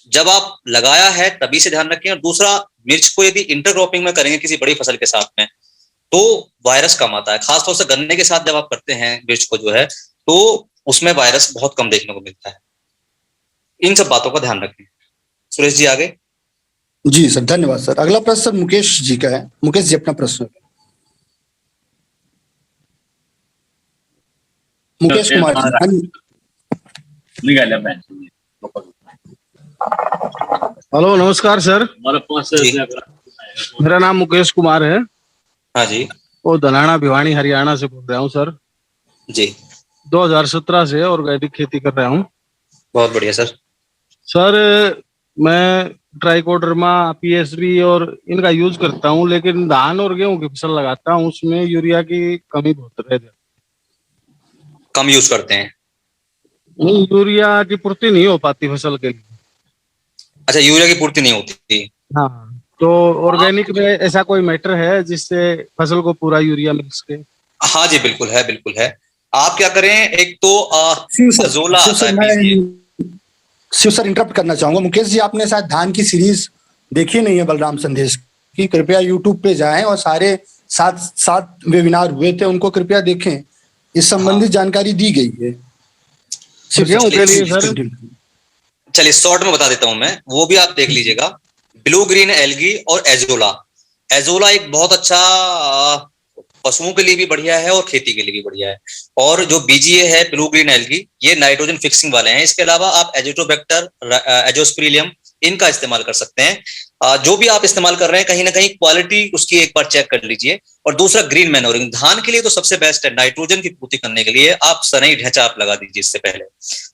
[SPEAKER 1] जब आप लगाया है तभी से ध्यान रखें। और दूसरा, मिर्च को यदि इंटरक्रॉपिंग में करेंगे किसी बड़ी फसल के साथ में तो वायरस कम आता है। खासतौर से गन्ने के साथ जब आप करते हैं मिर्च को जो है तो उसमें वायरस बहुत कम देखने को मिलता है। इन सब बातों का ध्यान रखें। सुरेश जी आगे।
[SPEAKER 3] जी सर, धन्यवाद सर। अगला प्रश्न सर मुकेश जी का है। मुकेश जी अपना प्रश्न। मुकेश कुमार जी।
[SPEAKER 8] हेलो, नमस्कार सर। मेरा नाम मुकेश कुमार है।
[SPEAKER 1] हाँ जी।
[SPEAKER 8] और धनाना भिवानी हरियाणा से बोल रहा हूँ सर
[SPEAKER 1] जी।
[SPEAKER 8] 2017 से ऑर्गेनिक खेती कर रहा हूँ।
[SPEAKER 1] बहुत बढ़िया सर।
[SPEAKER 8] सर मैं ट्राइकोडर्मा, पीएसबी और इनका यूज करता हूँ, लेकिन धान और गेहूं की फसल लगाता हूँ उसमें यूरिया की कमी बहुत रहती है।
[SPEAKER 1] कम यूज करते हैं?
[SPEAKER 8] नहीं, यूरिया की पूर्ति नहीं हो पाती फसल के लिए।
[SPEAKER 1] अच्छा, यूरिया की पूर्ति नहीं होती।
[SPEAKER 8] हाँ, तो ऑर्गेनिक में ऐसा कोई मैटर है जिससे फसल को पूरा यूरिया मिल सके?
[SPEAKER 1] हाँ जी, बिल्कुल है, बिल्कुल है। आप क्या करें, एक तो अजोला आता है।
[SPEAKER 3] शिव सर इंटरप्ट करना चाहूंगा। मुकेश जी, आपने शायद धान की सीरीज देखी नहीं है बलराम संदेश की, कृपया यूट्यूब पे जाएं और सारे 7 वेबिनार हुए थे, उनको कृपया देखें। इस संबंधित जानकारी दी गई है।
[SPEAKER 1] चलिए शॉर्ट में बता देता हूं मैं, वो भी आप देख लीजिएगा। ब्लू ग्रीन एल्गी और एजोला। एजोला एक बहुत अच्छा पशुओं के लिए भी बढ़िया है और खेती के लिए भी बढ़िया है। और जो बीजीए है ब्लू ग्रीन एल्गी, ये नाइट्रोजन फिक्सिंग वाले हैं। इसके अलावा आप एजोटोबैक्टर, एजोस्पिरिलियम, इनका इस्तेमाल कर सकते हैं। जो भी आप इस्तेमाल कर रहे हैं कहीं ना कहीं क्वालिटी उसकी एक बार चेक कर लीजिए। और दूसरा, ग्रीन मैनोरिंग धान के लिए तो सबसे बेस्ट है। नाइट्रोजन की पूर्ति करने के लिए आप सनई ढैंचा आप लगा दीजिए। इससे पहले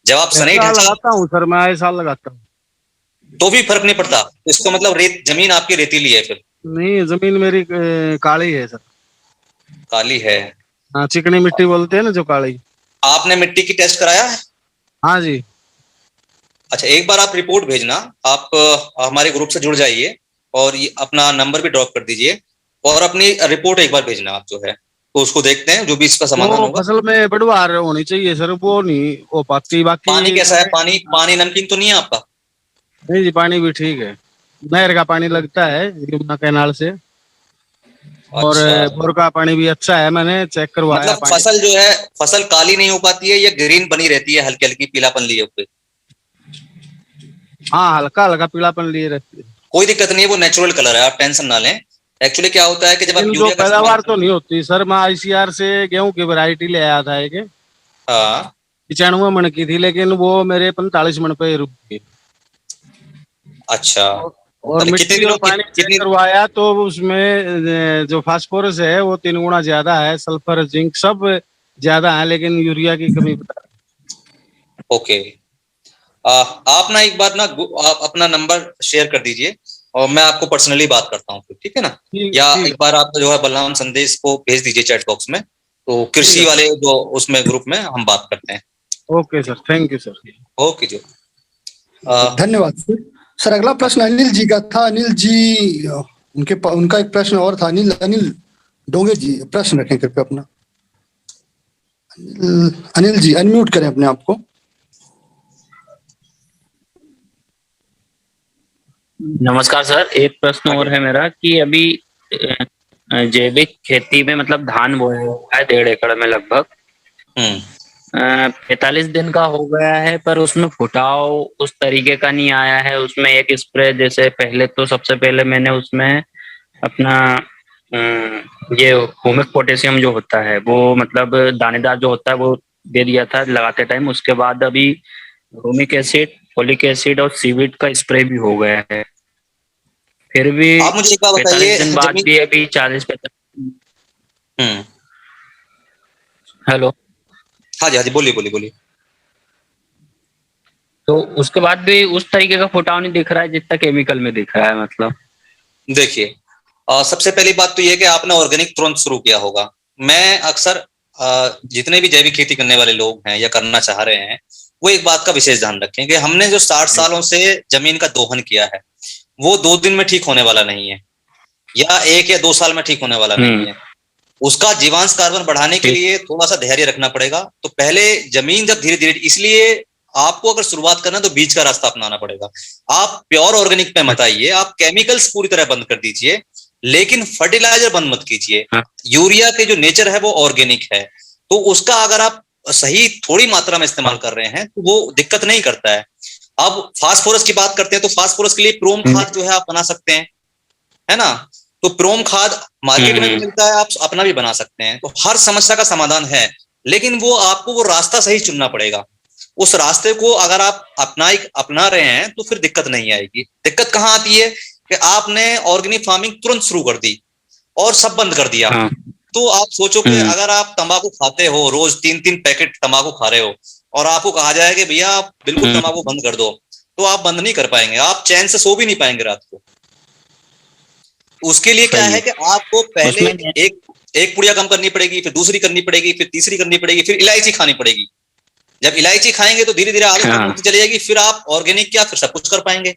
[SPEAKER 1] जब आप सनई ढैंचा
[SPEAKER 8] लगाता हूँ सर, मैं आए साल लगाता हूँ
[SPEAKER 1] तो भी फर्क नहीं पड़ता। इसका मतलब जमीन आपकी रेतीली है फिर?
[SPEAKER 8] नहीं, जमीन मेरी काली है सर।
[SPEAKER 1] काली है?
[SPEAKER 8] हाँ, चिकनी मिट्टी बोलते हैं ना जो काली।
[SPEAKER 1] आपने मिट्टी की टेस्ट कराया है?
[SPEAKER 8] हाँ जी।
[SPEAKER 1] अच्छा, एक बार आप रिपोर्ट भेजना। आप हमारे ग्रुप से जुड़ जाइए और ये अपना नंबर भी ड्रॉप कर दीजिए और अपनी रिपोर्ट एक बार भेजना आप जो है, तो उसको देखते हैं जो भी इसका समाधान होगा।
[SPEAKER 8] फसल में बढ़वार होनी चाहिए सर, वो नहीं हो पाती। बाकी
[SPEAKER 1] पानी कैसा है? पानी नमकीन तो नहीं है आपका?
[SPEAKER 8] नहीं जी, पानी भी ठीक है। नहर का पानी लगता है यमुना कैनाल से। और बोर का पानी भी अच्छा है, मैंने चेक करवाया।
[SPEAKER 1] मतलब फसल जो है, फसल काली नहीं हो पाती है या ग्रीन बनी रहती है, हल्की हल्की पीलापन लिए हुए?
[SPEAKER 8] हाँ, हल्का हल्का पीलापन लिए रहती है।
[SPEAKER 1] कोई दिक्कत नहीं है, वो नेचुरल कलर है, आप टेंशन ना लें। एक्चुअली क्या होता है कि जब आप यूरिया का
[SPEAKER 8] पैदावार तो नहीं होती सर। मैं आईसीआर से गेहूं की वैरायटी ले आया था एक। 95 मन की थी, लेकिन वो मेरे 45 मन पे रुक गई।
[SPEAKER 1] अच्छा।
[SPEAKER 8] और मिट्टी और पानी चेक करवाया तो उसमें जो फास्फोरस है वो 3 गुना ज्यादा है, सल्फर जिंक सब ज्यादा है, लेकिन यूरिया की कमी बता।
[SPEAKER 1] ओके, आप ना एक बार ना आप अपना नंबर शेयर कर दीजिए और मैं आपको पर्सनली बात करता हूँ, ठीक है ना? या एक बार आप जो है बलराम संदेश को भेज दीजिए चैट बॉक्स में, तो कृषि वाले जो उसमें ग्रुप में हम बात करते हैं।
[SPEAKER 8] Okay sir, thank you sir.
[SPEAKER 1] Okay ji,
[SPEAKER 3] धन्यवाद सर। सर अगला प्रश्न अनिल जी का था। अनिल जी, उनका एक प्रश्न और था। अनिल डोंगे जी, प्रश्न रखें कृपया अपना। अनिल जी अनम्यूट करें अपने आप को।
[SPEAKER 4] नमस्कार सर, एक प्रश्न और है मेरा कि अभी जैविक खेती में मतलब धान बोया हुआ है 1.5 एकड़ में लगभग 45 दिन का हो गया है, पर उसमें फुटाव उस तरीके का नहीं आया है। उसमें एक स्प्रे जैसे पहले तो सबसे पहले मैंने उसमें अपना ये ह्यूमिक पोटेशियम जो होता है वो मतलब दानेदार जो होता है वो दे दिया था लगाते टाइम। उसके बाद अभी ह्यूमिक एसिड, फोलिक एसिड और सीवीड का स्प्रे भी हो गया है। फिर भी
[SPEAKER 1] आप मुझे एक बात बताइए,
[SPEAKER 4] 45 दिन बाद भी अभी 40-45। हेलो,
[SPEAKER 1] हाँ जी, हाँ जी, बोलिए।
[SPEAKER 4] तो उसके बाद भी उस तरीके का फुटाव नहीं दिख रहा है जितना केमिकल में दिख रहा है। मतलब
[SPEAKER 1] देखिए, सबसे पहली बात तो ये कि आपने ऑर्गेनिक तुरंत शुरू किया होगा। मैं अक्सर जितने भी जैविक खेती करने वाले लोग हैं या करना चाह रहे हैं, वो एक बात का विशेष ध्यान रखें कि हमने जो 60 सालों से जमीन का दोहन किया है वो 2 दिन में ठीक होने वाला नहीं है, या 1 या 2 साल में ठीक होने वाला नहीं है। उसका जीवांश कार्बन बढ़ाने के लिए थोड़ा सा धैर्य रखना पड़ेगा। तो पहले जमीन जब धीरे धीरे, इसलिए आपको अगर शुरुआत करना है तो बीज का रास्ता अपनाना पड़ेगा। आप प्योर ऑर्गेनिक पे मत आइए, आप केमिकल्स पूरी तरह बंद कर दीजिए, लेकिन फर्टिलाइजर बंद मत कीजिए। यूरिया के जो नेचर है वो ऑर्गेनिक है, तो उसका अगर आप सही थोड़ी मात्रा में इस्तेमाल कर रहे हैं तो वो दिक्कत नहीं करता है। अब फास्फोरस की बात करते हैं तो फास्फोरस के लिए प्रोम खाद जो है आप बना सकते हैं, है ना। तो प्रोम खाद मार्केट में भी मिलता है, आप अपना भी बना सकते हैं। तो हर समस्या का समाधान है, लेकिन वो आपको वो रास्ता सही चुनना पड़ेगा। उस रास्ते को अगर आप अपना रहे हैं तो फिर दिक्कत नहीं आएगी। दिक्कत कहाँ आती है कि आपने ऑर्गेनिक फार्मिंग तुरंत शुरू कर दी और सब बंद कर दिया। तो आप सोचो कि अगर आप तंबाकू खाते हो, रोज 3-3 पैकेट तंबाकू खा रहे हो, और आपको कहा जाए कि भैया आप बिल्कुल तंबाकू बंद कर दो, तो आप बंद नहीं कर पाएंगे, आप चैन से सो भी नहीं पाएंगे रात को। उसके लिए क्या है कि आपको पहले एक पुड़िया कम करनी पड़ेगी, फिर दूसरी करनी पड़ेगी, फिर तीसरी करनी पड़ेगी, फिर इलायची खानी पड़ेगी। जब इलायची खाएंगे तो धीरे धीरे आदत बनती चली जाएगी, फिर आप ऑर्गेनिक क्या फिर सब कुछ कर पाएंगे।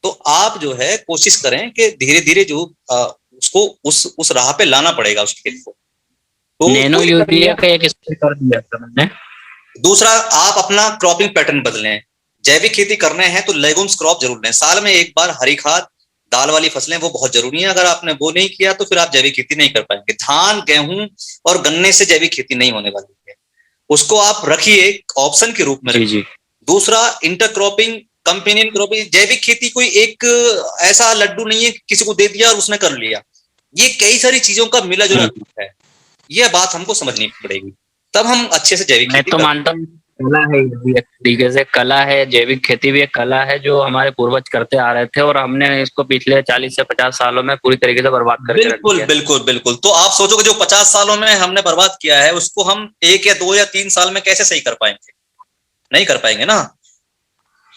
[SPEAKER 1] तो आप जो है कोशिश करें कि धीरे धीरे जो उसको उस राह पे लाना पड़ेगा उस खेत को। तो
[SPEAKER 4] नैनो यूरिया का एक स्प्रे कर दिया था मैंने।
[SPEAKER 1] दूसरा, आप अपना क्रॉपिंग पैटर्न बदलें। जैविक खेती करने हैं तो लेगुम्स क्रॉप जरूर लें, साल में एक बार हरी खाद, दाल वाली फसलें वो बहुत जरूरी है। अगर आपने वो नहीं किया तो फिर आप जैविक खेती नहीं कर पाएंगे। धान, गेहूं और गन्ने से जैविक खेती नहीं होने वाली है, उसको आप रखिए ऑप्शन के रूप में रखिए। दूसरा, इंटरक्रॉपिंग, कंपेनियन क्रॉपिंग। जैविक खेती कोई एक ऐसा लड्डू नहीं है किसी को दे दिया और उसने कर लिया, ये कई सारी चीजों का मिला जुला है। यह बात हमको समझनी पड़ेगी, तब हम अच्छे से जैविक खेती।
[SPEAKER 4] मैं तो मानता हूँ कला है, एक तरीके से कला है। जैविक खेती भी एक कला है जो हमारे पूर्वज करते आ रहे थे, और हमने इसको पिछले 40 से 50 सालों में पूरी तरीके से बर्बाद करके रख दिया।
[SPEAKER 1] बिल्कुल बिल्कुल। तो आप सोचो कि जो 50 सालों में हमने बर्बाद किया है उसको हम 1 या 2 या 3 साल में कैसे सही कर पाएंगे? नहीं कर पाएंगे ना।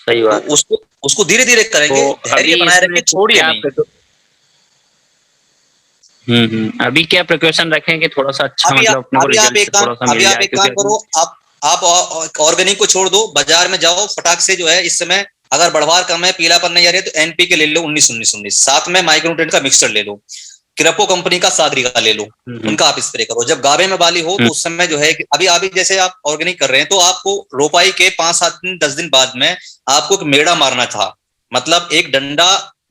[SPEAKER 4] सही बात।
[SPEAKER 1] तो उसको धीरे धीरे करेंगे, धैर्य बनाए रखें, छोड़िए नहीं।
[SPEAKER 4] अभी क्या प्रिकॉशन रखें कि थोड़ा सा अच्छा मतलब अपने को रिजल्ट थोड़ा सा मिल जाए?
[SPEAKER 1] आप एक काम करो, आप ऑर्गेनिक को छोड़ दो, बाजार में जाओ फटाक से। जो है इस समय अगर बढ़वार कम है, पीलापन नहीं आ रही है, तो एनपीके ले लो 19-19-19, साथ में माइक्रोन्यूट्रिएंट का मिक्सचर ले लो, क्रेपो कंपनी का सागरी का ले लो, उनका आप स्प्रे करो। जब गाभे में बाली हो तो उस समय जो है अभी जैसे आप ऑर्गेनिक कर रहे हैं तो आपको रोपाई के 5-7 दिन 10 दिन बाद में आपको एक मेड़ा मारना था, मतलब एक डंडा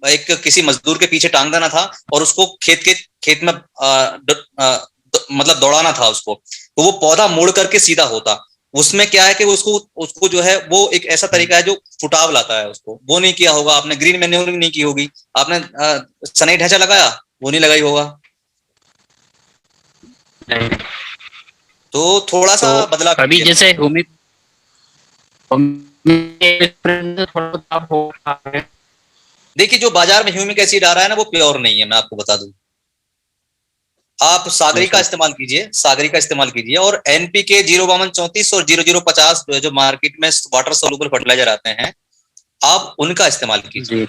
[SPEAKER 1] एक किसी मजदूर के पीछे टांग देना था और उसको खेत में मतलब दौड़ाना था उसको, तो वो पौधा मोड़ करके सीधा होता। उसमें क्या है कि उसको जो है वो एक ऐसा तरीका है जो फुटाव लाता है उसको। वो नहीं किया होगा आपने, ग्रीन मैन्योरिंग नहीं की होगी आपने, सनई ढांचा लगाया वो नहीं लगाई होगा, तो थोड़ा सा बदलाव।
[SPEAKER 4] अभी जैसे
[SPEAKER 1] देखिए जो बाजार में ह्यूमिक एसिड आ रहा है ना वो प्योर नहीं है, मैं आपको बता दूं। आप सागरी का इस्तेमाल कीजिए, सागरी का इस्तेमाल कीजिए, और एनपीके 05234 और 0050 जो मार्केट में वाटर सोल्यूबल फर्टिलाइजर आते हैं आप उनका इस्तेमाल कीजिए।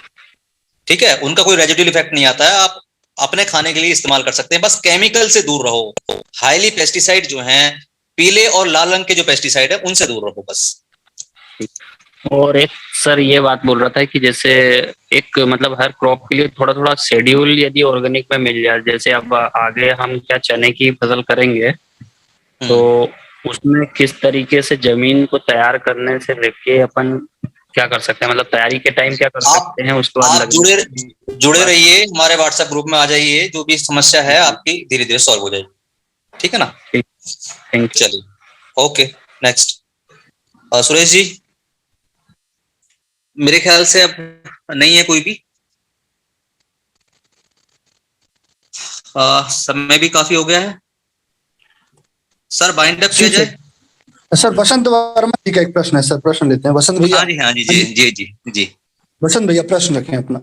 [SPEAKER 1] ठीक है, उनका कोई रेजिडुअल इफेक्ट नहीं आता है, आप अपने खाने के लिए इस्तेमाल कर सकते हैं। बस केमिकल से दूर रहो, हाईली पेस्टिसाइड जो हैं, पीले और लाल रंग के जो पेस्टिसाइड है उनसे दूर रहो बस।
[SPEAKER 4] और एक सर ये बात बोल रहा था कि जैसे एक मतलब हर क्रॉप के लिए थोड़ा थोड़ा शेड्यूल यदि ऑर्गेनिक में मिल जाए, जैसे अब आगे हम क्या चने की फसल करेंगे तो उसमें किस तरीके से जमीन को तैयार करने से लेके अपन क्या कर सकते हैं, मतलब तैयारी के टाइम क्या कर सकते हैं उसके बाद?
[SPEAKER 1] आप जुड़े रहिए, हमारे व्हाट्सएप ग्रुप में आ जाइए, जो भी समस्या है आपकी धीरे धीरे सॉल्व हो जाएगी। ठीक है ना? चलिए, ओके, नेक्स्ट सुरेश जी। मेरे ख्याल से अब नहीं है कोई भी, समय भी काफी हो गया है सर, बाइंड अप किया जाए।
[SPEAKER 3] सर वसंत वर्मा जी का एक प्रश्न है सर, प्रश्न लेते हैं। वसंत भैया।
[SPEAKER 1] हाँ जी जी जी जी जी।
[SPEAKER 3] वसंत भैया प्रश्न रखें अपना।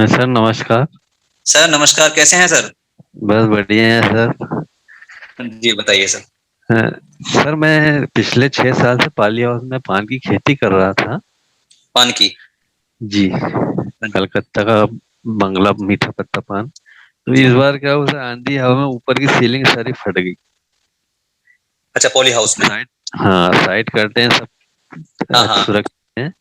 [SPEAKER 10] सर नमस्कार।
[SPEAKER 1] सर नमस्कार, कैसे हैं सर?
[SPEAKER 10] बस बढ़िया है सर।
[SPEAKER 1] जी बताइए सर।
[SPEAKER 10] सर मैं पिछले 6 साल से पाली हाउस में पान की खेती कर रहा था।
[SPEAKER 1] पान की? जी,
[SPEAKER 10] कलकत्ता का बंगला मीठा पत्ता पान। तो इस बार क्या हुआ, आंधी हवा में ऊपर की सीलिंग सारी फट गई।
[SPEAKER 1] अच्छा, पॉली हाउस में?
[SPEAKER 10] हाँ, साइड करते हैं सब सुरक्षित है।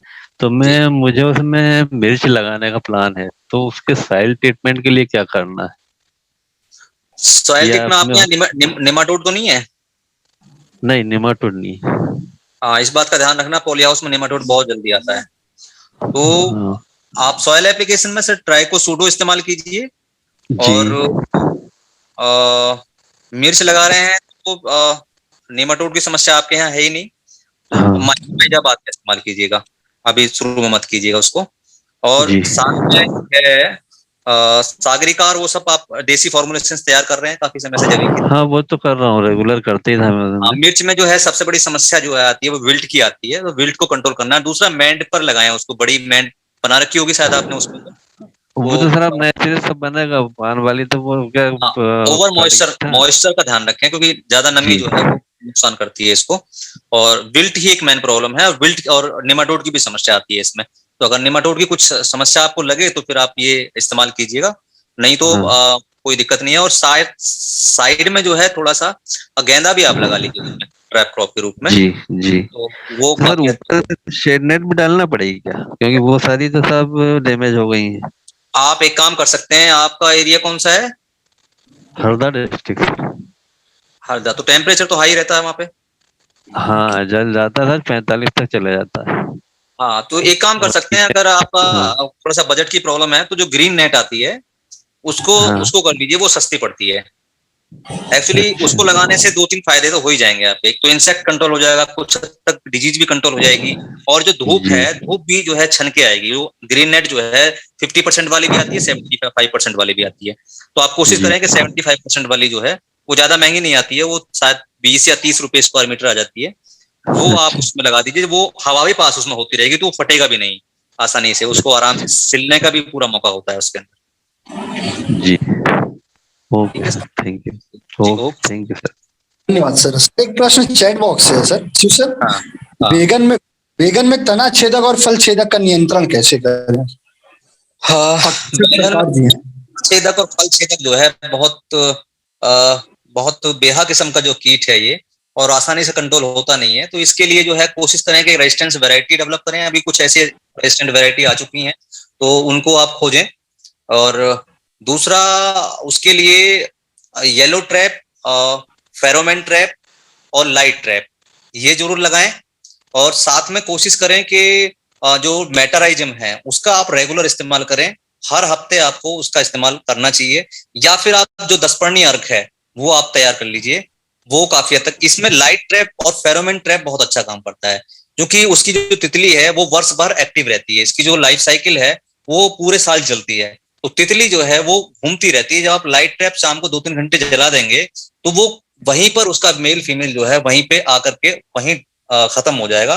[SPEAKER 10] तो मुझे उसमें मिर्च लगाने का प्लान है, तो उसके सॉइल ट्रीटमेंट के लिए क्या करना है?
[SPEAKER 2] सॉइल
[SPEAKER 10] या
[SPEAKER 2] किट में आपके
[SPEAKER 10] आपने
[SPEAKER 2] यहाँ नेमाटोड तो नहीं है?
[SPEAKER 10] नहीं, नेमाटोड नहीं।
[SPEAKER 2] हाँ, इस बात का ध्यान रखना, पॉली हाउस में नेमाटोड बहुत जल्दी आता है। तो
[SPEAKER 10] हाँ,
[SPEAKER 2] आप सॉइल एप्लीकेशन में सर ट्राइकोसूडो इस्तेमाल कीजिए।
[SPEAKER 10] जी।
[SPEAKER 2] और मिर्च लगा रहे हैं तो नेमाटोड की समस्या आपके यहाँ है ही नहीं, तो
[SPEAKER 10] हाँ,
[SPEAKER 2] माइजाबाद का इस्तेमाल कीजिएगा, अभी शुरू में मत कीजिएगा उसको। और
[SPEAKER 10] जी।
[SPEAKER 2] साथ में है सागरिका और वो सब आप देसी फॉर्मुलेशंस तैयार कर रहे हैं काफी समय से जैविक खेती।
[SPEAKER 10] हाँ, वो तो कर रहा हूँ, रेगुलर करते ही था
[SPEAKER 2] हाँ,
[SPEAKER 10] मैं।
[SPEAKER 2] मिर्च में जो है सबसे बड़ी समस्या जो है आती है वो विल्ट की आती है, तो विल्ट को कंट्रोल करना है। दूसरा मैंड पर लगाएं उसको, बड़ी मैंड बना रखी होगी शायद आपने उसको,
[SPEAKER 10] वो तो
[SPEAKER 2] तो
[SPEAKER 10] सर अब नेचुरल सब बनेगा, पान वाली तो वो क्या
[SPEAKER 2] ओवर मॉइस्चर
[SPEAKER 10] था।
[SPEAKER 2] मॉइस्चर का ध्यान रखें, क्योंकि ज्यादा नमी
[SPEAKER 10] जी।
[SPEAKER 2] जो है वो नुकसान करती है इसको। और विल्ट ही एक मेन प्रॉब्लम है, और विल्ट और नेमाटोड की भी समस्या आती है इसमें। तो अगर नेमाटोड की कुछ समस्या आपको लगे तो फिर आप ये इस्तेमाल कीजिएगा, नहीं तो
[SPEAKER 10] हाँ,
[SPEAKER 2] कोई दिक्कत नहीं है। और साइड में जो है थोड़ा सा गेंदा भी आप लगा लीजिए उसमें ट्रैप क्रॉप के रूप में,
[SPEAKER 10] जी, जी।
[SPEAKER 2] तो वो
[SPEAKER 10] तो सर
[SPEAKER 2] काफी
[SPEAKER 10] ऊपर शेड नेट भी डालना पड़ेगी क्या, क्योंकि वो सारी तो सब डैमेज हो गई हैं।
[SPEAKER 2] आप एक काम कर सकते हैं, आपका एरिया कौन सा है?
[SPEAKER 10] हरदा डिस्ट्रिक्ट।
[SPEAKER 2] हरदा, तो टेम्परेचर तो हाई रहता है वहाँ पे।
[SPEAKER 10] हाँ, जल जाता था 45 तक चला जाता है।
[SPEAKER 2] हाँ, तो एक काम कर
[SPEAKER 10] और
[SPEAKER 2] सकते हैं,
[SPEAKER 10] किचन।
[SPEAKER 2] अगर आपका
[SPEAKER 10] हाँ,
[SPEAKER 2] थोड़ा सा बजट की प्रॉब्लम है तो जो ग्रीन नेट आती है उसको
[SPEAKER 10] हाँ।
[SPEAKER 2] उसको कर लीजिए, वो सस्ती पड़ती है। एक्चुअली
[SPEAKER 10] अच्छा।
[SPEAKER 2] उसको लगाने से 2-3 फायदे तो हो ही जाएंगे आपके। एक तो इंसेक्ट कंट्रोल हो जाएगा, कुछ हद तक डिजीज भी कंट्रोल हो जाएगी, और जो धूप
[SPEAKER 10] जी,
[SPEAKER 2] है, धूप भी जो है छन के आएगी। वो ग्रीन नेट जो है 50% वाली भी आती है, 75% वाली भी आती है। तो आप कोशिश
[SPEAKER 10] जी।
[SPEAKER 2] करें कि 75% वाली जो है वो ज्यादा महंगी नहीं आती है, वो शायद 20 या 30 रुपए स्क्वायर मीटर आ जाती है, वो आप
[SPEAKER 10] अच्छा।
[SPEAKER 2] उसमें लगा दीजिए। वो हवा भी पास उसमें होती रहेगी, तो वो फटेगा भी नहीं आसानी से, उसको आराम से सिलने का भी पूरा मौका होता है उसके अंदर।
[SPEAKER 10] जी।
[SPEAKER 2] ठीक
[SPEAKER 10] ओके
[SPEAKER 2] है
[SPEAKER 10] सर,
[SPEAKER 2] सर।
[SPEAKER 10] Thank you.
[SPEAKER 2] जी,
[SPEAKER 10] okay,
[SPEAKER 2] okay.
[SPEAKER 10] Thank you sir.
[SPEAKER 3] धन्यवाद सर। एक प्रश्न चैट बॉक्स से है सर। शिव सर,
[SPEAKER 2] हाँ, हाँ,
[SPEAKER 3] बैगन में तना छेदक और फल छेदक का नियंत्रण कैसे करें?
[SPEAKER 2] हाँ।
[SPEAKER 3] अच्छे
[SPEAKER 2] बैगन में
[SPEAKER 3] प्रकार दिए हैं।
[SPEAKER 2] छेदक और फल छेदक जो है बहुत बेहा किस्म का जो कीट है ये, और आसानी से कंट्रोल होता नहीं है। तो इसके लिए जो है कोशिश करें कि रेजिस्टेंस वैरायटी डेवलप करें। अभी कुछ ऐसे रेजिस्टेंट वैरायटी आ चुकी हैं, तो उनको आप खोजें। और दूसरा उसके लिए येलो ट्रैप, फेरोमेन ट्रैप और लाइट ट्रैप ये जरूर लगाएं। और साथ में कोशिश करें कि जो मेटाराइजम है उसका आप रेगुलर इस्तेमाल करें, हर हफ्ते आपको उसका इस्तेमाल करना चाहिए। या फिर आप जो 10 अर्क है वो आप तैयार कर लीजिए, वो काफी हद तक। इसमें लाइट ट्रैप और फेरोमेन ट्रैप बहुत अच्छा काम करता है, क्योंकि उसकी जो तितली है वो वर्ष भर एक्टिव रहती है, इसकी जो लाइफ साइकिल है वो पूरे साल चलती है। तो तितली जो है वो घूमती रहती है। जब आप लाइट ट्रैप शाम को 2-3 घंटे जला देंगे तो वो वहीं पर उसका मेल फीमेल जो है वहीं पे आकर के वहीं खत्म हो जाएगा।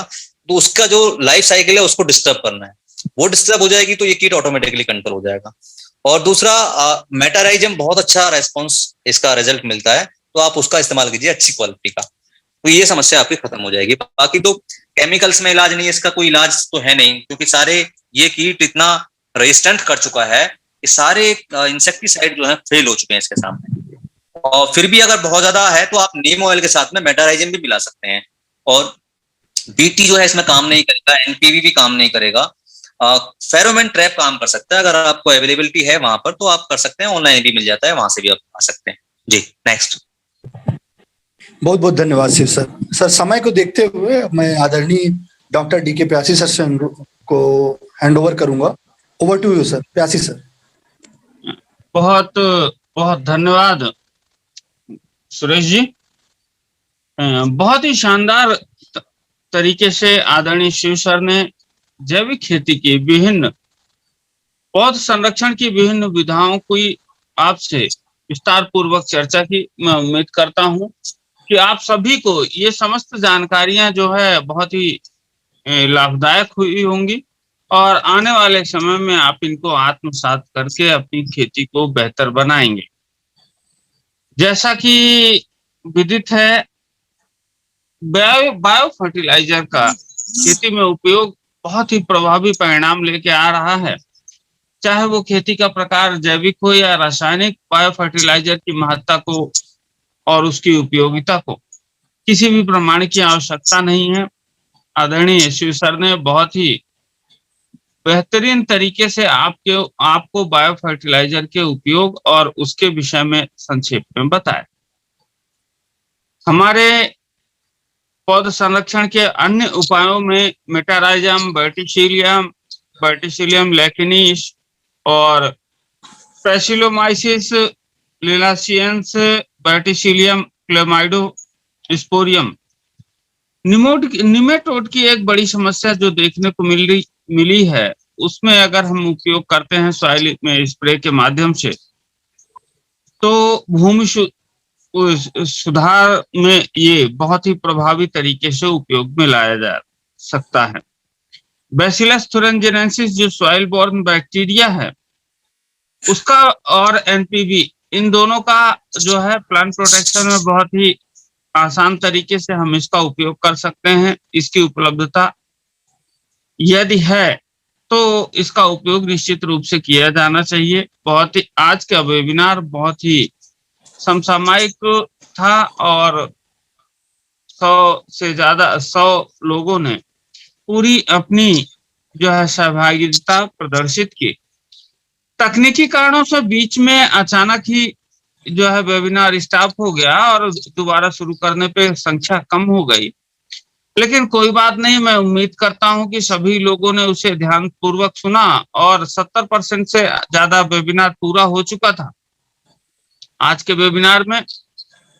[SPEAKER 2] तो उसका जो लाइफ साइकिल है उसको डिस्टर्ब करना है, वो डिस्टर्ब हो जाएगी तो ये कीट ऑटोमेटिकली कंट्रोल हो जाएगा। और दूसरा मेटाराइजम बहुत अच्छा रेस्पॉन्स इसका रिजल्ट मिलता है, तो आप उसका इस्तेमाल कीजिए अच्छी क्वालिटी का, तो ये समस्या आपकी खत्म हो जाएगी। बाकी तो केमिकल्स में इलाज नहीं है, इसका कोई इलाज तो है नहीं, क्योंकि सारे ये कीट इतना रेजिस्टेंट कर चुका है, ये सारे इंसेक्टिसाइड जो है फेल हो चुके हैं इसके सामने। और फिर भी अगर बहुत ज्यादा है तो आप नीम ऑयल के साथ में मेटाराइजम भी मिला सकते हैं। और बीटी जो है इसमें काम नहीं करेगा, एनपीवी भी काम नहीं करेगा। फेरोमेन ट्रैप काम कर सकता है, अगर आपको अवेलेबिलिटी है वहां पर तो आप कर सकते हैं, ऑनलाइन भी मिल जाता है, वहां से भी आप आ सकते हैं। जी, नेक्स्ट।
[SPEAKER 3] बहुत बहुत धन्यवाद शिव सर। सर समय को देखते हुए मैं आदरणीय डॉक्टर डी के प्यासी सर से को हैंड ओवर करूंगा। Over to you sir. Pyasi sir.
[SPEAKER 9] बहुत बहुत धन्यवाद सुरेश जी। बहुत ही शानदार तरीके से आदरणीय शिव सर ने जैविक खेती की विभिन्न पौध संरक्षण की विभिन्न विधाओं की आपसे विस्तार पूर्वक चर्चा की। मैं उम्मीद करता हूं कि आप सभी को ये समस्त जानकारियां जो है बहुत ही लाभदायक हुई होंगी, और आने वाले समय में आप इनको आत्मसात करके अपनी खेती को बेहतर बनाएंगे। जैसा कि विदित है, बायो फर्टिलाइजर का खेती में उपयोग बहुत ही प्रभावी परिणाम लेके आ रहा है। चाहे वो खेती का प्रकार जैविक हो या रासायनिक, बायो फर्टिलाइजर की महत्ता को और उसकी उपयोगिता को किसी भी प्रमाण की आवश्यकता नहीं है। आदरणीय शिव सर ने बहुत ही बेहतरीन तरीके से आपको बायो फर्टिलाइजर के उपयोग और उसके विषय में संक्षेप में बताया। हमारे पौध संरक्षण के अन्य उपायों में मेटाराइजम, वर्टिसिलियम लैकिनिस और पैसिलोमाइसिस लिलासियंस, वर्टिसिलियम क्लेमाइडोस्पोरियम। निमेटोड की एक बड़ी समस्या जो देखने को मिली है, उसमें अगर हम उपयोग करते हैं सॉइल में स्प्रे के माध्यम से, तो भूमि सुधार में ये बहुत ही प्रभावी तरीके से उपयोग में लाया जा सकता है। बैसिलस thuringiensis जो सॉइल बॉर्न बैक्टीरिया है, उसका और एनपीवी, इन दोनों का जो है प्लांट प्रोटेक्शन में बहुत ही आसान तरीके से हम इसका उपयोग कर सकते हैं। इसकी उपलब्धता यदि है तो इसका उपयोग निश्चित रूप से किया जाना चाहिए। बहुत ही आज का वेबिनार बहुत ही समसामयिक था और 100 लोगों ने पूरी अपनी जो है सहभागिता प्रदर्शित की। तकनीकी कारणों से बीच में अचानक ही जो है वेबिनार स्टॉप हो गया और दोबारा शुरू करने पे संख्या कम हो गई, लेकिन कोई बात नहीं। मैं उम्मीद करता हूं कि सभी लोगों ने उसे ध्यानपूर्वक सुना और 70% से ज्यादा वेबिनार पूरा हो चुका था। आज के वेबिनार में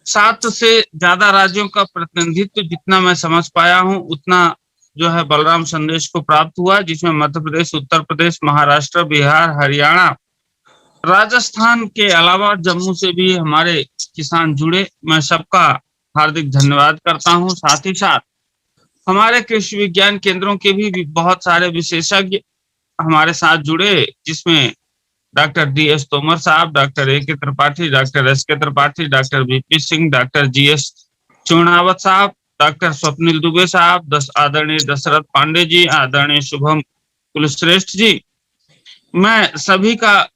[SPEAKER 9] 7 से ज्यादा राज्यों का प्रतिनिधित्व, जितना मैं समझ पाया हूं, उतना जो है बलराम संदेश को प्राप्त हुआ, जिसमें मध्य प्रदेश, उत्तर प्रदेश, महाराष्ट्र, बिहार, हरियाणा, राजस्थान के अलावा जम्मू से भी हमारे किसान जुड़े। मैं सबका हार्दिक धन्यवाद करता हूं। साथ ही साथ हमारे कृषि विज्ञान केंद्रों के भी बहुत सारे विशेषज्ञ हमारे साथ जुड़े, जिसमें डॉक्टर DS तोमर साहब, doctor AK Tripathi, doctor SK Tripathi, doctor VP Singh, doctor GS चुनावत साहब, डॉक्टर स्वप्निल दुबे साहब, आदरणीय दशरथ पांडे जी, आदरणीय शुभम कुलश्रेष्ठ जी। मैं सभी का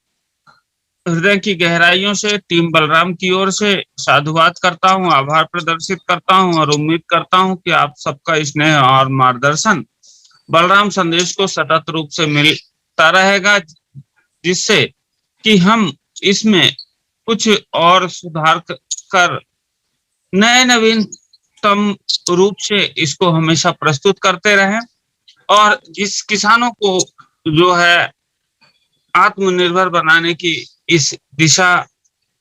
[SPEAKER 9] हृदय की गहराइयों से टीम बलराम की ओर से साधुवाद करता हूं, आभार प्रदर्शित करता हूं और उम्मीद करता हूं कि आप सबका स्नेह और मार्गदर्शन बलराम संदेश को सतत रूप से मिलता रहेगा, जिससे कि हम इसमें कुछ और सुधार कर नए नवीनतम रूप से इसको हमेशा प्रस्तुत करते रहें और जिस किसानों को जो है आत्मनिर्भर बनाने की इस दिशा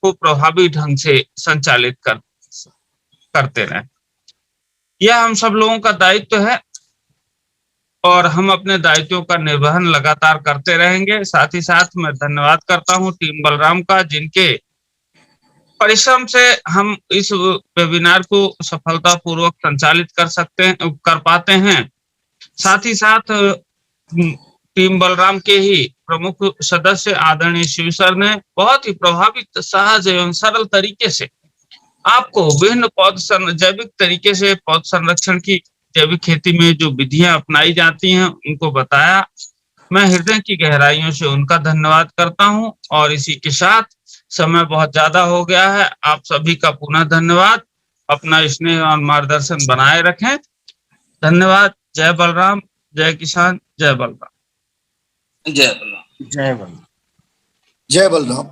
[SPEAKER 9] को प्रभावी ढंग से संचालित करते रहें। यह हम सब लोगों का दायित्व है और हम अपने दायित्वों का निर्वहन लगातार करते रहेंगे। साथ ही साथ मैं धन्यवाद करता हूं टीम बलराम का, जिनके परिश्रम से हम इस वेबिनार को सफलतापूर्वक संचालित कर पाते हैं। साथ ही साथ टीम बलराम के ही प्रमुख सदस्य आदरणीय शिव सर ने बहुत ही प्रभावी, सहज एवं सरल तरीके से आपको विभिन्न जैविक तरीके से पौध संरक्षण की, जैविक खेती में जो विधियां अपनाई जाती हैं उनको बताया। मैं हृदय की गहराइयों से उनका धन्यवाद करता हूं और इसी के साथ समय बहुत ज्यादा हो गया है। आप सभी का पुनः धन्यवाद। अपना स्नेह और मार्गदर्शन बनाए रखें। धन्यवाद। जय बलराम, जय किसान, जय बलराम।
[SPEAKER 2] जय बलराम।
[SPEAKER 3] जय बलराम। जय बलराम।